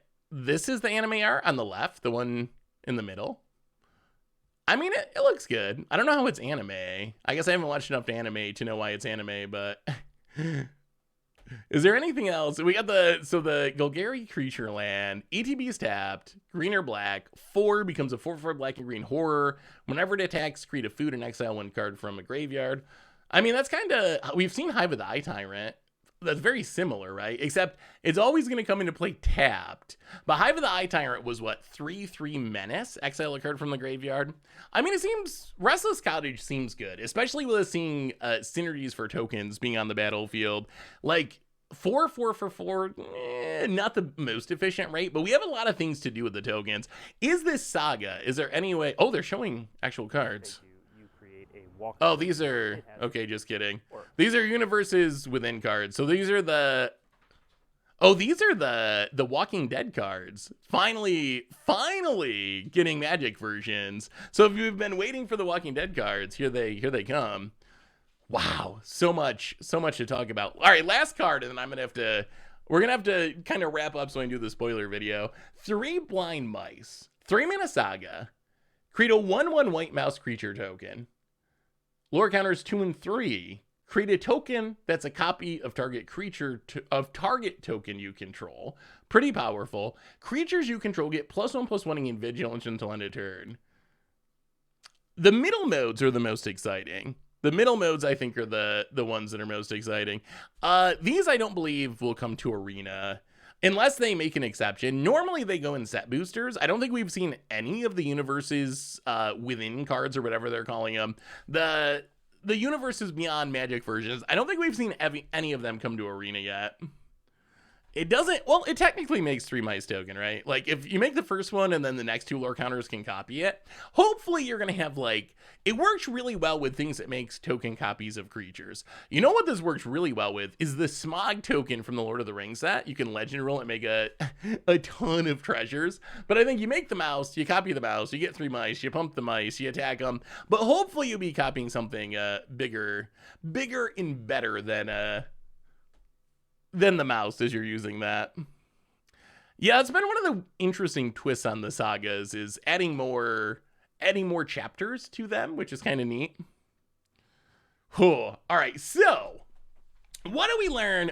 anime art on the left, the one in the middle. I mean, it looks good. I don't know how it's anime. I guess I haven't watched enough anime to know why it's anime, but is there anything else? We got the Golgari Creature Land. ETB is tapped, green or black. 4 becomes a 4/4 black and green horror. Whenever it attacks, create a food and exile 1 card from a graveyard. I mean, that's kind of, we've seen Hive of the Eye Tyrant. That's very similar, right? Except it's always going to come into play tapped. But Hive of the Eye Tyrant was what? 3/3 menace? Exile a card from the graveyard? I mean, it seems, Restless Cottage seems good, especially with us seeing synergies for tokens being on the battlefield. Like, 4/4 for 4, not the most efficient rate, but we have a lot of things to do with the tokens. Is this Saga? Is there any way? Oh, they're showing actual cards. Oh, these are, okay, just kidding. These are universes within cards. So these are the Walking Dead cards. Finally getting Magic versions. So if you've been waiting for the Walking Dead cards, here they come. Wow, so much to talk about. All right, last card, and then we're gonna have to kind of wrap up so I can do the spoiler video. 3 Blind Mice, 3 mana Saga, create a 1/1 white mouse creature token. Lore counters 2 and 3. Create a token that's a copy of target creature target token you control. Pretty powerful. Creatures you control get +1/+1 in vigilance until end of turn. The middle modes are the most exciting. The middle modes, I think, are the ones that are most exciting. These I don't believe will come to Arena unless they make an exception. Normally they go in set boosters. I don't think we've seen any of the universes within cards or whatever they're calling them. The universes beyond Magic versions, I don't think we've seen any of them come to Arena yet. It doesn't, well, it technically makes 3 mice token, right? Like, if you make the first one and then the next 2 lore counters can copy it, hopefully you're going to have, like, it works really well with things that makes token copies of creatures. You know what this works really well with is the Smog token from the Lord of the Rings set. You can legend roll and make a ton of treasures. But I think you make the mouse, you copy the mouse, you get 3 mice, you pump the mice, you attack them. But hopefully you'll be copying something bigger and better than the mouse as you're using that. Yeah, it's been one of the interesting twists on the sagas is adding more chapters to them, which is kind of neat. All right, so what do we learn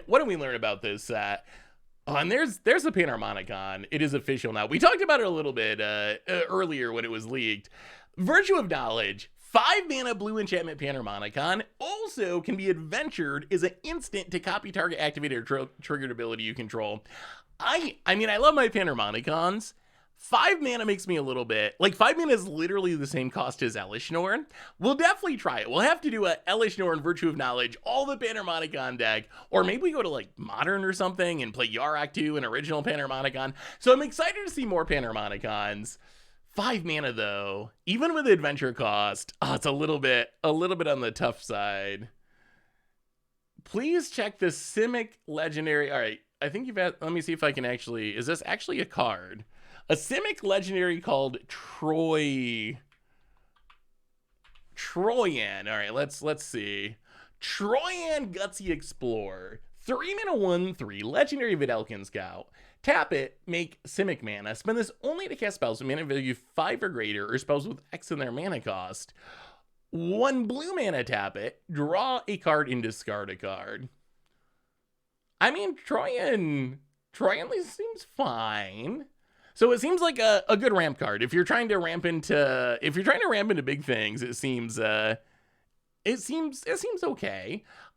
about this set? Oh, and there's the Panharmonicon. It is official now. We talked about it a little bit earlier when it was leaked. Virtue of Knowledge, 5 mana blue enchantment Panharmonicon, also can be adventured as an instant to copy target activated or triggered ability you control. I mean, I love my Panharmonicons. 5 mana makes me a little bit, like 5 mana is literally the same cost as Elish Norn. We'll definitely try it. We'll have to do a Elish Norn Virtue of Knowledge, all the Panharmonicon deck, or maybe we go to like Modern or something and play Yarak 2, an original Panharmonicon. So I'm excited to see more Panharmonicons. 5 mana though, even with the adventure cost, it's a little bit on the tough side. Please check the Simic Legendary. All right, I think you've had, let me see if I can actually, is this actually a card? A Simic Legendary called Troyan. All right, let's see. Troyan Gutsy Explorer. 3 mana 1/3 Legendary Vidalcan Scout. Tap it, make Simic mana. Spend this only to cast spells with mana value 5 or greater, or spells with X in their mana cost. 1 blue mana, tap it, draw a card and discard a card. I mean, Troyan seems fine. So it seems like a good ramp card. If you're trying to ramp into big things, it seems okay.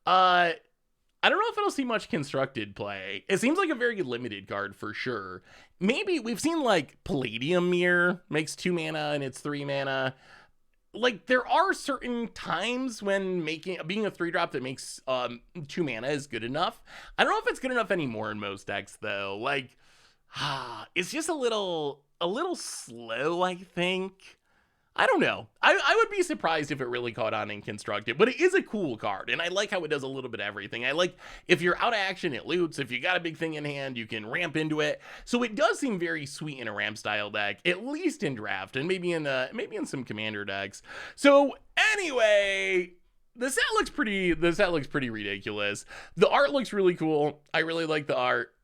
I don't know if it'll see much constructed play. It seems like a very limited card for sure. Maybe we've seen like Palladium Mirror makes 2 mana and it's 3 mana. Like, there are certain times when being a 3-drop that makes 2 mana is good enough. I don't know if it's good enough anymore in most decks though. Like, it's just a little slow, I think. I don't know. I would be surprised if it really caught on in Constructed, but it is a cool card, and I like how it does a little bit of everything. I like if you're out of action, it loots. If you got a big thing in hand, you can ramp into it. So it does seem very sweet in a ramp style deck, at least in draft, and maybe in some commander decks. So anyway, the set looks pretty ridiculous. The art looks really cool. I really like the art.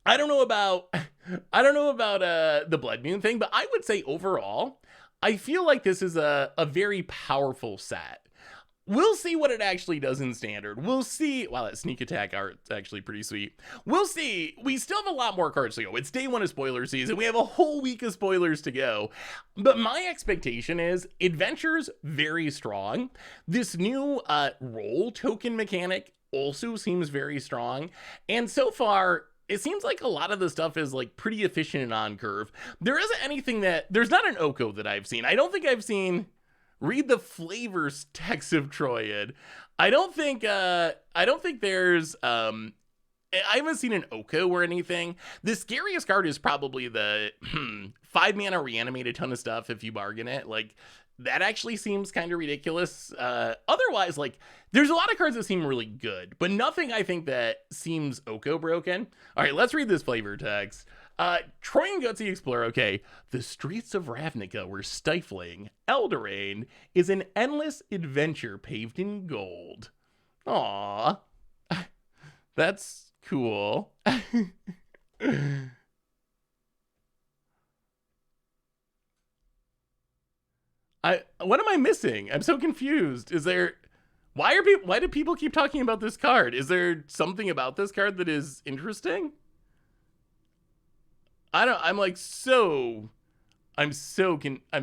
I don't know about the Blood Moon thing, but I would say overall, I feel like this is a very powerful set. We'll see what it actually does in Standard. We'll see. Wow, that sneak attack art's actually pretty sweet. We'll see. We still have a lot more cards to go. It's day 1 of spoiler season. We have a whole week of spoilers to go. But my expectation is Adventure's very strong. This new roll token mechanic also seems very strong. And so far, it seems like a lot of the stuff is like pretty efficient and on curve. There isn't anything there's not an Oko that I've seen. I don't think I've seen, read the flavors text of Troyan. I don't think there's, I haven't seen an Oko or anything. The scariest card is probably the 5 mana reanimate a ton of stuff if you bargain it. Like, that actually seems kind of ridiculous. Otherwise, like, there's a lot of cards that seem really good, but nothing I think that seems Oko broken. All right, let's read this flavor text. Troyan Gutsy Explorer. Okay, the streets of Ravnica were stifling. Eldraine is an endless adventure paved in gold. Aww. That's cool. What am I missing? I'm so confused. Why do people keep talking about this card? Is there something about this card that is interesting? I'm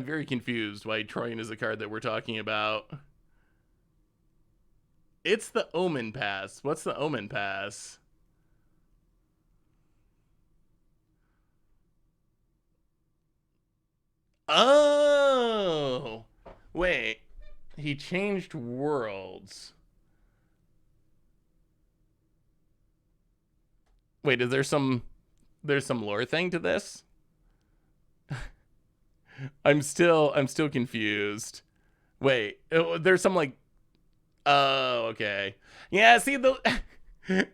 very confused why Troyan is a card that we're talking about. It's the Omen Pass. What's the Omen Pass? Oh, wait, he changed worlds. Wait, is there's some lore thing to this? I'm still confused. Wait, there's some like, oh, okay. Yeah, see,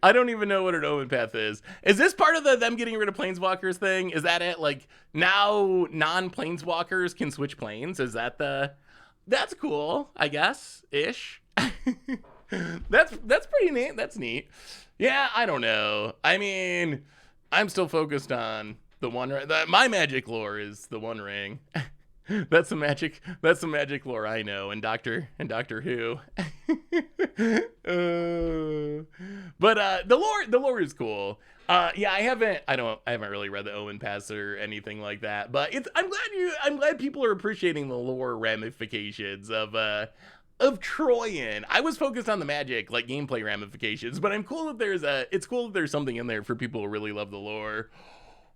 I don't even know what an Omen Path is. Is this part of them getting rid of Planeswalkers thing? Is that it? Like, now non-Planeswalkers can switch planes? Is that that's cool, I guess, ish. That's pretty neat. That's neat. Yeah, I don't know. I mean, I'm still focused on the One Ring. My magic lore is the One Ring. That's some magic lore I know, and Doctor Who. But the lore is cool. Yeah, I haven't really read the Omen Pass or anything like that, but I'm glad people are appreciating the lore ramifications of Troyan. I was focused on the magic, like, gameplay ramifications, but it's cool that there's something in there for people who really love the lore.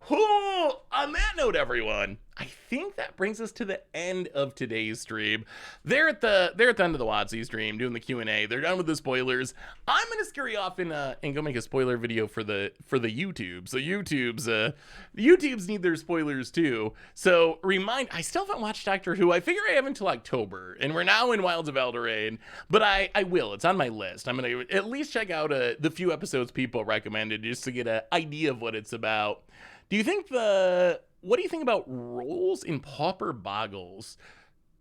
Oh, on that note, everyone, I think that brings us to the end of today's stream. They're at the end of the WotC stream doing the Q&A. They're done with the spoilers. I'm gonna scurry off and go make a spoiler video for the YouTube. So YouTubes need their spoilers too. So I still haven't watched Doctor Who. I figure I have until October, and we're now in Wilds of Eldraine. But I will. It's on my list. I'm gonna at least check out the few episodes people recommended just to get an idea of what it's about. What do you think about rolls in Pauper Boggles?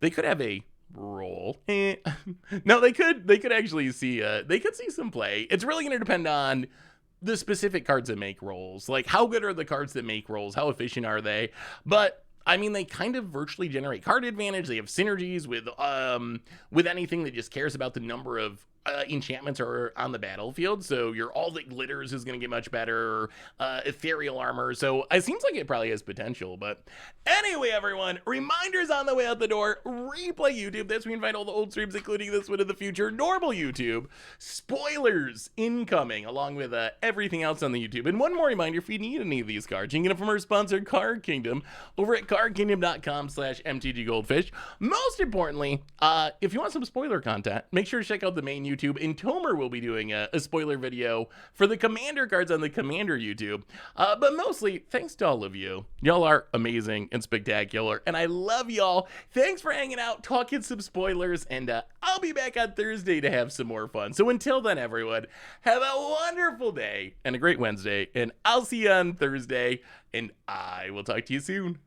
They could have a roll. No, they could actually see some play. It's really going to depend on the specific cards that make rolls. Like, how good are the cards that make rolls? How efficient are they? But I mean, they kind of virtually generate card advantage. They have synergies with anything that just cares about the number of enchantments are on the battlefield. So your all that glitters is going to get much better. Ethereal armor. So it seems like it probably has potential. But anyway, everyone, reminders on the way out the door. Replay YouTube. That's where you can find all the old streams, including this one in the future. Normal YouTube. Spoilers incoming, along with everything else on the YouTube. And one more reminder, if you need any of these cards, you can get them from our sponsor, Card Kingdom, over at cardkingdom.com/mtggoldfish. Most importantly, if you want some spoiler content, make sure to check out the main YouTube. And Tomer will be doing a spoiler video for the Commander cards on the Commander YouTube. But mostly, thanks to all of you. Y'all are amazing and spectacular, and I love y'all. Thanks for hanging out, talking some spoilers, and I'll be back on Thursday to have some more fun. So until then, everyone, have a wonderful day and a great Wednesday, and I'll see you on Thursday, and I will talk to you soon.